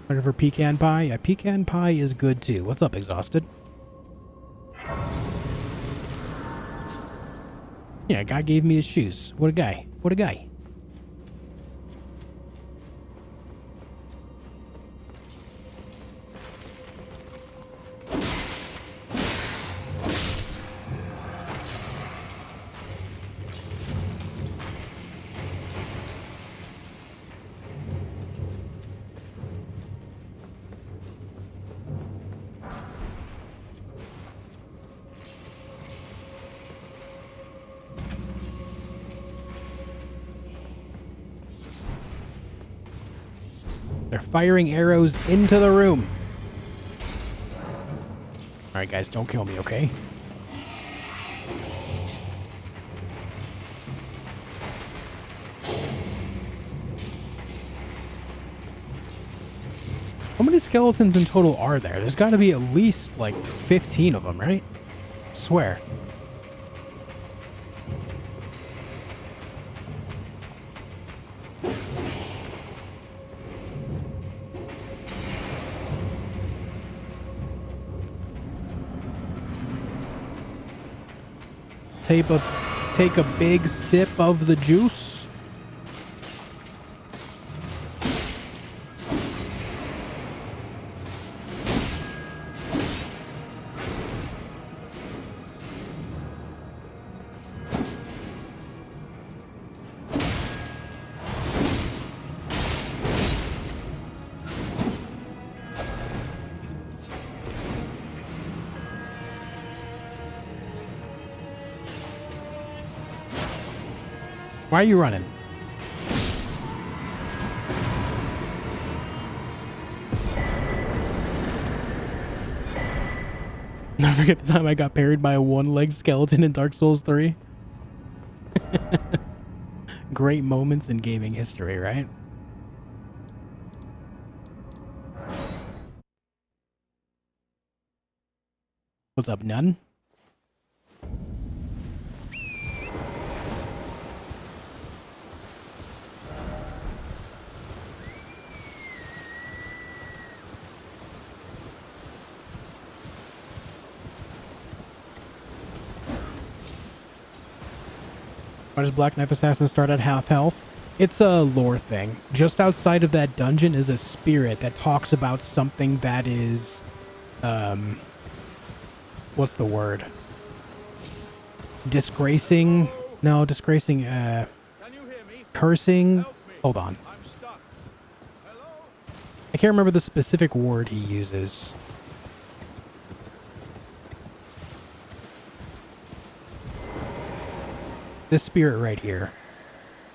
Looking for pecan pie? Yeah, pecan pie is good too. What's up, Exhausted? Yeah, guy gave me his shoes. What a guy. What a guy. They're firing arrows into the room. Alright, guys, don't kill me, okay? How many skeletons in total are there? There's got to be at least, like, 15 of them, right? I swear. Take a big sip of the juice. Why are you running? Never forget the time I got parried by a one-legged skeleton in Dark Souls 3. Great moments in gaming history, right? What's up, none? Why does Black Knife Assassin start at half health? It's a lore thing. Just outside of that dungeon is a spirit that talks about something that is, what's the word? Disgracing? No, disgracing, cursing? Hold on. I can't remember the specific word he uses. This spirit right here.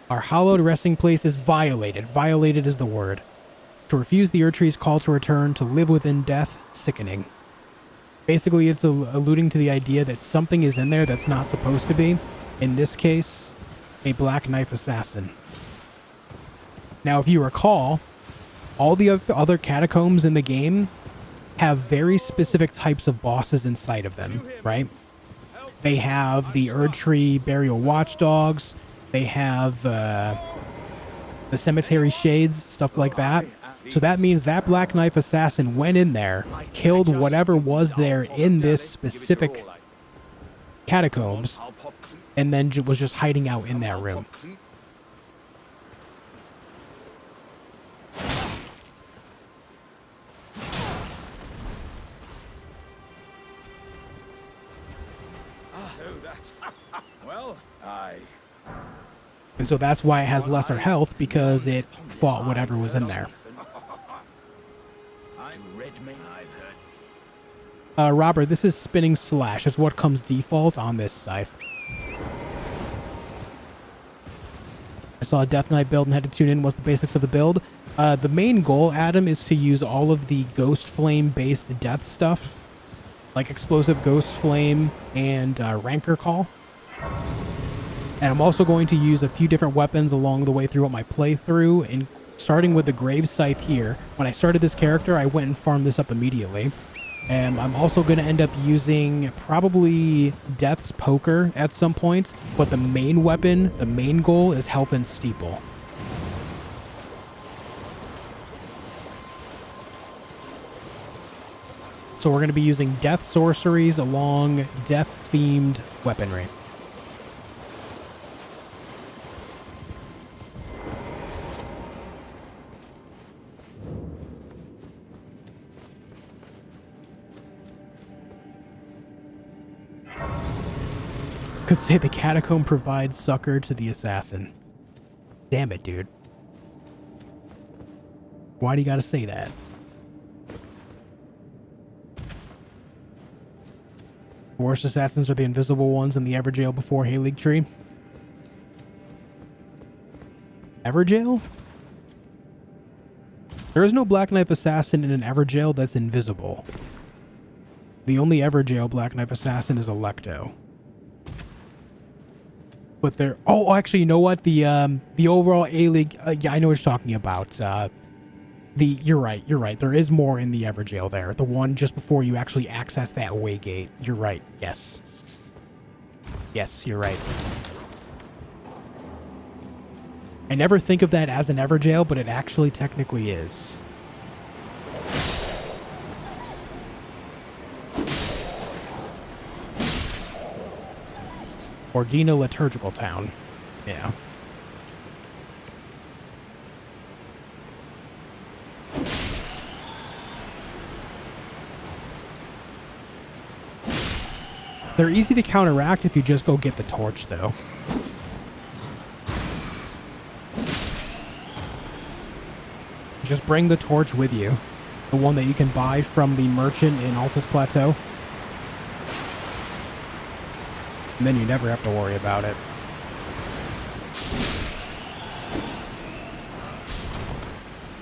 Our hallowed resting place is violated. Violated is the word. To refuse the Erdtree's call to return, to live within death, sickening. Basically, it's alluding to the idea that something is in there that's not supposed to be. In this case, a Black Knife Assassin. Now, if you recall, all the other catacombs in the game have very specific types of bosses inside of them, right? They have the Erdtree Burial Watchdogs. They have the Cemetery Shades, stuff like that. So that means that Black Knife Assassin went in there, killed whatever was there in this specific catacombs, and then was just hiding out in that room. Well, And so that's why it has lesser health, because it fought whatever was in there. Robert, this is spinning slash. It's what comes default on this scythe. I saw a Death Knight build and had to tune in. What's the basics of the build? The main goal, Adam, is to use all of the Ghost Flame-based death stuff, like Explosive Ghost Flame and Rancor Call. And I'm also going to use a few different weapons along the way throughout my playthrough, and starting with the Grave Scythe here. When I started this character, I went and farmed this up immediately. And I'm also going to end up using probably Death's Poker at some point, but the main weapon, the main goal is Health and Steeple. So we're going to be using death sorceries along death-themed weaponry. Could say the catacomb provides succor to the assassin. Damn it, dude. Why do you gotta say that? The worst assassins are the invisible ones in the Everjail before Erdtree. Everjail? There is no Black Knife assassin in an Everjail that's invisible. The only Everjail Black Knife assassin is Electo. But there, oh, actually, you know what? The overall A-League, yeah, I know what you're talking about. You're right. There is more in the Everjail there. The one just before you actually access that way gate. You're right. Yes. Yes, you're right. I never think of that as an Everjail, but it actually technically is. Ordina Liturgical Town. Yeah. They're easy to counteract if you just go get the torch, though. Just bring the torch with you. The one that you can buy from the merchant in Altus Plateau. And then you never have to worry about it.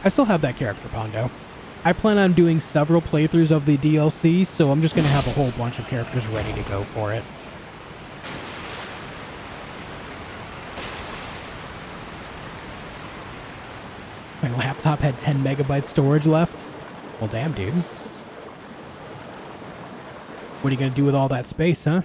I still have that character, Pondo. I plan on doing several playthroughs of the DLC, so I'm just going to have a whole bunch of characters ready to go for it. My laptop had 10 megabytes storage left. Well, damn, dude. What are you going to do with all that space, huh?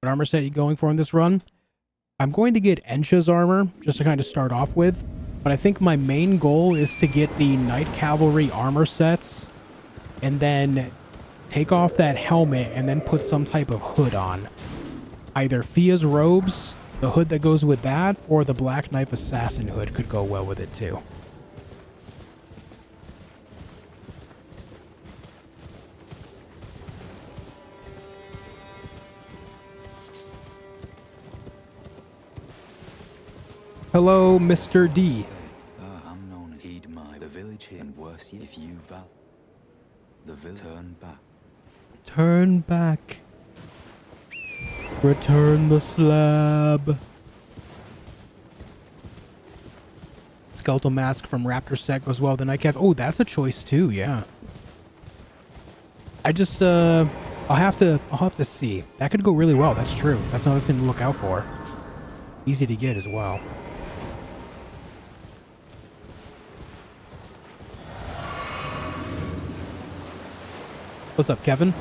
What armor set are you going for in this run? I'm going to get Ensha's armor, just to kind of start off with. But I think my main goal is to get the Knight Cavalry armor sets, and then take off that helmet, and then put some type of hood on. Either Fia's robes, the hood that goes with that, or the Black Knife Assassin hood could go well with it too. Hello, Mr. D. I'm known as heed the village here and worse yet if you val the village turn back. Turn back. Return the slab. Skeletal mask from Raptor set goes well with the Nightcap. Oh, that's a choice too, yeah. I just I'll have to see. That could go really well, that's true. That's another thing to look out for. Easy to get as well. What's up, Kevin?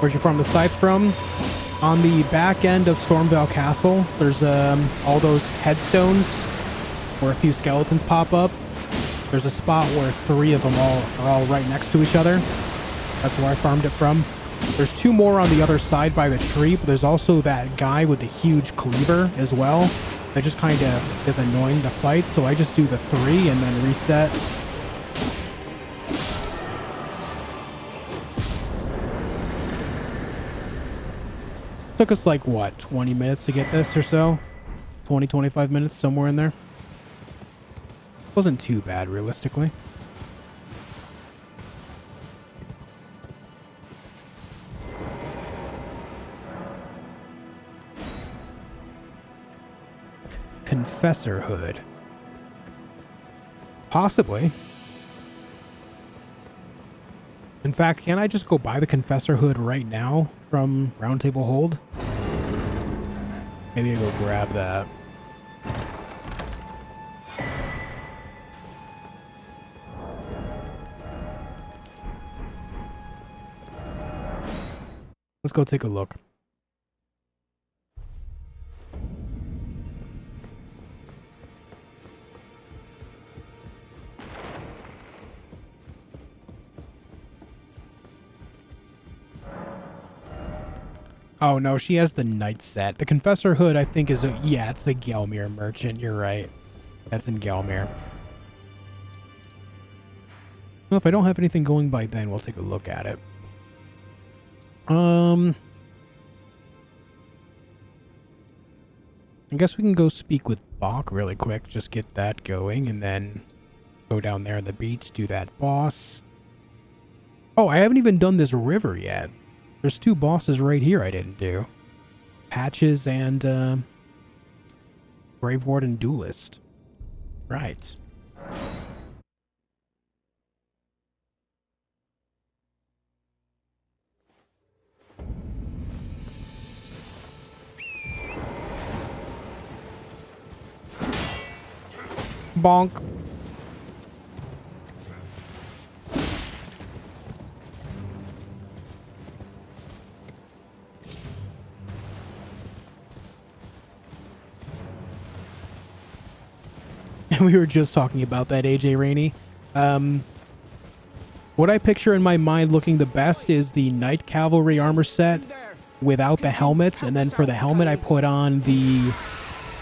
Where'd you farm the scythe from? On the back end of Stormveil Castle, there's all those headstones where a few skeletons pop up. There's a spot where 3 of them are all right next to each other. That's where I farmed it from. There's 2 more on the other side by the tree, but there's also that guy with the huge cleaver as well. That just kind of is annoying to fight, so I just do the 3 and then reset. Took us like, what, 20 minutes to get this or so? 20, 25 minutes, somewhere in there. Wasn't too bad, realistically. Confessor Hood. Possibly. In fact, can I just go buy the Confessor Hood right now from Roundtable Hold? Maybe I go grab that. Let's go take a look. Oh no, she has the knight set. The Confessor Hood, I think, is yeah, it's the Gelmir merchant. You're right. That's in Gelmir. Well, if I don't have anything going by then, we'll take a look at it. I guess we can go speak with Bach really quick. Just get that going, and then go down there on the beach, do that boss. Oh, I haven't even done this river yet. There's 2 bosses right here I didn't do. Patches and Grave Warden Duelist. Right. Bonk. We were just talking about that, AJ Rainey. What I picture in my mind looking the best is the Knight Cavalry armor set without the helmets, and then for the helmet I put on the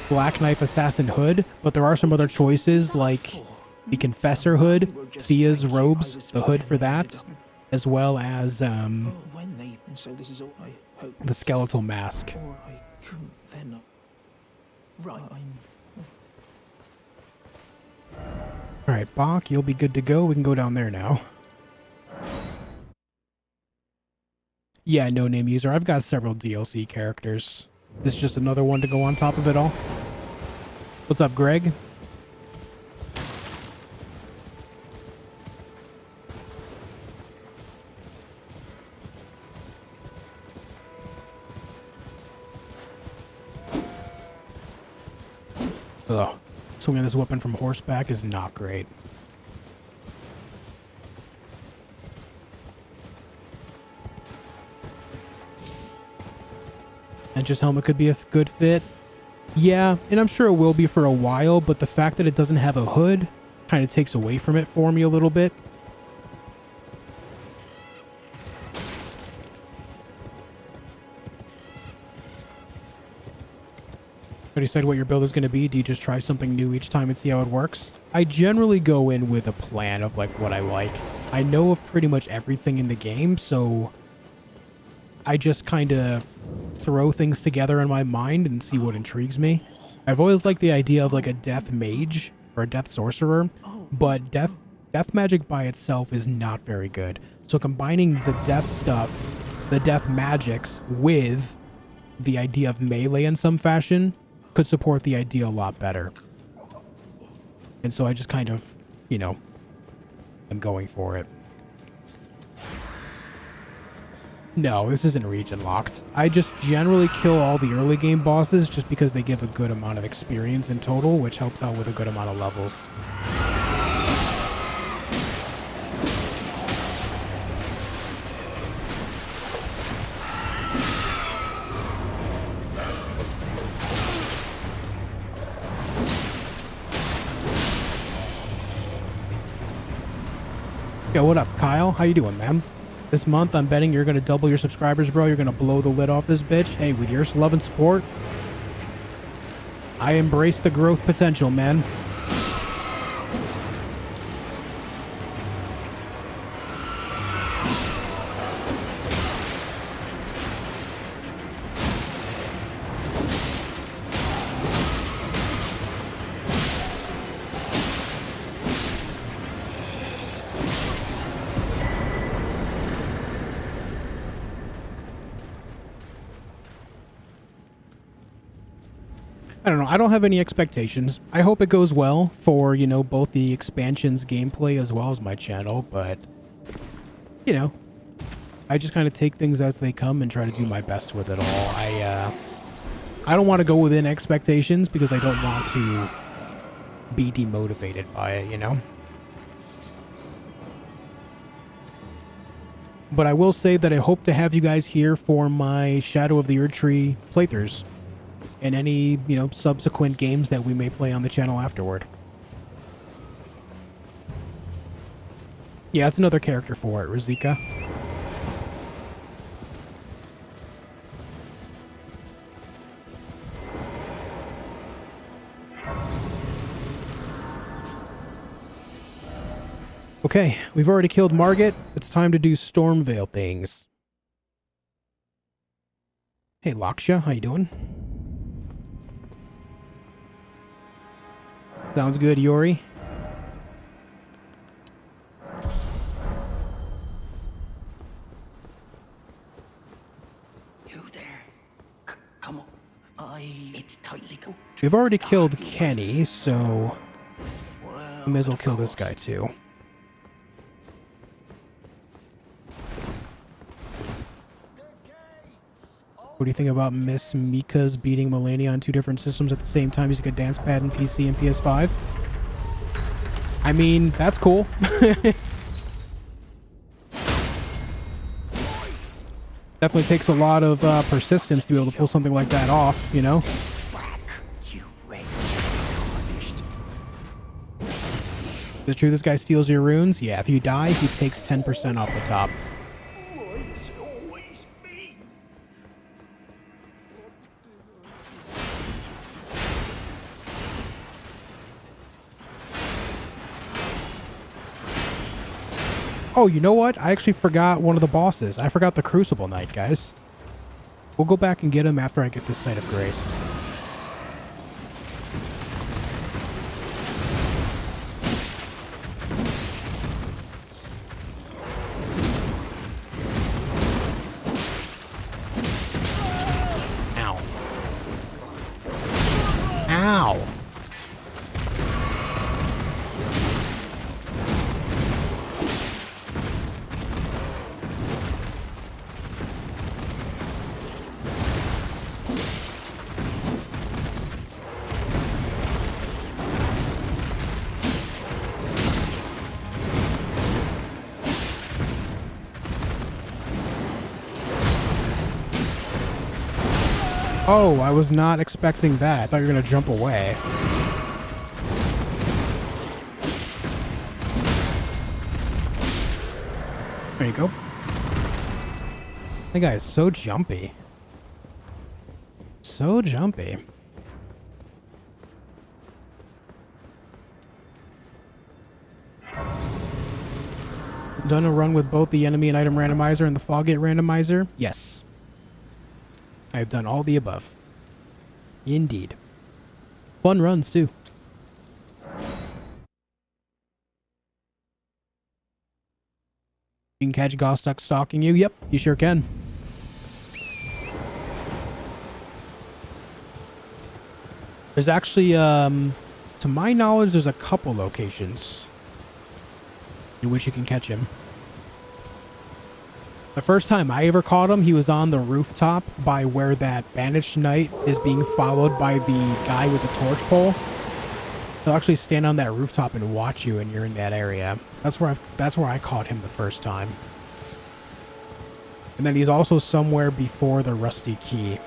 Black Knife Assassin hood, but there are some other choices like the Confessor hood, Thea's robes, the hood for that, as well as the skeletal mask. Alright, Bach, you'll be good to go. We can go down there now. Yeah, no name user. I've got several DLC characters. This is just another one to go on top of it all. What's up, Greg? Ugh. Swinging this weapon from horseback is not great. And just helmet could be a good fit. Yeah, and I'm sure it will be for a while, but the fact that it doesn't have a hood kind of takes away from it for me a little bit. But decide what your build is going to be? Do you just try something new each time and see how it works? I generally go in with a plan of like what I like. I know of pretty much everything in the game, so I just kind of throw things together in my mind and see what intrigues me. I've always liked the idea of like a death mage or a death sorcerer, but death magic by itself is not very good. So combining the death stuff, the death magics, with the idea of melee in some fashion could support the idea a lot better. And so I just kind of, you know, I'm going for it. No, this isn't region locked. I just generally kill all the early game bosses just because they give a good amount of experience in total, which helps out with a good amount of levels. Yo, what up, Kyle? How you doing, man? This month, I'm betting you're gonna double your subscribers, bro. You're gonna blow the lid off this bitch. Hey, with your love and support, I embrace the growth potential, man. I don't know. I don't have any expectations. I hope it goes well for, you know, both the expansions gameplay as well as my channel, but, you know, I just kind of take things as they come and try to do my best with it all. I don't want to go within expectations because I don't want to be demotivated by it, you know? But I will say that I hope to have you guys here for my Shadow of the Erdtree playthroughs. And any, you know, subsequent games that we may play on the channel afterward. Yeah, it's another character for it, Rizika. Okay, we've already killed Margit. It's time to do Stormveil things. Hey, Laksha, how you doing? Sounds good, Yori. You there? Come on. It's tightly go. We've already killed Kenny, so we may as well kill this guy too. What do you think about Miss Mika's beating Melania on 2 different systems at the same time using a dance pad in PC and PS5? I mean, that's cool. Definitely takes a lot of persistence to be able to pull something like that off, you know? Is it true this guy steals your runes? Yeah, if you die, he takes 10% off the top. Oh, you know what? I actually forgot one of the bosses. I forgot the Crucible Knight, guys. We'll go back and get him after I get this Site of Grace. Ow. Ow. Oh, I was not expecting that. I thought you were going to jump away. There you go. That guy is so jumpy. So jumpy. Done a run with both the enemy and item randomizer and the Foggate randomizer? Yes. I have done all the above. Indeed. Fun runs, too. You can catch Godrick stalking you? Yep, you sure can. There's actually, to my knowledge, there's a couple locations in which you can catch him. The first time I ever caught him, he was on the rooftop by where that banished knight is being followed by the guy with the torch pole. He'll actually stand on that rooftop and watch you, and you're in that area. That's where I caught him the first time. And then he's also somewhere before the Rusty Key.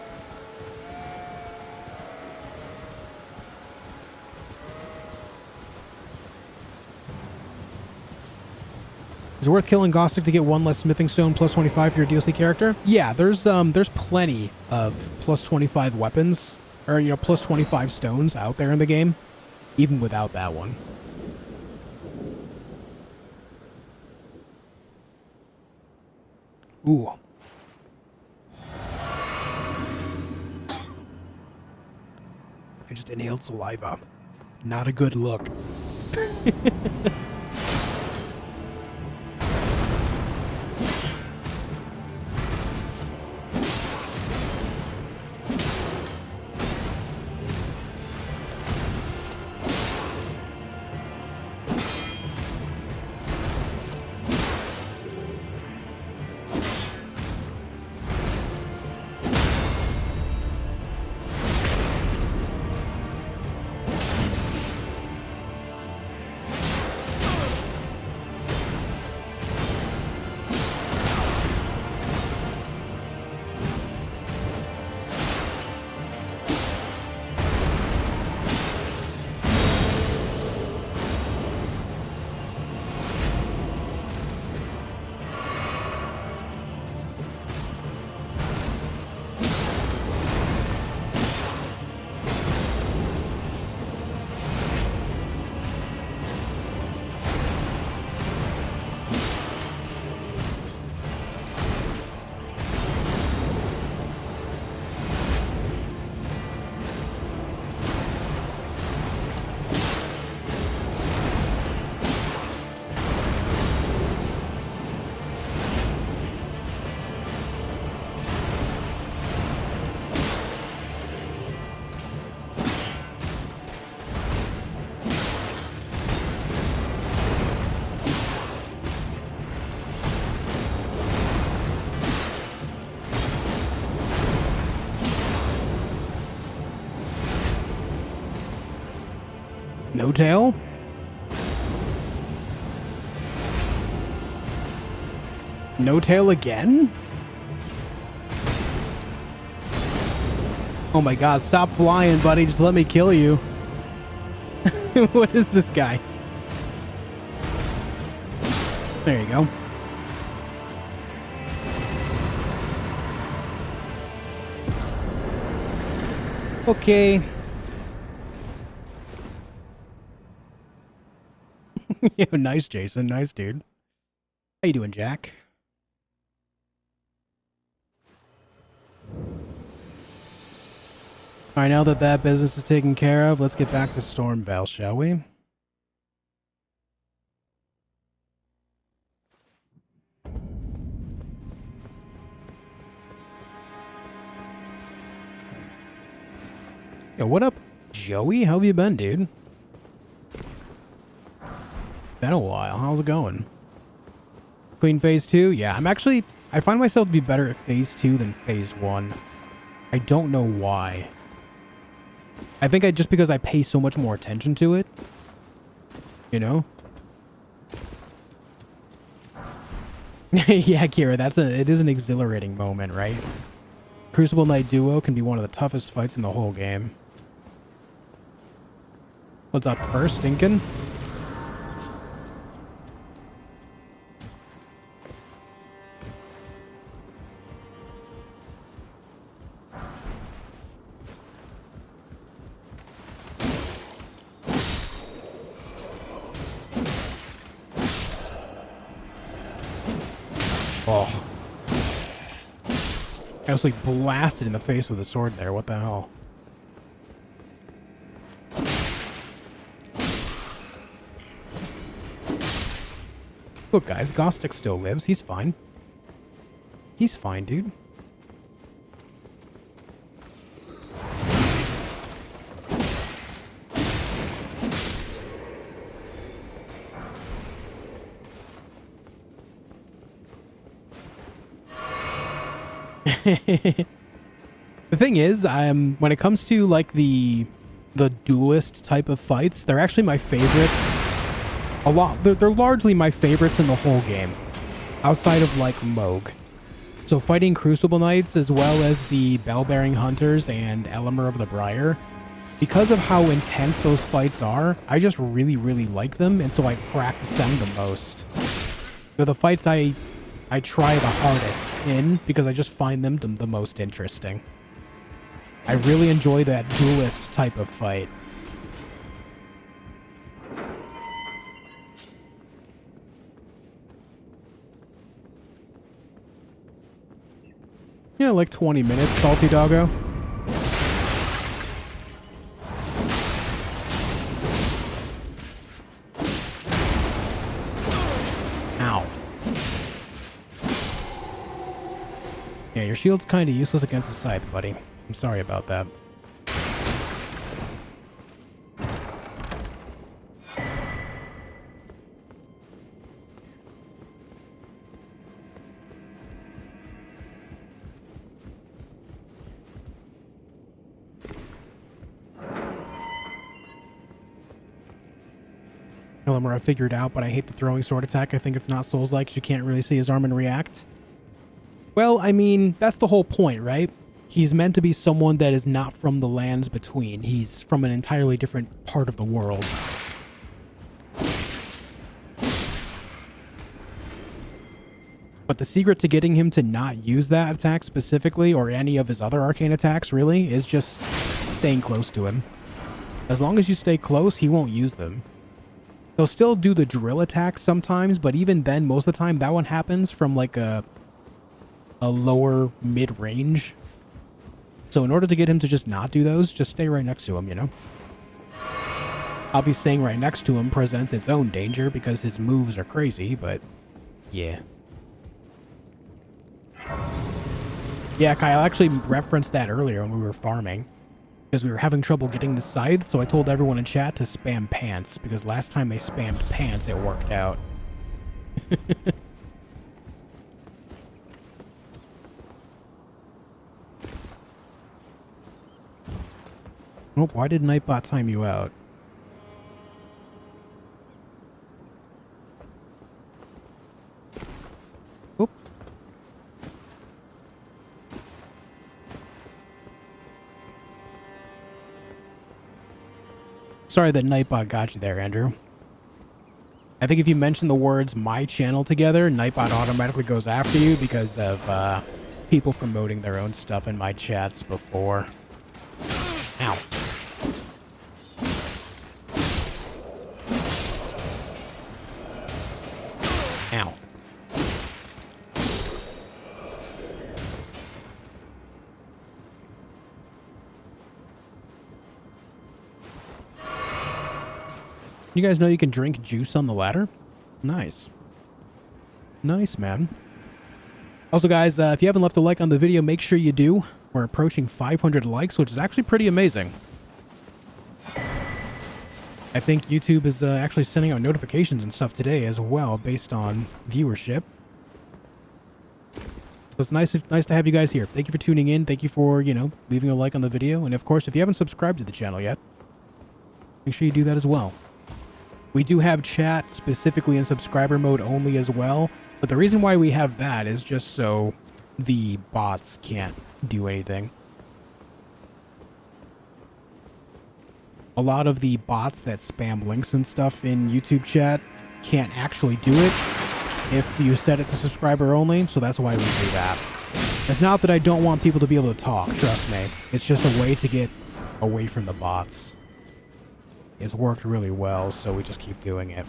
Is it worth killing Godrick to get one less smithing stone plus 25 for your DLC character? Yeah, there's plenty of plus 25 weapons, or plus 25 stones out there in the game, even without that one. Ooh. I just inhaled saliva. Not a good look. No tail? No tail again? Oh my god, stop flying, buddy. Just let me kill you. What is this guy? There you go. Okay. Yeah, nice, Jason. Nice, dude. How you doing, Jack? All right, now that that business is taken care of, let's get back to Stormveil, shall we? Yo, what up, Joey? How have you been, dude? Been a while. How's it going? Clean phase 2? Yeah, I find myself to be better at phase 2 than phase 1. I don't know why. I think just because I pay so much more attention to it. You know? Yeah, Kira, it is an exhilarating moment, right? Crucible Knight Duo can be one of the toughest fights in the whole game. What's up first, Stinkin'? Oh. I was like blasted in the face with a sword there. What the hell? Look, guys, Godrick still lives. He's fine. He's fine, dude. The thing is, when it comes to like the duelist type of fights, they're actually my favorites. They're largely my favorites in the whole game, outside of like Moog. So fighting Crucible Knights as well as the Bell-Bearing Hunters and Elemer of the Briar, because of how intense those fights are, I just really, really like them, and so I practice them the most. They're the fights I try the hardest in because I just find them the most interesting. I really enjoy that duelist type of fight. Yeah, like 20 minutes, Salty Doggo. Ow. Yeah, your shield's kind of useless against the scythe, buddy. I'm sorry about that. I figured out, but I hate the throwing sword attack. I think it's not Souls-like because you can't really see his arm and react. Well, I mean, that's the whole point, right? He's meant to be someone that is not from the lands between. He's from an entirely different part of the world. But the secret to getting him to not use that attack specifically, or any of his other arcane attacks, really, is just staying close to him. As long as you stay close, he won't use them. He'll still do the drill attack sometimes, but even then, most of the time, that one happens from like a lower mid-range. So in order to get him to just not do those, just stay right next to him, you know? Obviously, staying right next to him presents its own danger because his moves are crazy, but yeah. Yeah, Kyle, I actually referenced that earlier when we were farming. Because we were having trouble getting the scythe, so I told everyone in chat to spam pants, because last time they spammed pants, it worked out. Oh, why did Nightbot time you out? Oop. Sorry that Nightbot got you there, Andrew. I think if you mention the words "my channel" together, Nightbot automatically goes after you because of people promoting their own stuff in my chats before. Ow. Ow. You guys know you can drink juice on the ladder? Nice. Nice, man. Also, guys, if you haven't left a like on the video, make sure you do. We're approaching 500 likes, which is actually pretty amazing. I think YouTube is actually sending out notifications and stuff today as well, based on viewership. So it's nice to have you guys here. Thank you for tuning in. Thank you for, you know, leaving a like on the video. And of course, if you haven't subscribed to the channel yet, make sure you do that as well. We do have chat specifically in subscriber mode only as well, but the reason why we have that is just so the bots can't do anything. A lot of the bots that spam links and stuff in YouTube chat can't actually do it if you set it to subscriber only, so that's why we do that. It's not that I don't want people to be able to talk, trust me. It's just a way to get away from the bots. It's worked really well, so we just keep doing it.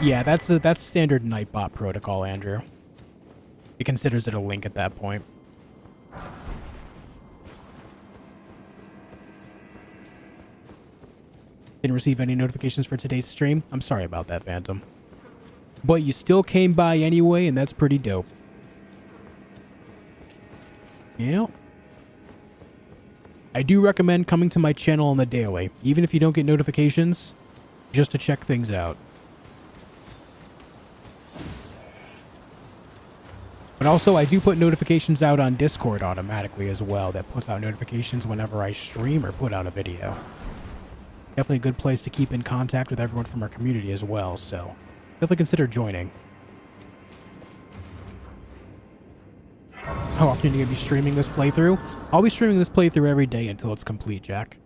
Yeah, that's standard Nightbot protocol, Andrew. It considers it a link at that point. Didn't receive any notifications for today's stream. I'm sorry about that, Phantom. But you still came by anyway, and that's pretty dope. Yeah. I do recommend coming to my channel on the daily, even if you don't get notifications, just to check things out. But also, I do put notifications out on Discord automatically as well. That puts out notifications whenever I stream or put out a video. Definitely a good place to keep in contact with everyone from our community as well, so definitely consider joining. how often are you going to be streaming this playthrough? I'll be streaming this playthrough every day until it's complete, Jack.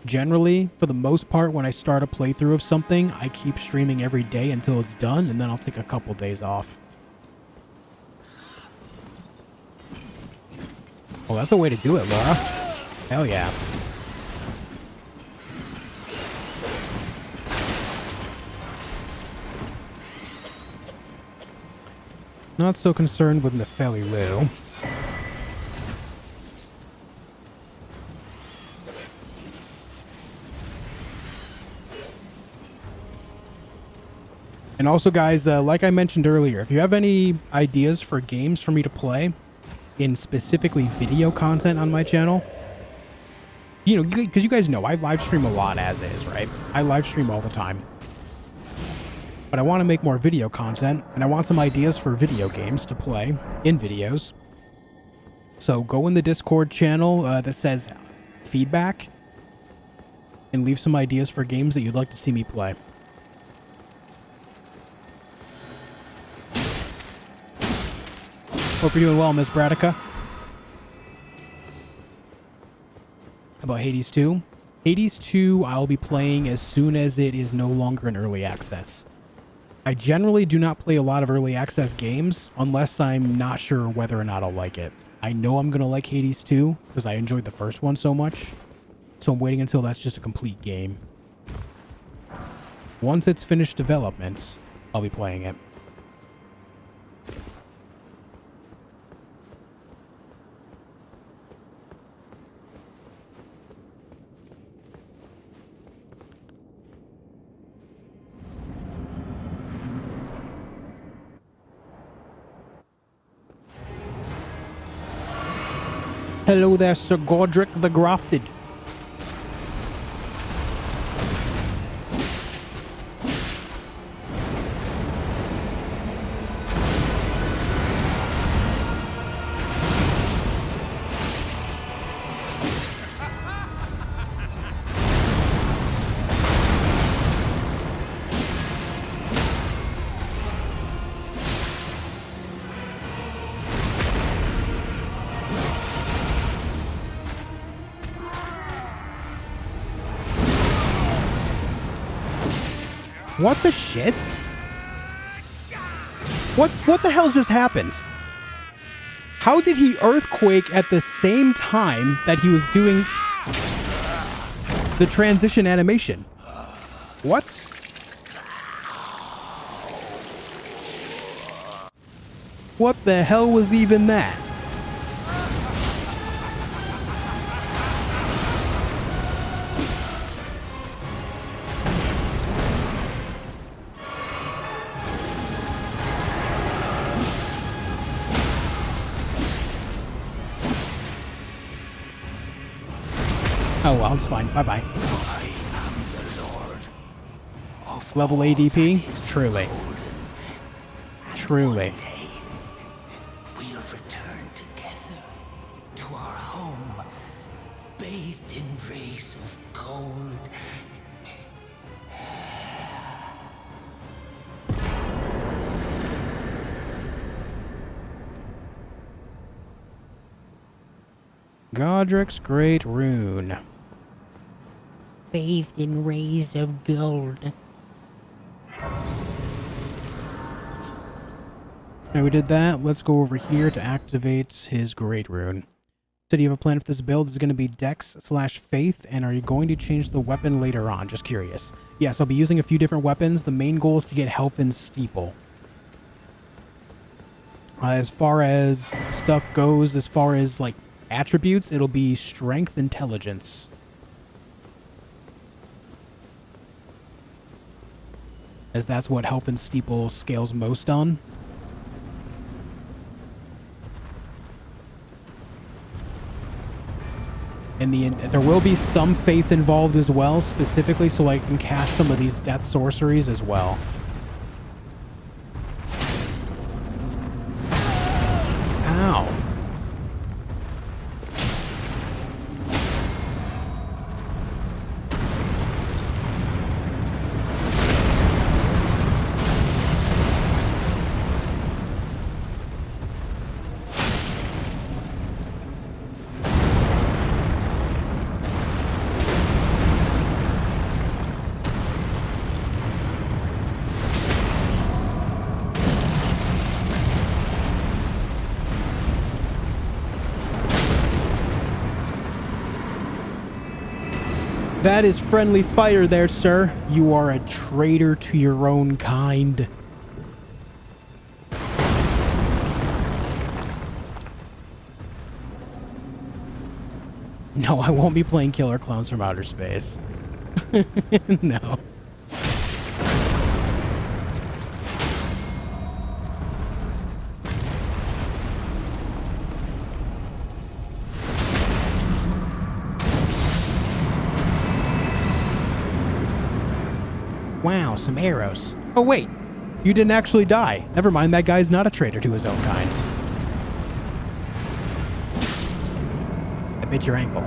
Generally, for the most part, when I start a playthrough of something, I keep streaming every day until it's done, and then I'll take a couple days off. Well, that's a way to do it, Laura. Hell yeah. Not so concerned with Nepheli Lou. And also, guys, like I mentioned earlier, if you have any ideas for games for me to play in specifically video content on my channel, you know, because you guys know I live stream a lot as is, right? I live stream all the time. But I want to make more video content, and I want some ideas for video games to play in videos. So go in the Discord channel that says feedback and leave some ideas for games that you'd like to see me play. Hope you're doing well, Miss Bradica. How about Hades 2? Hades 2 I'll be playing as soon as it is no longer in early access. I generally do not play a lot of early access games unless I'm not sure whether or not I'll like it. I know I'm going to like Hades 2 because I enjoyed the first one so much. So I'm waiting until that's just a complete game. Once it's finished development, I'll be playing it. Hello there, Sir Godrick the Grafted. What the shit? What the hell just happened? How did he earthquake at the same time that he was doing the transition animation? What? What the hell was even that? Oh well, it's fine. Bye-bye. I am the Lord of Level all ADP? that is Truly. golden. And Truly. one day, we'll return together to our home, bathed in rays of gold. Godrick's Great Rune. Bathed in rays of gold. Now we did that. Let's go over here to activate his Great Rune. So do you have a plan for this build? Is it going to be Dex/Faith? And are you going to change the weapon later on? Just curious. Yes, I'll be using a few different weapons. The main goal is to get health in Steeple. As far as stuff goes, as far as like attributes, it'll be Strength, Intelligence. As that's what health in Steeple scales most on. There will be some faith involved as well, specifically so I can cast some of these death sorceries as well. Ow. That is friendly fire there, sir. You are a traitor to your own kind. No, I won't be playing Killer Clowns from Outer Space. No. Wow, some arrows. Oh, wait. You didn't actually die. Never mind, that guy's not a traitor to his own kind. I bit your ankle.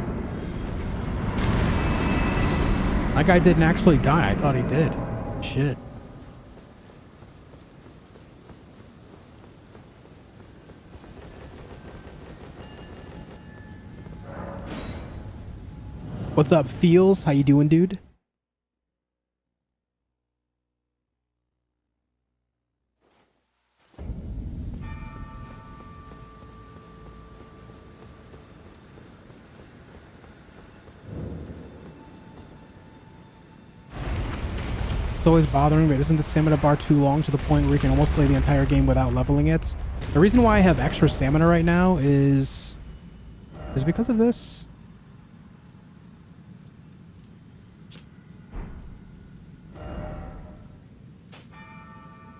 That guy didn't actually die. I thought he did. Shit. What's up, Feels? How you doing, dude? It's always bothering me. Isn't the stamina bar too long to the point where you can almost play the entire game without leveling it? The reason why I have extra stamina right now is because of this.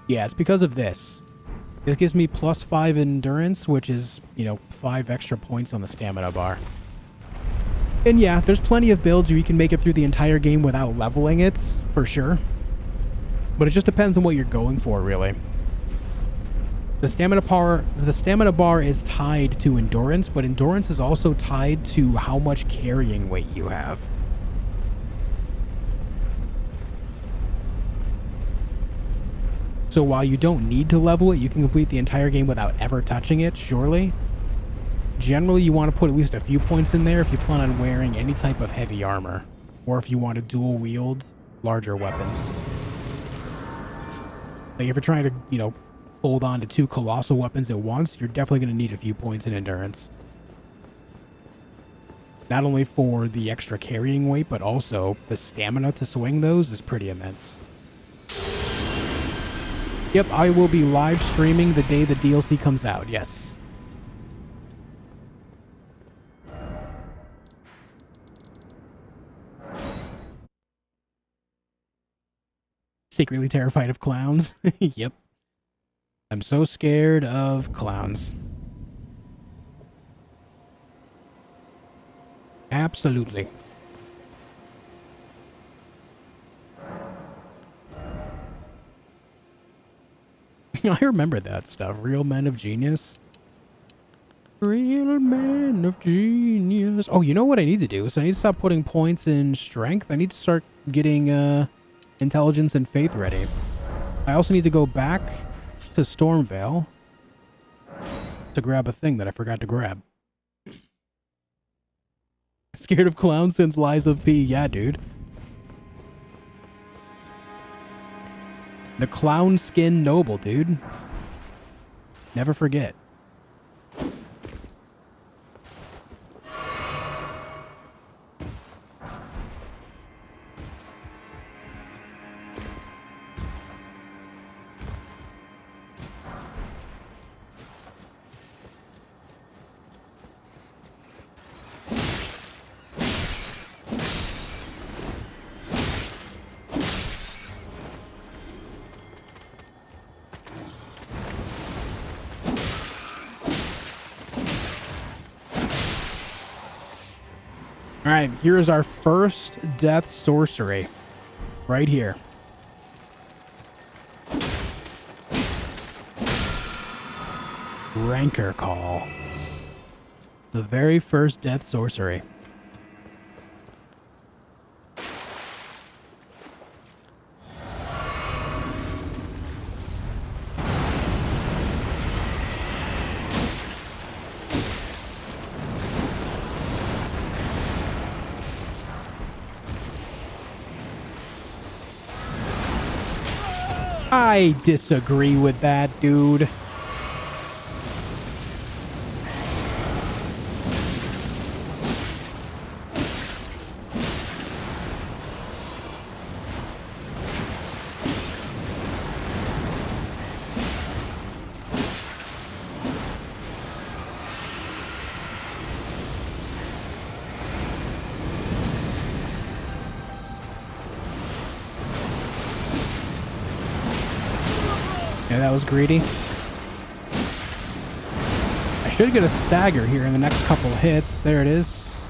Yeah, it's because of this. This gives me +5 endurance, which is, 5 extra points on the stamina bar. And yeah, there's plenty of builds where you can make it through the entire game without leveling it, for sure. But it just depends on what you're going for, really. The stamina bar is tied to endurance, but endurance is also tied to how much carrying weight you have. So while you don't need to level it, you can complete the entire game without ever touching it, surely. Generally, you want to put at least a few points in there if you plan on wearing any type of heavy armor, or if you want to dual wield larger weapons. Like if you're trying to, hold on to 2 colossal weapons at once, you're definitely going to need a few points in endurance. Not only for the extra carrying weight, but also the stamina to swing those is pretty immense. Yep, I will be live streaming the day the DLC comes out, yes. Secretly terrified of clowns. Yep. I'm so scared of clowns. Absolutely. I remember that stuff. Real Men of Genius. Real Men of Genius. Oh, you know what I need to do? So I need to stop putting points in strength. I need to start getting intelligence and faith ready. I also need to go back to Stormveil to grab a thing that I forgot to grab. Scared of clowns since Lies of P. Yeah, dude. The clown skin noble, dude. Never forget. Alright, here is our first death sorcery. Right here. Rancor Call. The very first death sorcery. I disagree with that, dude. Yeah, that was greedy. I should get a stagger here in the next couple of hits. There it is.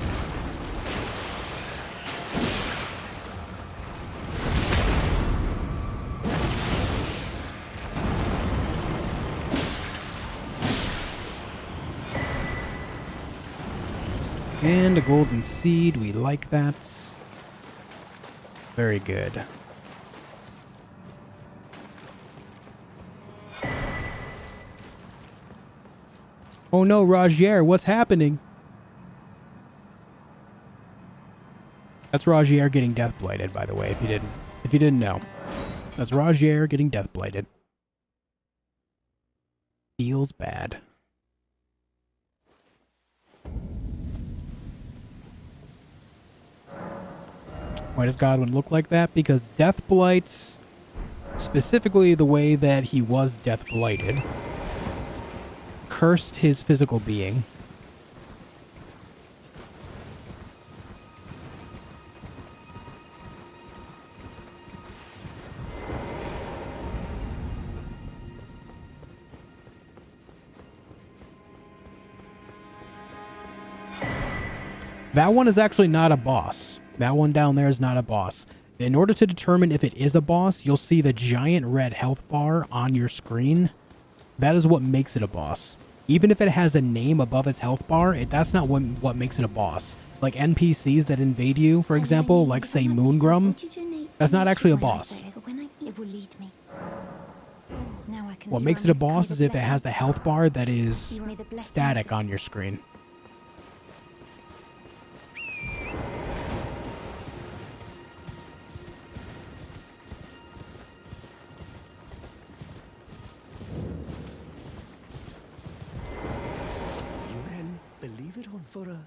And a golden seed. We like that. Very good. Oh no, Rajier, what's happening? That's Rajier getting death blighted, by the way, if you didn't know. That's Rajier getting death blighted. Feels bad. Why does Godwin look like that? Because death blights, specifically the way that he was death blighted, cursed his physical being. That one is actually not a boss. That one down there is not a boss. In order to determine if it is a boss, you'll see the giant red health bar on your screen. That is what makes it a boss. Even if it has a name above its health bar, that's not what makes it a boss. Like NPCs that invade you, for example, like say Moongrum, that's not actually a boss. What makes it a boss is if it has the health bar that is static on your screen. For a...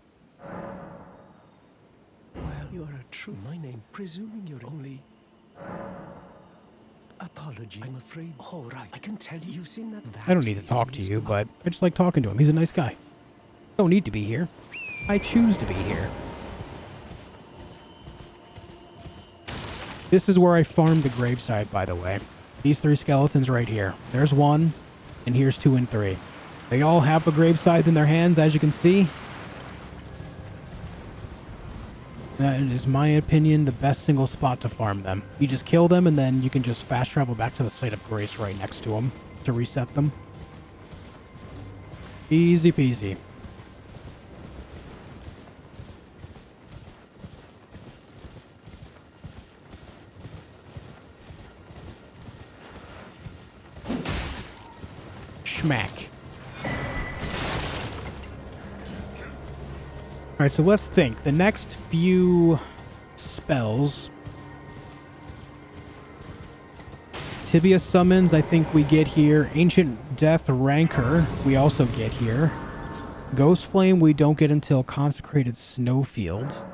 Well, you're a true... My name, presuming you're only... Apology. I'm afraid... Oh, right. I can tell you've seen that... I don't need to talk to you, but I just like talking to him. He's a nice guy. Don't need to be here. I choose to be here. This is where I farmed the graveside, by the way. These 3 skeletons right here. There's 1, and here's 2 and 3. They all have the graveside in their hands, as you can see. That is, my opinion, the best single spot to farm them. You just kill them, and then you can just fast travel back to the site of grace right next to them to reset them. Easy peasy. Schmack. Alright, so let's think. The next few spells. Tibia summons, I think we get here. Ancient Death Rancor, we also get here. Ghost Flame, we don't get until Consecrated Snowfield.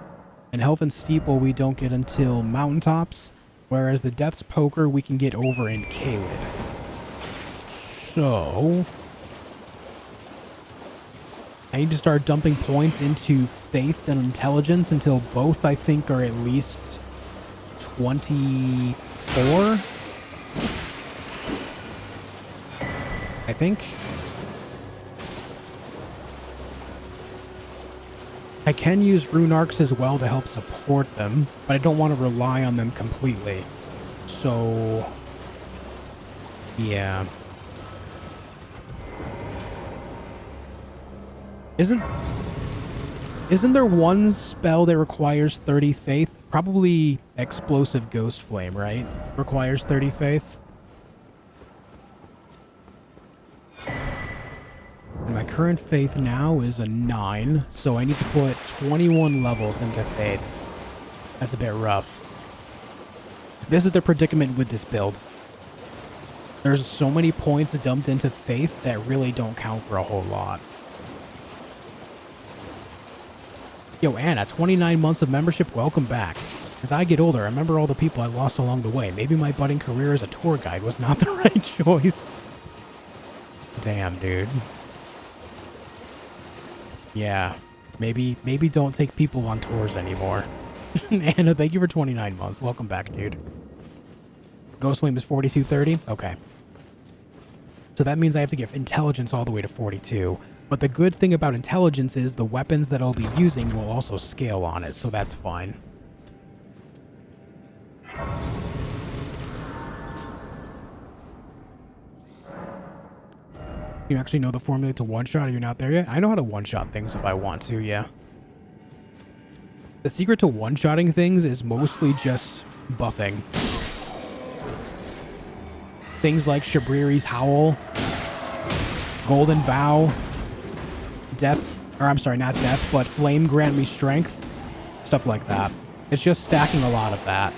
And Health and Steeple, we don't get until Mountaintops. Whereas the Death's Poker, we can get over in Caelid. So... I need to start dumping points into Faith and Intelligence until both, I think, are at least 24. I think. I can use Rune Arcs as well to help support them, but I don't want to rely on them completely. So, yeah. Isn't there one spell that requires 30 faith? Probably Explosive Ghost Flame, right? Requires 30 faith. And my current faith now is a 9, so I need to put 21 levels into faith. That's a bit rough. This is the predicament with this build. There's so many points dumped into faith that really don't count for a whole lot. Yo, Anna, 29 months of membership, welcome back. As I get older, I remember all the people I lost along the way. Maybe my budding career as a tour guide was not the right choice. Damn, dude. Yeah, maybe don't take people on tours anymore. Anna, thank you for 29 months. Welcome back, dude. Ghost Flame is 4230? Okay. So that means I have to get intelligence all the way to 42. But the good thing about intelligence is the weapons that I'll be using will also scale on it, so that's fine. You actually know the formula to one-shot, or you're not there yet? I know how to one-shot things if I want to, yeah. The secret to one-shotting things is mostly just buffing. Things like Shabriri's Howl, Golden Vow, not Death, but Flame Grant Me Strength, stuff like that. It's just stacking a lot of that.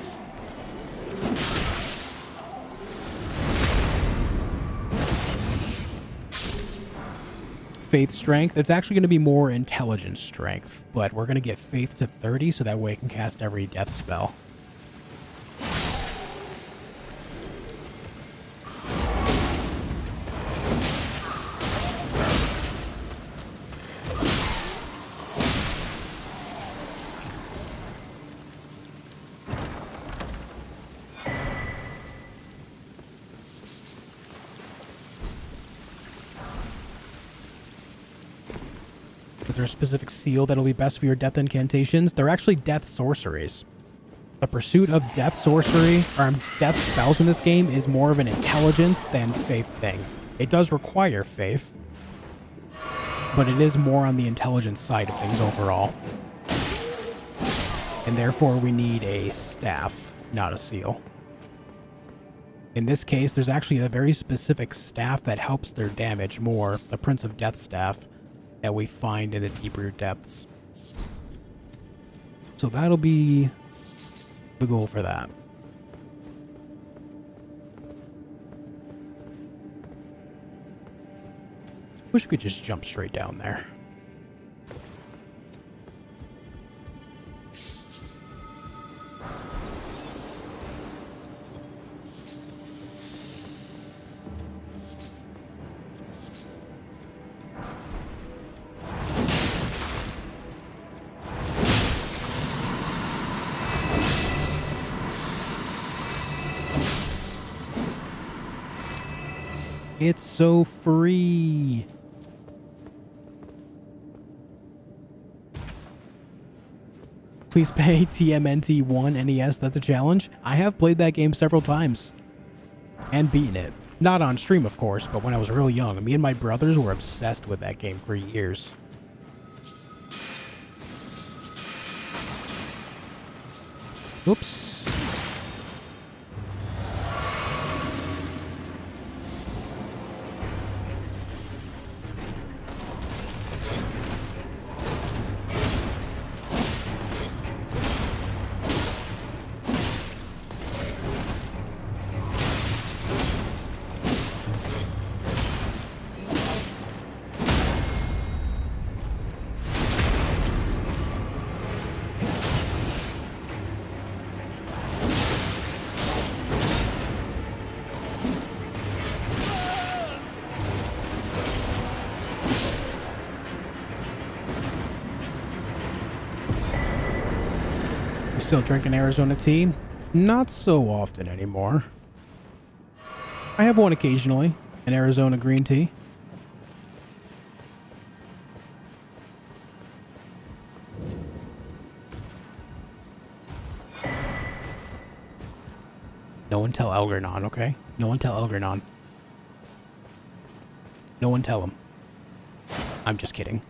Faith Strength, it's actually going to be more Intelligence Strength, but we're going to get Faith to 30 so that way I can cast every death spell. Is there a specific seal that'll be best for your death incantations? They're actually death sorceries. The pursuit of death sorcery, or death spells in this game is more of an intelligence than faith thing. It does require faith, but it is more on the intelligence side of things overall. And therefore we need a staff, not a seal. In this case, there's actually a very specific staff that helps their damage more, the Prince of Death staff, that we find in the deeper depths. So that'll be the goal for that. Wish we could just jump straight down there. It's so free. Please pay TMNT 1 NES. That's a challenge. I have played that game several times and beaten it. Not on stream, of course, but when I was real young. Me and my brothers were obsessed with that game for years. Oops. Still drinking Arizona tea? Not so often anymore. I have one occasionally, an Arizona green tea. No one tell Elgernon, okay? No one tell Elgernon. No one tell him. I'm just kidding.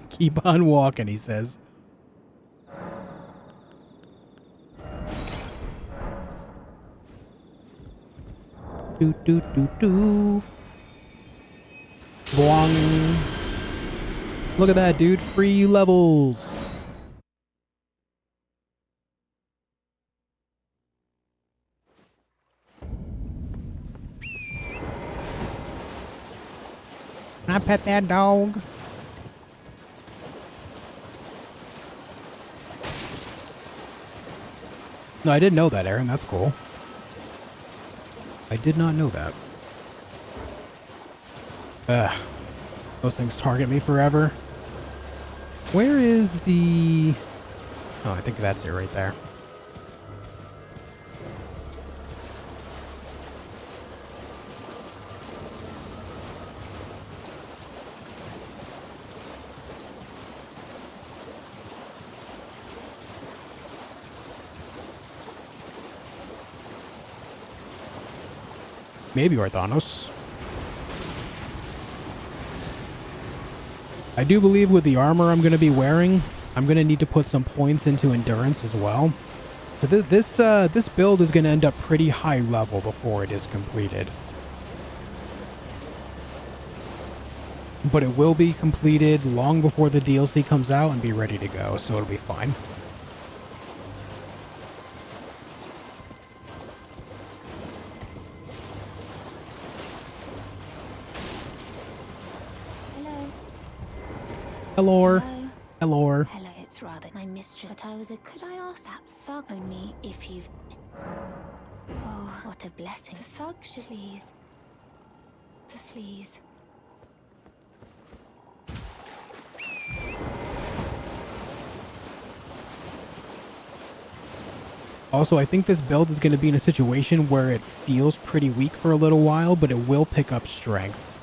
Keep on walking, he says. Do do do do. Boing. Look at that, dude. Free levels. Can I pet that dog? No, I didn't know that, Aaron. That's cool. I did not know that. Those things target me forever. Where is the Oh, I think that's it right there. Maybe Orthanos. I do believe with the armor I'm going to be wearing, I'm going to need to put some points into endurance as well. But this build is going to end up pretty high level before it is completed. But it will be completed long before the DLC comes out and be ready to go, so it'll be fine. Hello. Hello. Hello, it's rather my mistress. But I was a. Could I ask that thug only if you've. Oh, what a blessing. The thug should please. Please. Also, I think this build is going to be in a situation where it feels pretty weak for a little while, but it will pick up strength.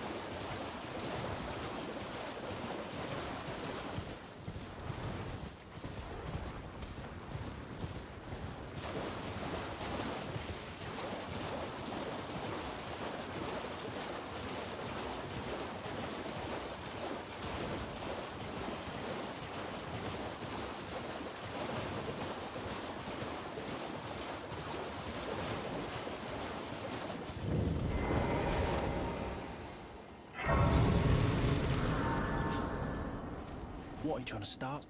What are you trying to start?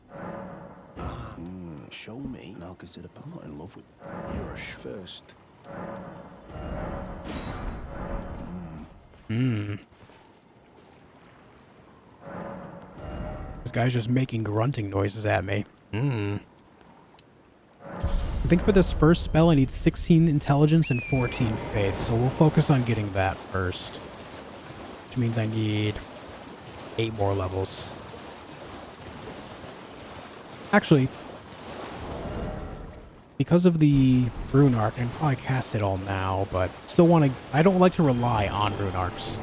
Show me, and I'll consider. I'm not in love with you're first. This guy's just making grunting noises at me. I think for this first spell I need 16 intelligence and 14 faith, so we'll focus on getting that first. Which means I need 8 more levels. Actually, because of the rune arc, I can probably cast it all now, but still want to. I don't like to rely on rune arcs.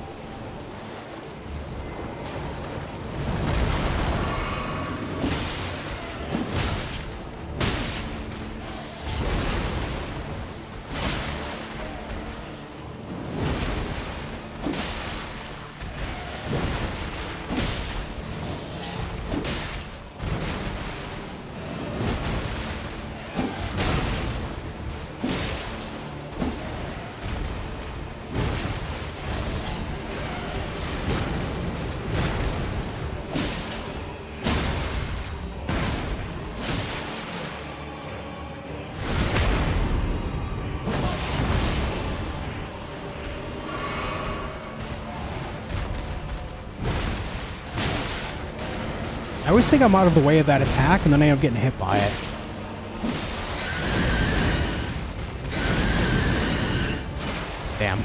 I always think I'm out of the way of that attack, and then I end up getting hit by it. Damn.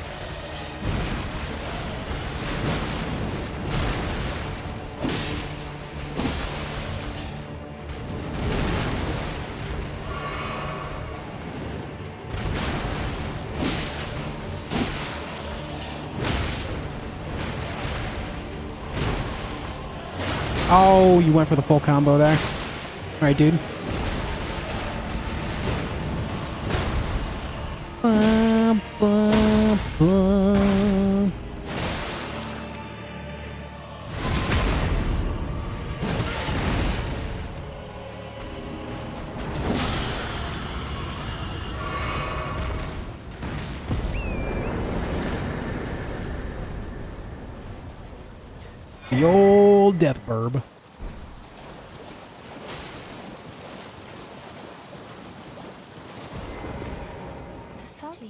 Oh, you went for the full combo there. All right, dude. Bum, bum, bum. The old death burb.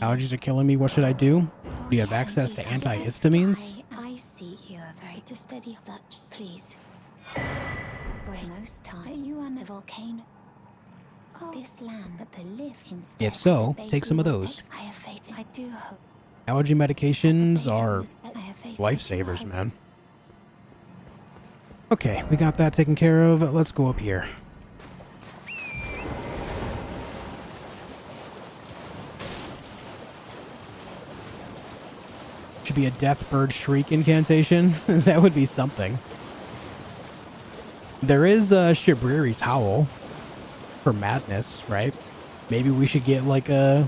Allergies are killing me. What should I do? Do you have access to antihistamines? I see you are very to study such. Please. Bring most time. You on a volcano. Oh, this land, but the live instead. If so, take some of those. I have faith. I do hope. Allergy medications are lifesavers, man. Okay, we got that taken care of. Let's go up here. Should be a Deathbird Shriek incantation. That would be something. There is Shibriri's Howl for madness, right? Maybe we should get like a...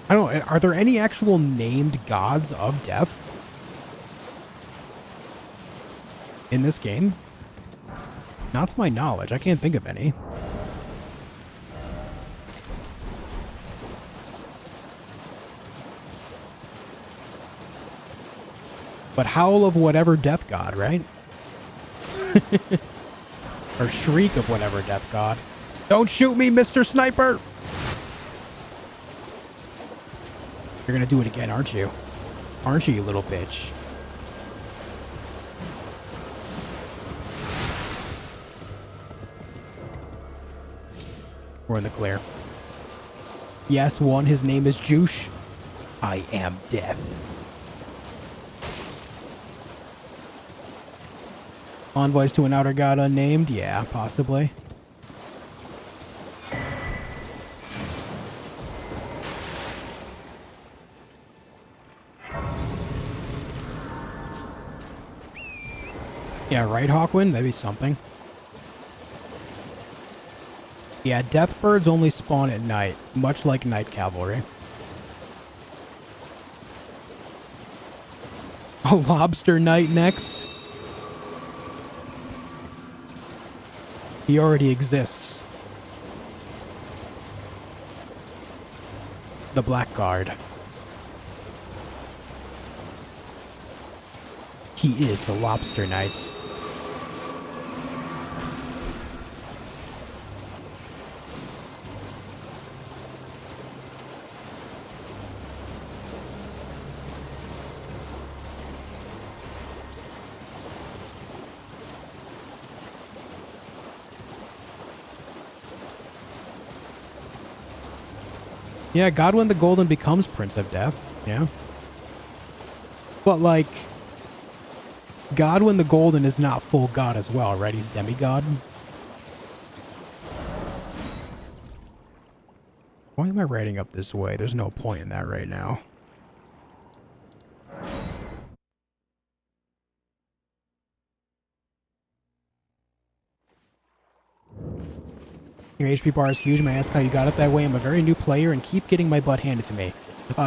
I don't know. Are there any actual named gods of death in this game? Not to my knowledge. I can't think of any. But howl of whatever death god, right? Or shriek of whatever death god. Don't shoot me, Mr. Sniper! You're gonna do it again, aren't you? Aren't you, you little bitch? We're in the clear. Yes, one, his name is Juice. I am death. Envoys to an outer god unnamed? Yeah, possibly. Yeah, right, Hawkwind? That'd be something. Yeah, Deathbirds only spawn at night, much like Night Cavalry. A Lobster Knight next? He already exists. The Blackguard. He is the Lobster Knight. Yeah, Godwin the Golden becomes Prince of Death. Yeah. But, like, Godwin the Golden is not full god as well, right? He's demigod. Why am I writing up this way? There's no point in that right now. Your HP bar is huge. May I ask how you got it that way? I'm a very new player and keep getting my butt handed to me.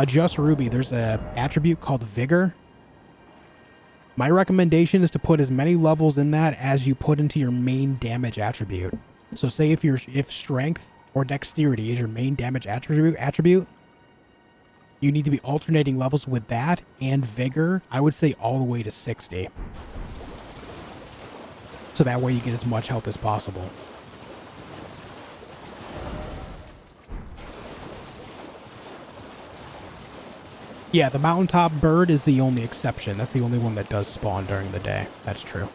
Just Ruby, there's an attribute called Vigor. My recommendation is to put as many levels in that as you put into your main damage attribute. So say if Strength or Dexterity is your main damage attribute, you need to be alternating levels with that and Vigor, I would say all the way to 60. So that way you get as much health as possible. Yeah, the mountaintop bird is the only exception. That's the only one that does spawn during the day. That's true.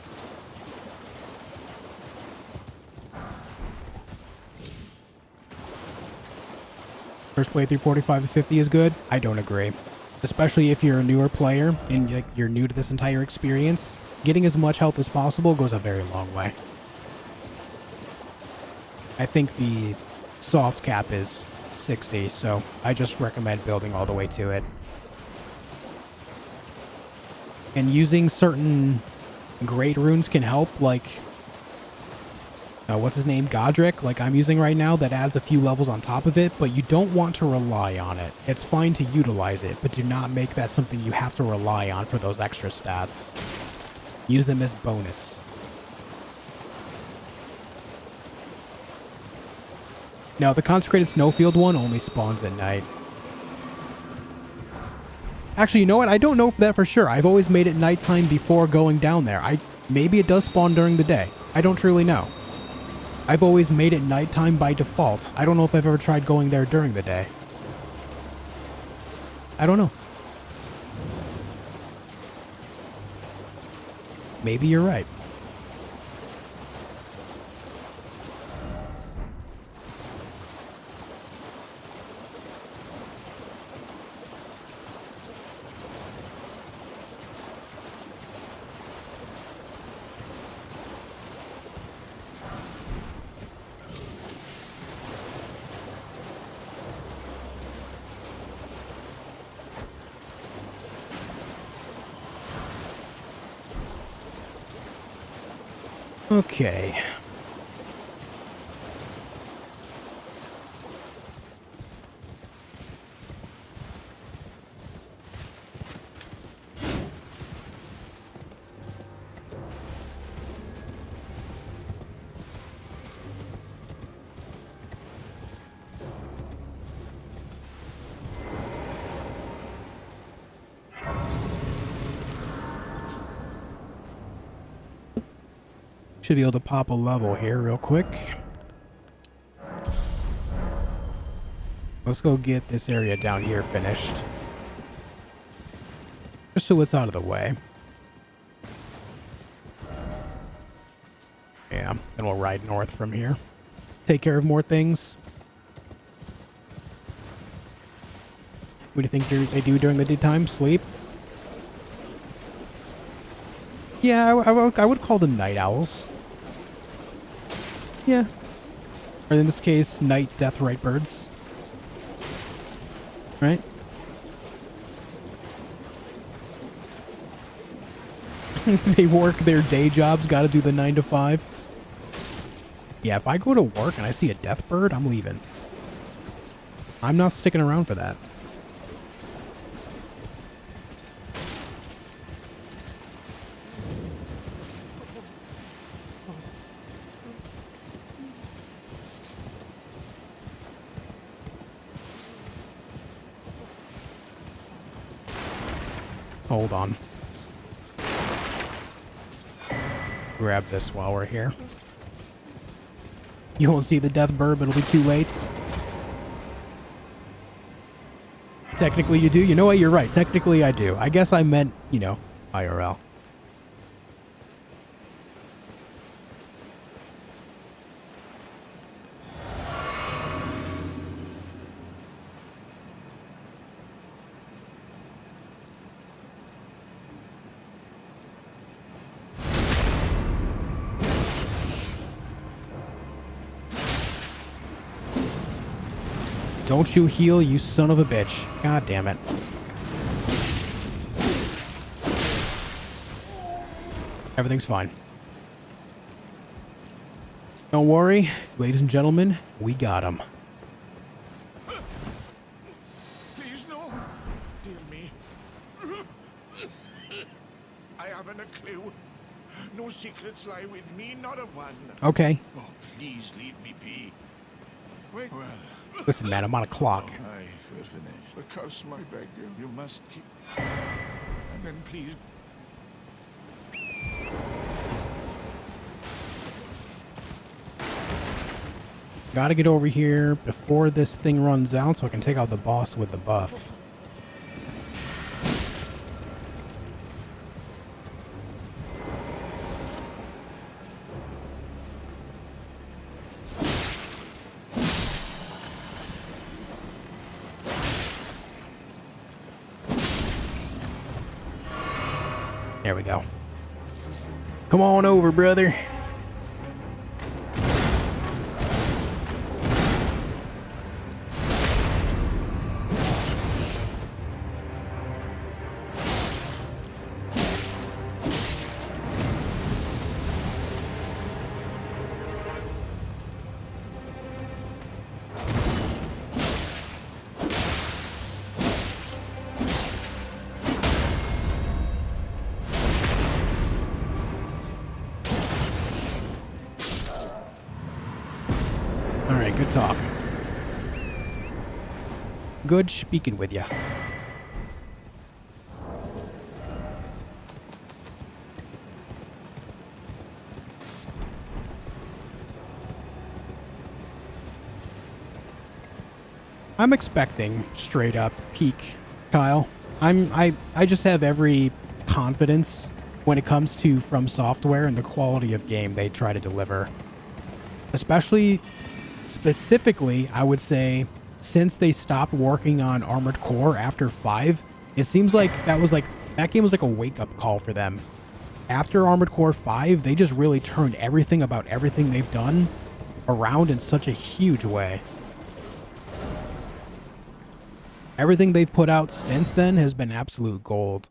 First playthrough 45 to 50 is good? I don't agree. Especially if you're a newer player and you're new to this entire experience. Getting as much health as possible goes a very long way. I think the soft cap is 60, so I just recommend building all the way to it. And using certain great runes can help, like, what's his name, Godrick, like I'm using right now, that adds a few levels on top of it, but you don't want to rely on it. It's fine to utilize it, but do not make that something you have to rely on for those extra stats. Use them as bonus. Now, the Consecrated Snowfield one only spawns at night. Actually, you know what? I don't know that for sure. I've always made it nighttime before going down there. Maybe it does spawn during the day. I don't truly know. I've always made it nighttime by default. I don't know if I've ever tried going there during the day. I don't know. Maybe you're right. Okay. Should be able to pop a level here real quick. Let's go get this area down here finished. Just so it's out of the way. Yeah, and we'll ride north from here. Take care of more things. What do you think they do during the daytime? Sleep? Yeah, I would call them night owls. Yeah. Or in this case, night death right birds. Right? They work their day jobs, gotta do the 9 to 5. Yeah, if I go to work and I see a death bird, I'm leaving. I'm not sticking around for that. Hold on. Grab this while we're here. You won't see the death bird, but it'll be too late. Technically you do. You know what? You're right. Technically I do. I guess I meant, you know, IRL. Don't you heal, you son of a bitch. God damn it. Everything's fine. Don't worry, ladies and gentlemen, we got him. Please, no. Dear me. I haven't a clue. No secrets lie with me, not a one. Okay. Oh, please leave me be. Wait, well. Listen, man, I'm on a clock. Oh, aye, we're finished. The curse, my beg you. You must keep... And then please... Gotta get over here before this thing runs out so I can take out the boss with the buff. There we go. Come on over, brother. Alright, good talk. Good speaking with ya. I'm expecting straight up peak, Kyle. I just have every confidence when it comes to From Software and the quality of game they try to deliver. Specifically, I would say, since they stopped working on Armored Core after 5, it seems like that game was like a wake-up call for them. After Armored Core 5, they just really turned everything about everything they've done around in such a huge way. Everything they've put out since then has been absolute gold.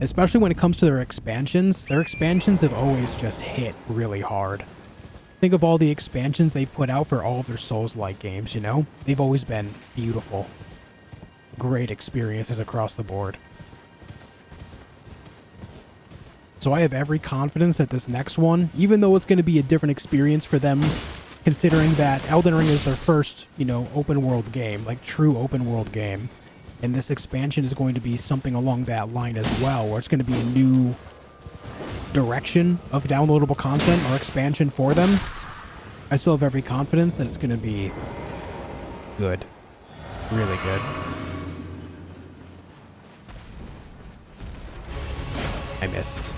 especially when it comes to their expansions. Their expansions have always just hit really hard. Think of all the expansions they put out for all of their Souls-like games, you know? They've always been beautiful. Great experiences across the board. So I have every confidence that this next one, even though it's going to be a different experience for them, considering that Elden Ring is their first, you know, open world game, like true open world game. And this expansion is going to be something along that line as well, where it's going to be a new direction of downloadable content or expansion for them. I still have every confidence that it's going to be good. Really good. I missed.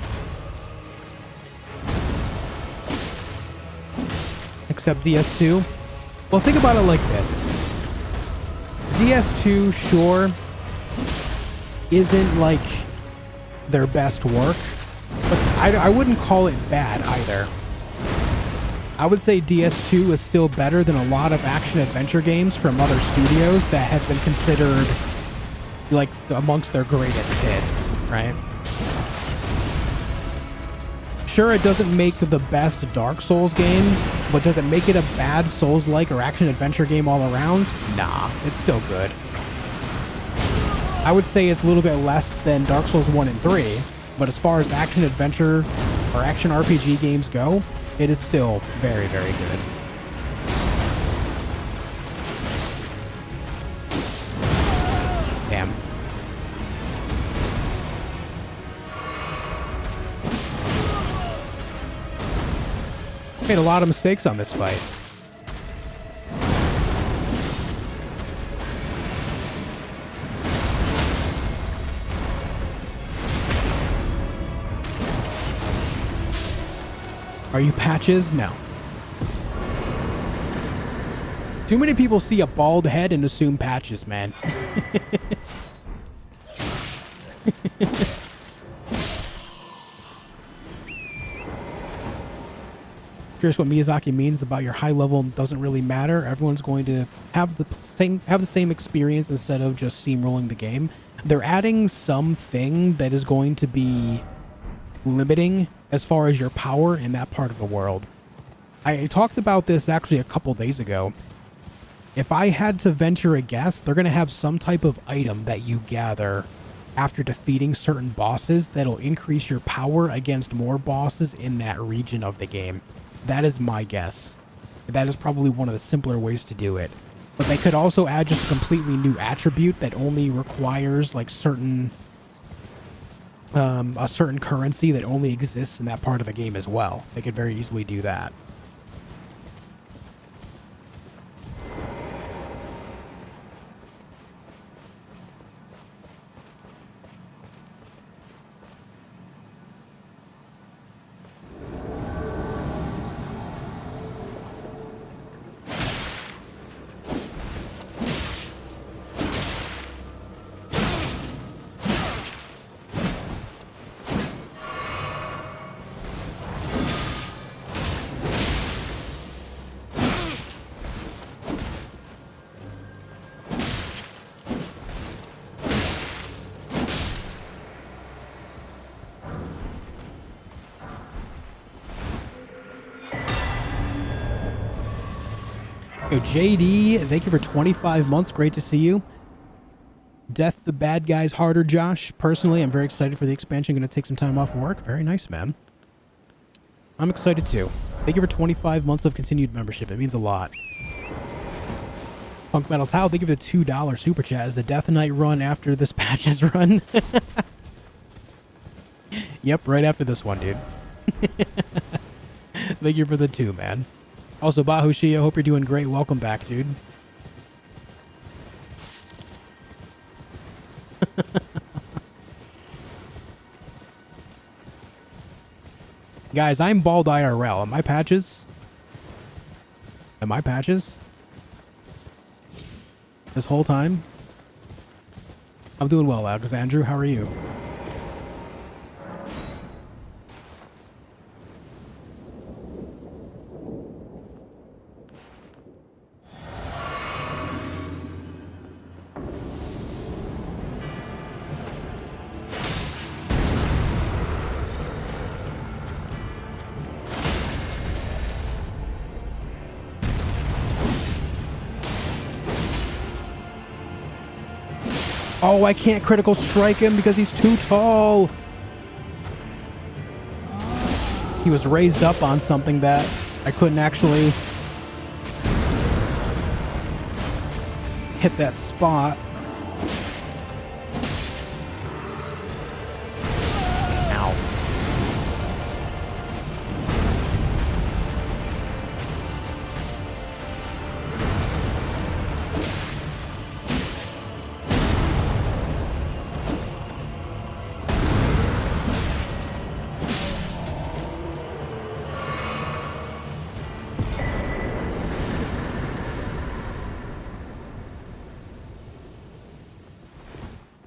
Except DS2. Well, think about it like this. DS2, sure, isn't like their best work, but I wouldn't call it bad either. I would say DS2 is still better than a lot of action-adventure games from other studios that have been considered like amongst their greatest hits, right? Sure, it doesn't make the best Dark Souls game, but does it make it a bad Souls-like or action-adventure game all around? Nah, it's still good. I would say it's a little bit less than Dark Souls 1 and 3, but as far as action-adventure or action RPG games go, it is still very, very good. Damn. Made a lot of mistakes on this fight. Are you Patches? No. Too many people see a bald head and assume Patches, man. Curious what Miyazaki means about your high level doesn't really matter. Everyone's going to have the same experience instead of just steamrolling the game. They're adding something that is going to be limiting as far as your power in that part of the world. I talked about this actually a couple days ago. If I had to venture a guess, they're going to have some type of item that you gather after defeating certain bosses that'll increase your power against more bosses in that region of the game. That is my guess. That is probably one of the simpler ways to do it. But they could also add just a completely new attribute that only requires like certain a certain currency that only exists in that part of the game as well. They could very easily do that. Yo, JD, thank you for 25 months. Great to see you. Death the Bad Guys Harder, Josh. Personally, I'm very excited for the expansion. Going to take some time off work. Very nice, man. I'm excited too. Thank you for 25 months of continued membership. It means a lot. Punk Metal Towel, thank you for the $2 super chat. Is the Death Knight run after this Patches run? Yep, right after this one, dude. Thank you for the 2, man. Also, Bahushi, I hope you're doing great. Welcome back, dude. Guys, I'm bald IRL. Am I Patches? Am I Patches? This whole time? I'm doing well, Alex. Andrew, how are you? Oh, I can't critical strike him because he's too tall. He was raised up on something that I couldn't actually hit that spot. Ow.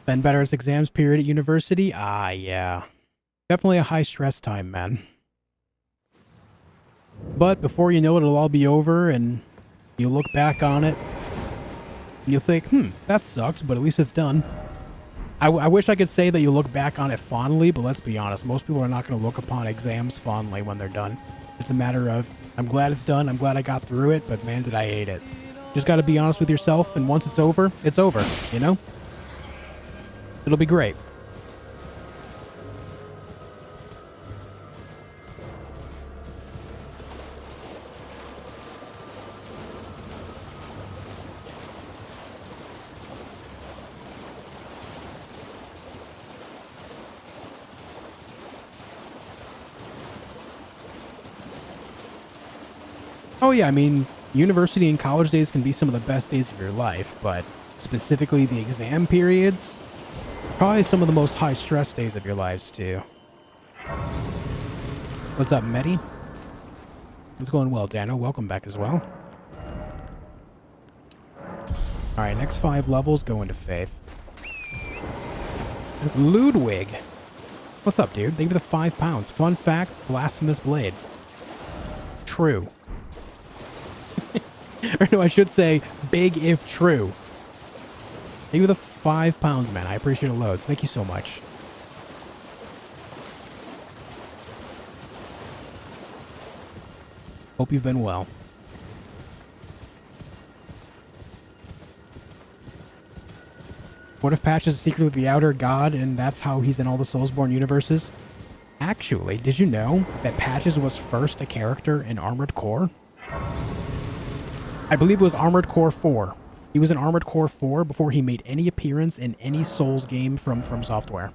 Been better as exams period at university? Ah, yeah. Definitely a high stress time, man. But before you know it, it'll all be over and you'll look back on it and you'll think, that sucked, but at least it's done. I wish I could say that you look back on it fondly, but let's be honest, most people are not going to look upon exams fondly when they're done. It's a matter of, I'm glad it's done, I'm glad I got through it, but man, did I hate it. Just got to be honest with yourself, and once it's over, you know? It'll be great. Oh yeah, I mean, university and college days can be some of the best days of your life, but specifically the exam periods, probably some of the most high stress days of your lives too. What's up, Medi? It's going well, Dano. Welcome back as well. Alright, next 5 levels go into Faith. Ludwig! What's up, dude? Thank you for the 5 pounds. Fun fact, blasphemous blade. True. Or no, I should say, big if true. Thank you for the 5 pounds, man. I appreciate it loads. Thank you so much. Hope you've been well. What if Patch is secretly the outer god and that's how he's in all the Soulsborne universes? Actually, did you know that Patches was first a character in Armored Core? I believe it was Armored Core 4. He was in Armored Core 4 before he made any appearance in any Souls game from Software.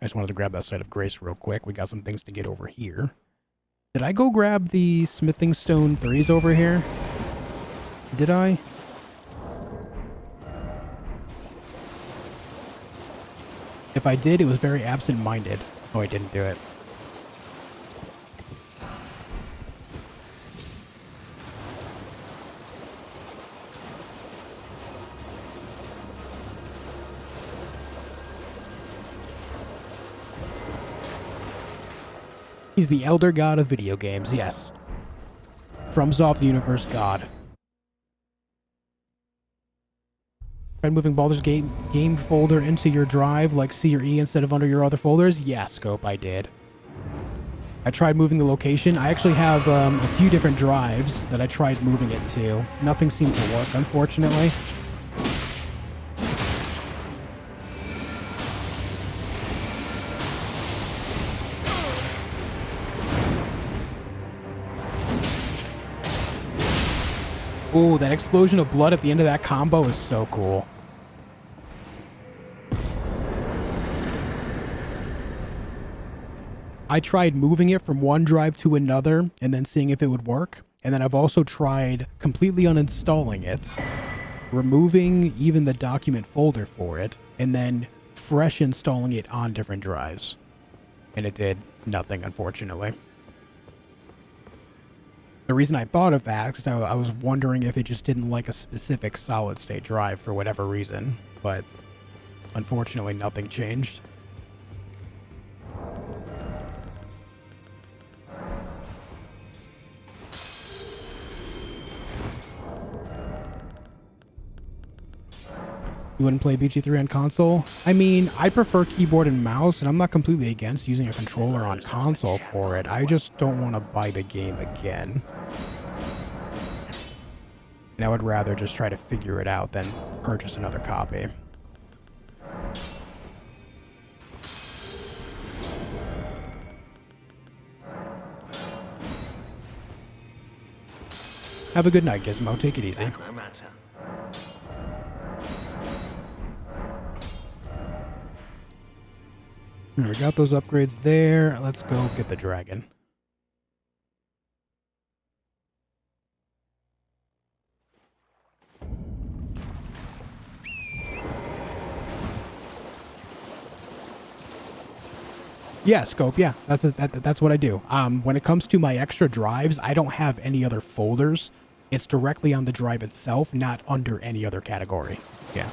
I just wanted to grab that side of Grace real quick. We got some things to get over here. Did I go grab the Smithing Stone 3s over here? Did I? If I did, it was very absent-minded. Oh, I didn't do it. He's the elder god of video games, yes. FromSoft Universe God. Tried moving Baldur's Gate game folder into your drive like C or E instead of under your other folders? Yeah, Scope, I did. I tried moving the location. I actually have a few different drives that I tried moving it to. Nothing seemed to work, unfortunately. Ooh, that explosion of blood at the end of that combo is so cool. I tried moving it from one drive to another and then seeing if it would work. And then I've also tried completely uninstalling it, removing even the document folder for it, and then fresh installing it on different drives. And it did nothing, unfortunately. The reason I thought of that is I was wondering if it just didn't like a specific solid-state drive for whatever reason, but unfortunately nothing changed. You wouldn't play BG3 on console? I mean, I prefer keyboard and mouse, and I'm not completely against using a controller on console for it. I just don't want to buy the game again. And I would rather just try to figure it out than purchase another copy. Have a good night, Gizmo. Take it easy. We got those upgrades there. Let's go get the dragon. Yeah, scope. Yeah, that's what I do. When it comes to my extra drives, I don't have any other folders. It's directly on the drive itself, not under any other category. Yeah.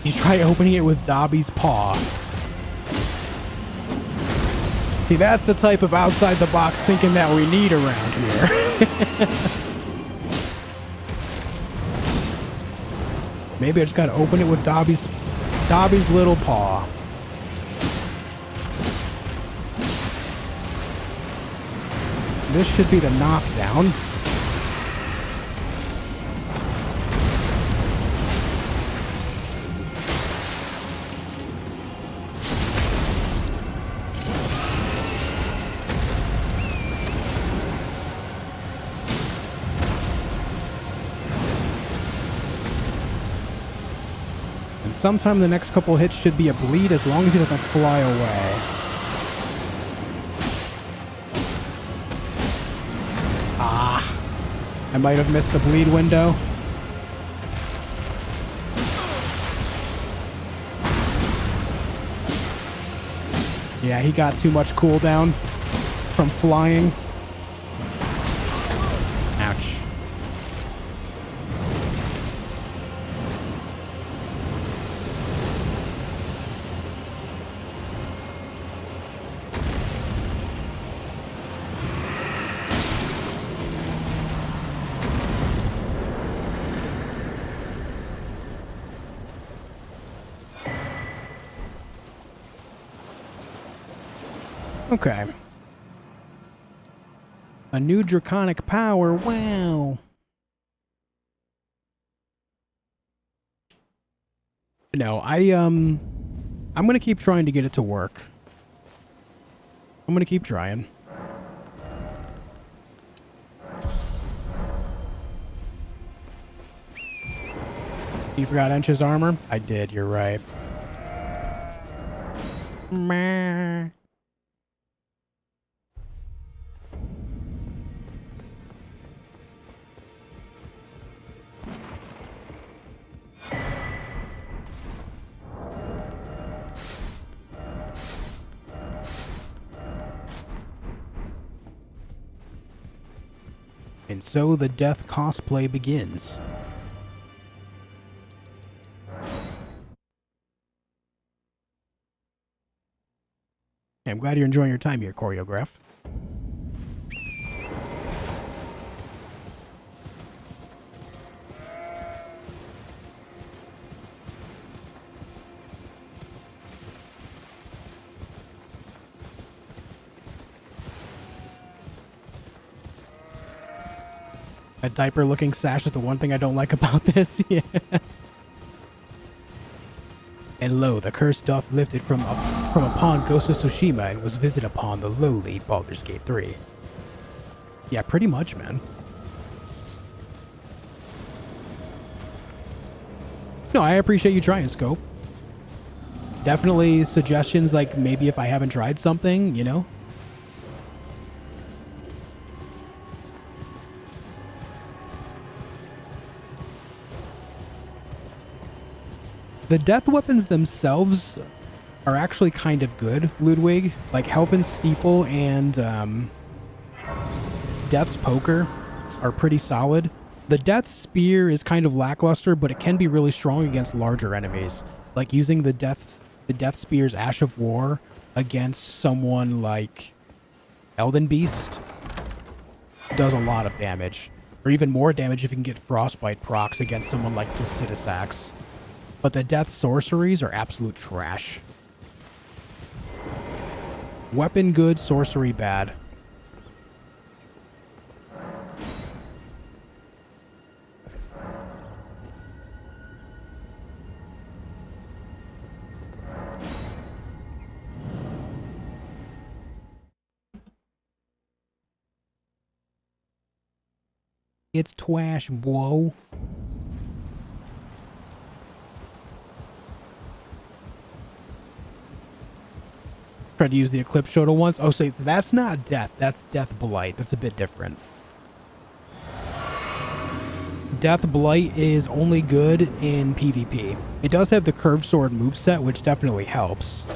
You try opening it with Dobby's paw. See, that's the type of outside-the-box thinking that we need around here. Maybe I just gotta open it with Dobby's little paw. This should be the knockdown. Sometime in the next couple hits should be a bleed as long as he doesn't fly away. Ah, I might have missed the bleed window. Yeah, he got too much cooldown from flying. Ouch. Okay. A new draconic power. Wow. No, I'm gonna keep trying to get it to work. I'm gonna keep trying. You forgot Ench's armor? I did, you're right. Meh. And so the death cosplay begins. I'm glad you're enjoying your time here, Choreograph. That diaper-looking sash is the one thing I don't like about this. Yeah. And lo, the curse doth lifted from upon Ghost of Tsushima and was visited upon the lowly Baldur's Gate 3. Yeah, pretty much, man. No, I appreciate you trying, Scope. Definitely suggestions, like maybe if I haven't tried something, you know? The death weapons themselves are actually kind of good, Ludwig. Like Helfen's Steeple and Death's Poker are pretty solid. The Death Spear is kind of lackluster, but it can be really strong against larger enemies. Like using the Death Spear's Ash of War against someone like Elden Beast does a lot of damage. Or even more damage if you can get Frostbite procs against someone like Placidus Axe. But the Death Sorceries are absolute trash. Weapon good, sorcery bad. It's twash, whoa. Tried to use the Eclipse Shoutout once. Oh, so that's not Death. That's Death Blight. That's a bit different. Death Blight is only good in PvP. It does have the Curved Sword moveset, which definitely helps.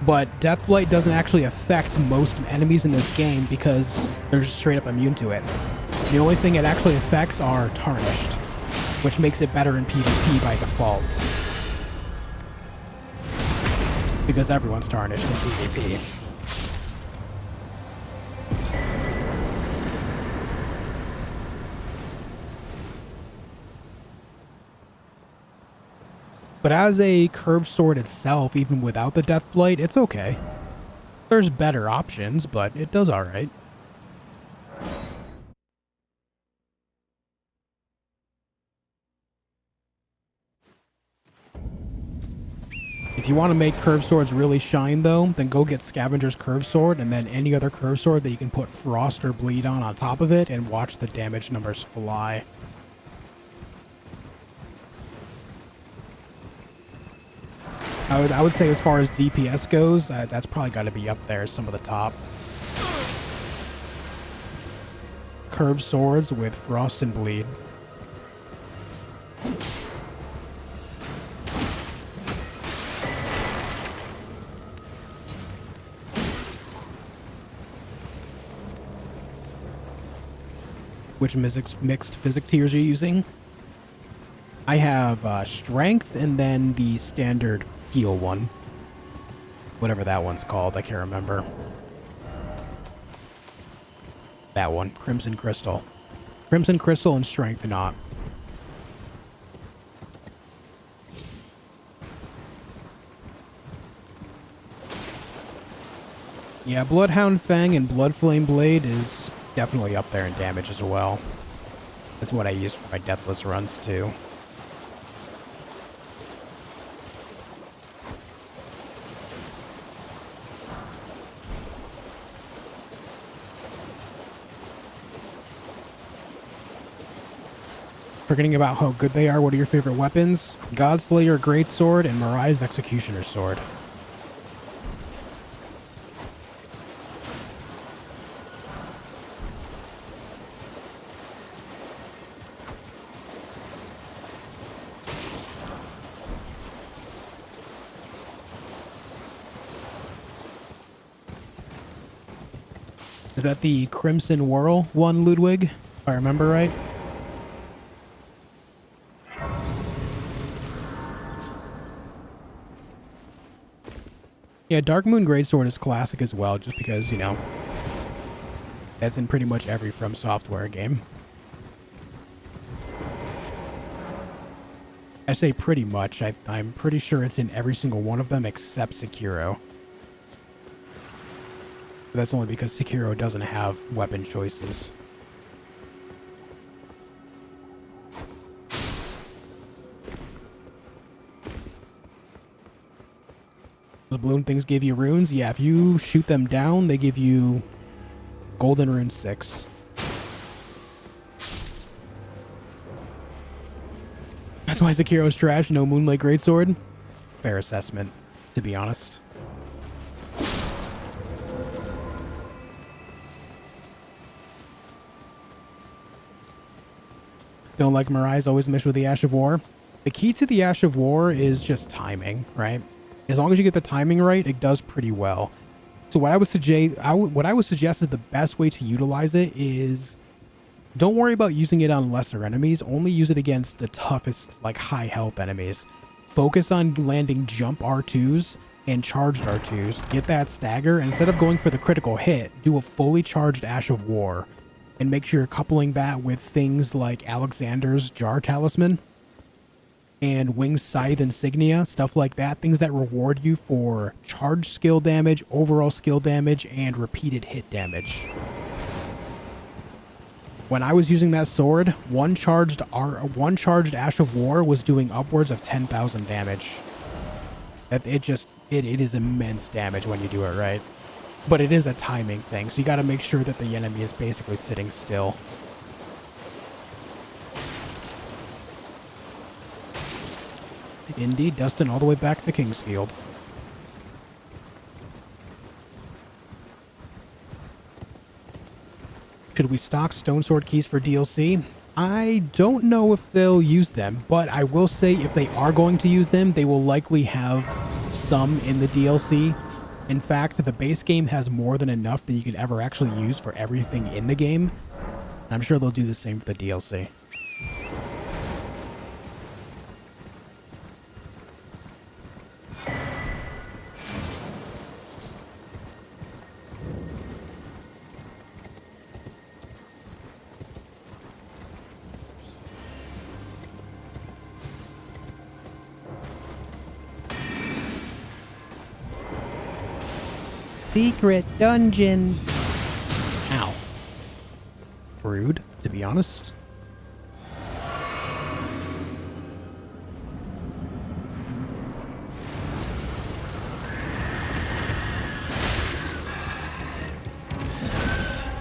But Death Blight doesn't actually affect most enemies in this game because they're just straight up immune to it. The only thing it actually affects are Tarnished, which makes it better in PvP by default. Because everyone's Tarnished in PvP. But as a curved sword itself, even without the Death Blight, it's okay. There's better options, but it does alright. If you want to make curved swords really shine though, then go get Scavenger's curved sword and then any other curved sword that you can put Frost or Bleed on top of it and watch the damage numbers fly. I would say as far as DPS goes, that's probably got to be up there, some of the top. Curved swords with Frost and Bleed. Which mixed physic tiers are you using? I have strength and then the standard heal one. Whatever that one's called, I can't remember. That one, Crimson Crystal. Crimson Crystal and strength not. Yeah, Bloodhound Fang and Bloodflame Blade is definitely up there in damage as well. That's what I use for my Deathless runs too. Forgetting about how good they are, what are your favorite weapons? Godslayer Greatsword and Mirai's Executioner Sword. Is that the Crimson Whirl one, Ludwig? If I remember right. Yeah, Dark Moon Greatsword is classic as well, just because, you know, that's in pretty much every From Software game. I say pretty much. I'm pretty sure it's in every single one of them except Sekiro. But that's only because Sekiro doesn't have weapon choices. The balloon things give you runes? Yeah, if you shoot them down, they give you Golden Rune 6. That's why Sekiro's trash, no Moonlight Greatsword? Fair assessment, to be honest. Don't like Mirai's always miss with the Ash of War? The key to the Ash of War is just timing, right? As long as you get the timing right, it does pretty well. So what I would suggest is the best way to utilize it is don't worry about using it on lesser enemies. Only use it against the toughest, like, high health enemies. Focus on landing jump R2s and charged R2s. Get that stagger. And instead of going for the critical hit, do a fully charged Ash of War. And make sure you're coupling that with things like Alexander's Jar Talisman and Winged Scythe Insignia, stuff like that. Things that reward you for charged skill damage, overall skill damage, and repeated hit damage. When I was using that sword, one charged Ash of War was doing upwards of 10,000 damage. It is immense damage when you do it right. But it is a timing thing, so you gotta make sure that the enemy is basically sitting still. Indeed, Dustin, all the way back to Kingsfield. Should we stock Stone Sword keys for DLC? I don't know if they'll use them, but I will say if they are going to use them, they will likely have some in the DLC. In fact, the base game has more than enough that you could ever actually use for everything in the game. I'm sure they'll do the same for the DLC. Secret dungeon. Ow. Rude, to be honest.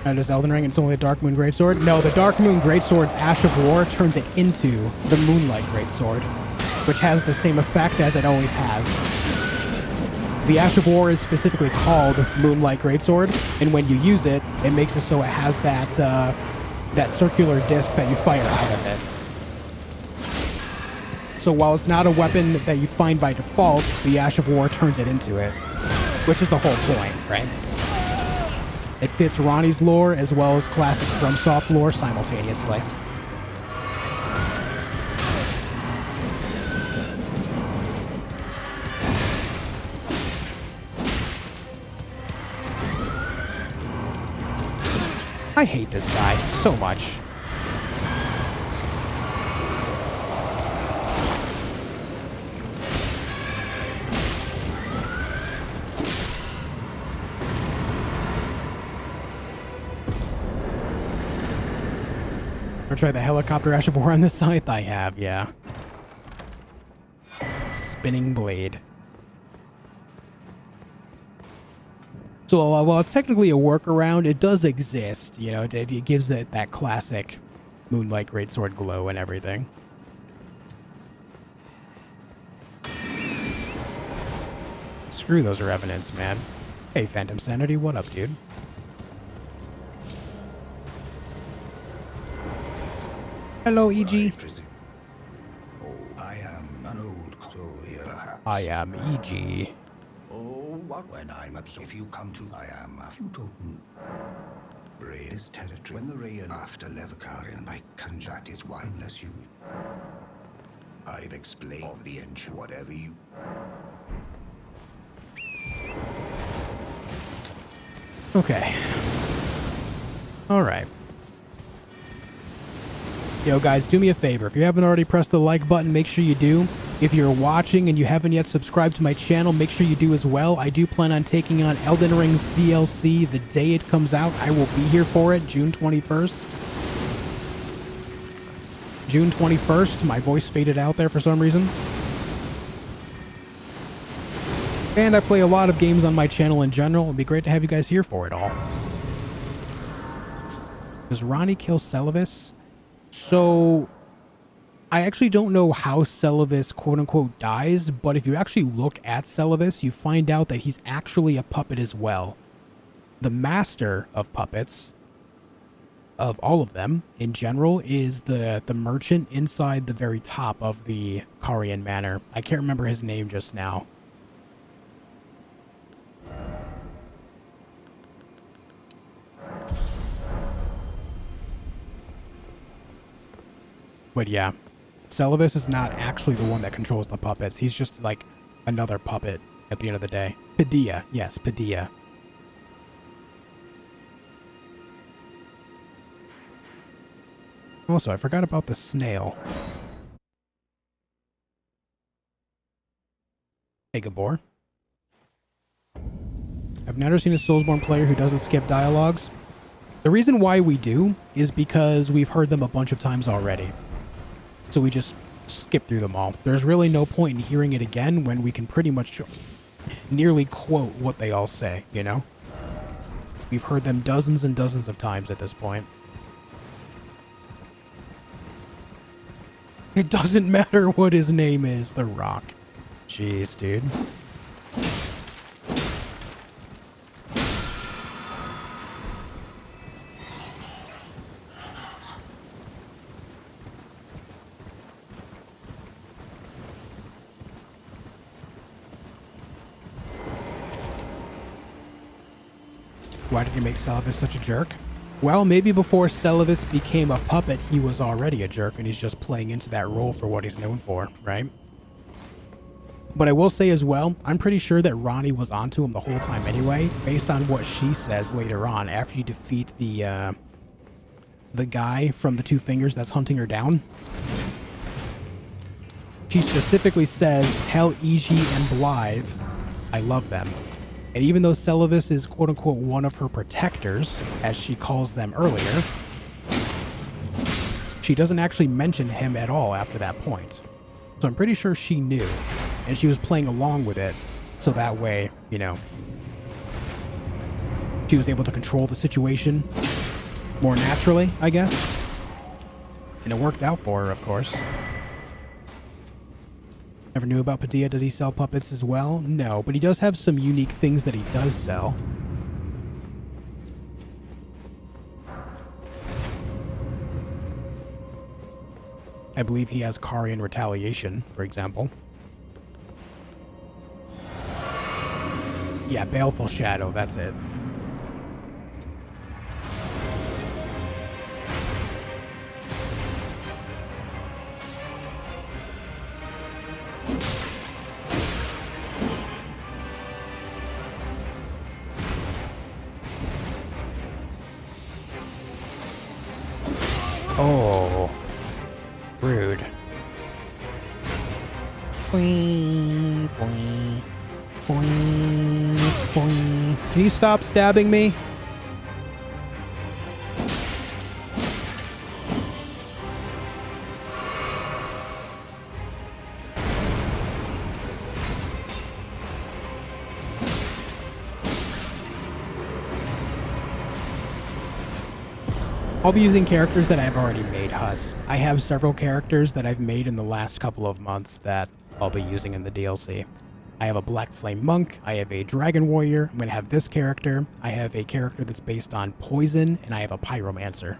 And it's Elden Ring and it's only a Dark Moon Greatsword? No, the Dark Moon Greatsword's Ash of War turns it into the Moonlight Greatsword, which has the same effect as it always has. The Ash of War is specifically called Moonlight Greatsword, and when you use it, it makes it so it has that that circular disc that you fire out of it. So while it's not a weapon that you find by default, the Ash of War turns it into it, which is the whole point, right? It fits Ronnie's lore as well as classic FromSoft lore simultaneously. I hate this guy so much. Ever try the helicopter Ash of War on the scythe? I have, yeah. Spinning blade. So while it's technically a workaround, it does exist. You know, it gives that classic Moonlight Greatsword glow and everything. Screw those revenants, man. Hey, Phantom Sanity, what up, dude? Hello, EG. I am an old soul here, perhaps. I am EG. When I'm absorbed, if you come to, I am a Toten. Raid is territory. When the rain after Levakarian, I conjure that is why, unless you. I've explained of the ancient, whatever you. Okay. All right. Yo, guys, do me a favor. If you haven't already pressed the like button, make sure you do. If you're watching and you haven't yet subscribed to my channel, make sure you do as well. I do plan on taking on Elden Ring's DLC the day it comes out. I will be here for it, June 21st. June 21st. My voice faded out there for some reason. And I play a lot of games on my channel in general. It'd be great to have you guys here for it all. Does Ronnie kill Celavis? So, I actually don't know how Celavis quote-unquote dies, but if you actually look at Celavis, you find out that he's actually a puppet as well. The master of puppets, of all of them in general, is the merchant inside the very top of the Karian Manor. I can't remember his name just now. But yeah, Celavis is not actually the one that controls the puppets. He's just like another puppet at the end of the day. Padilla. Yes, Padilla. Also, I forgot about the snail. Hey, Gabor. I've never seen a Soulsborne player who doesn't skip dialogues. The reason why we do is because we've heard them a bunch of times already. So we just skip through them all. There's really no point in hearing it again when we can pretty much nearly quote what they all say, you know? We've heard them dozens and dozens of times at this point. It doesn't matter what his name is, The Rock. Jeez, dude. Why did you make Celavis such a jerk? Well, maybe before Celavis became a puppet, he was already a jerk, and he's just playing into that role for what he's known for, right? But I will say as well, I'm pretty sure that Ronnie was onto him the whole time anyway, based on what she says later on after you defeat the guy from the Two Fingers that's hunting her down. She specifically says, tell Iji and Blythe I love them. And even though Celavis is quote-unquote one of her protectors, as she calls them earlier, she doesn't actually mention him at all after that point. So I'm pretty sure she knew, and she was playing along with it, so that way, you know, she was able to control the situation more naturally, I guess. And it worked out for her, of course. Ever knew about Padilla? Does he sell puppets as well? No, but he does have some unique things that he does sell. I believe he has Carian Retaliation, for example. Yeah, Baleful Shadow, that's it. Oh, rude. Boing, boing, boing, boing. Can you stop stabbing me? I'll be using characters that I've already made, Huss. I have several characters that I've made in the last couple of months that I'll be using in the DLC. I have a Black Flame Monk, I have a Dragon Warrior, I'm going to have this character, I have a character that's based on Poison, and I have a Pyromancer.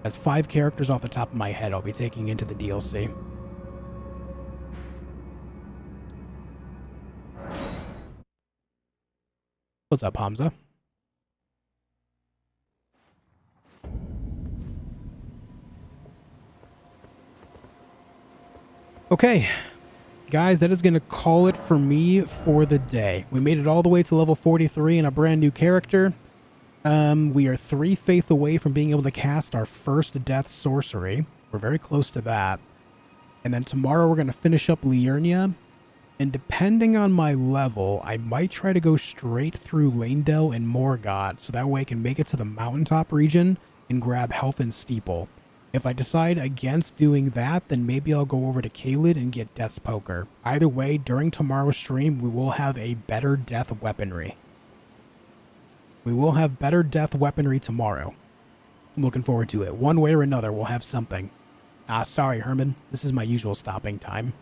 That's 5 characters off the top of my head I'll be taking into the DLC. What's up, Hamza? Okay, guys, that is going to call it for me for the day. We made it all the way to level 43 in a brand new character. We are 3 faith away from being able to cast our first death sorcery. We're very close to that. And then tomorrow we're going to finish up Liurnia. And depending on my level, I might try to go straight through Lanedell and Morgott, so that way I can make it to the mountaintop region and grab Health and Steeple. If I decide against doing that, then maybe I'll go over to Caelid and get Death's Poker. Either way, during tomorrow's stream, we will have a better death weaponry. We will have better death weaponry tomorrow. I'm looking forward to it. One way or another, we'll have something. Ah, sorry, Herman. This is my usual stopping time.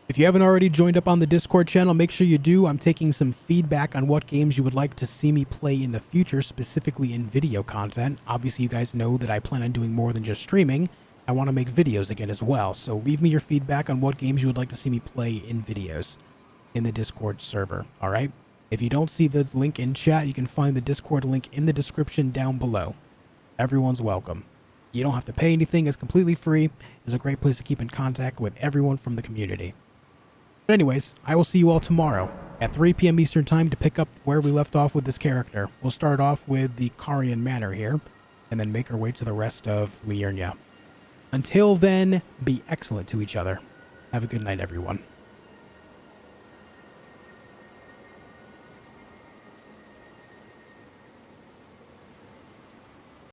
If you haven't already joined up on the Discord channel, make sure you do. I'm taking some feedback on what games you would like to see me play in the future, specifically in video content. Obviously, you guys know that I plan on doing more than just streaming. I want to make videos again as well, so leave me your feedback on what games you would like to see me play in videos in the Discord server, alright? If you don't see the link in chat, you can find the Discord link in the description down below. Everyone's welcome. You don't have to pay anything. It's completely free. It's a great place to keep in contact with everyone from the community. But anyways, I will see you all tomorrow at 3 p.m. Eastern Time to pick up where we left off with this character. We'll start off with the Carian Manor here, and then make our way to the rest of Liurnia. Until then, be excellent to each other. Have a good night, everyone.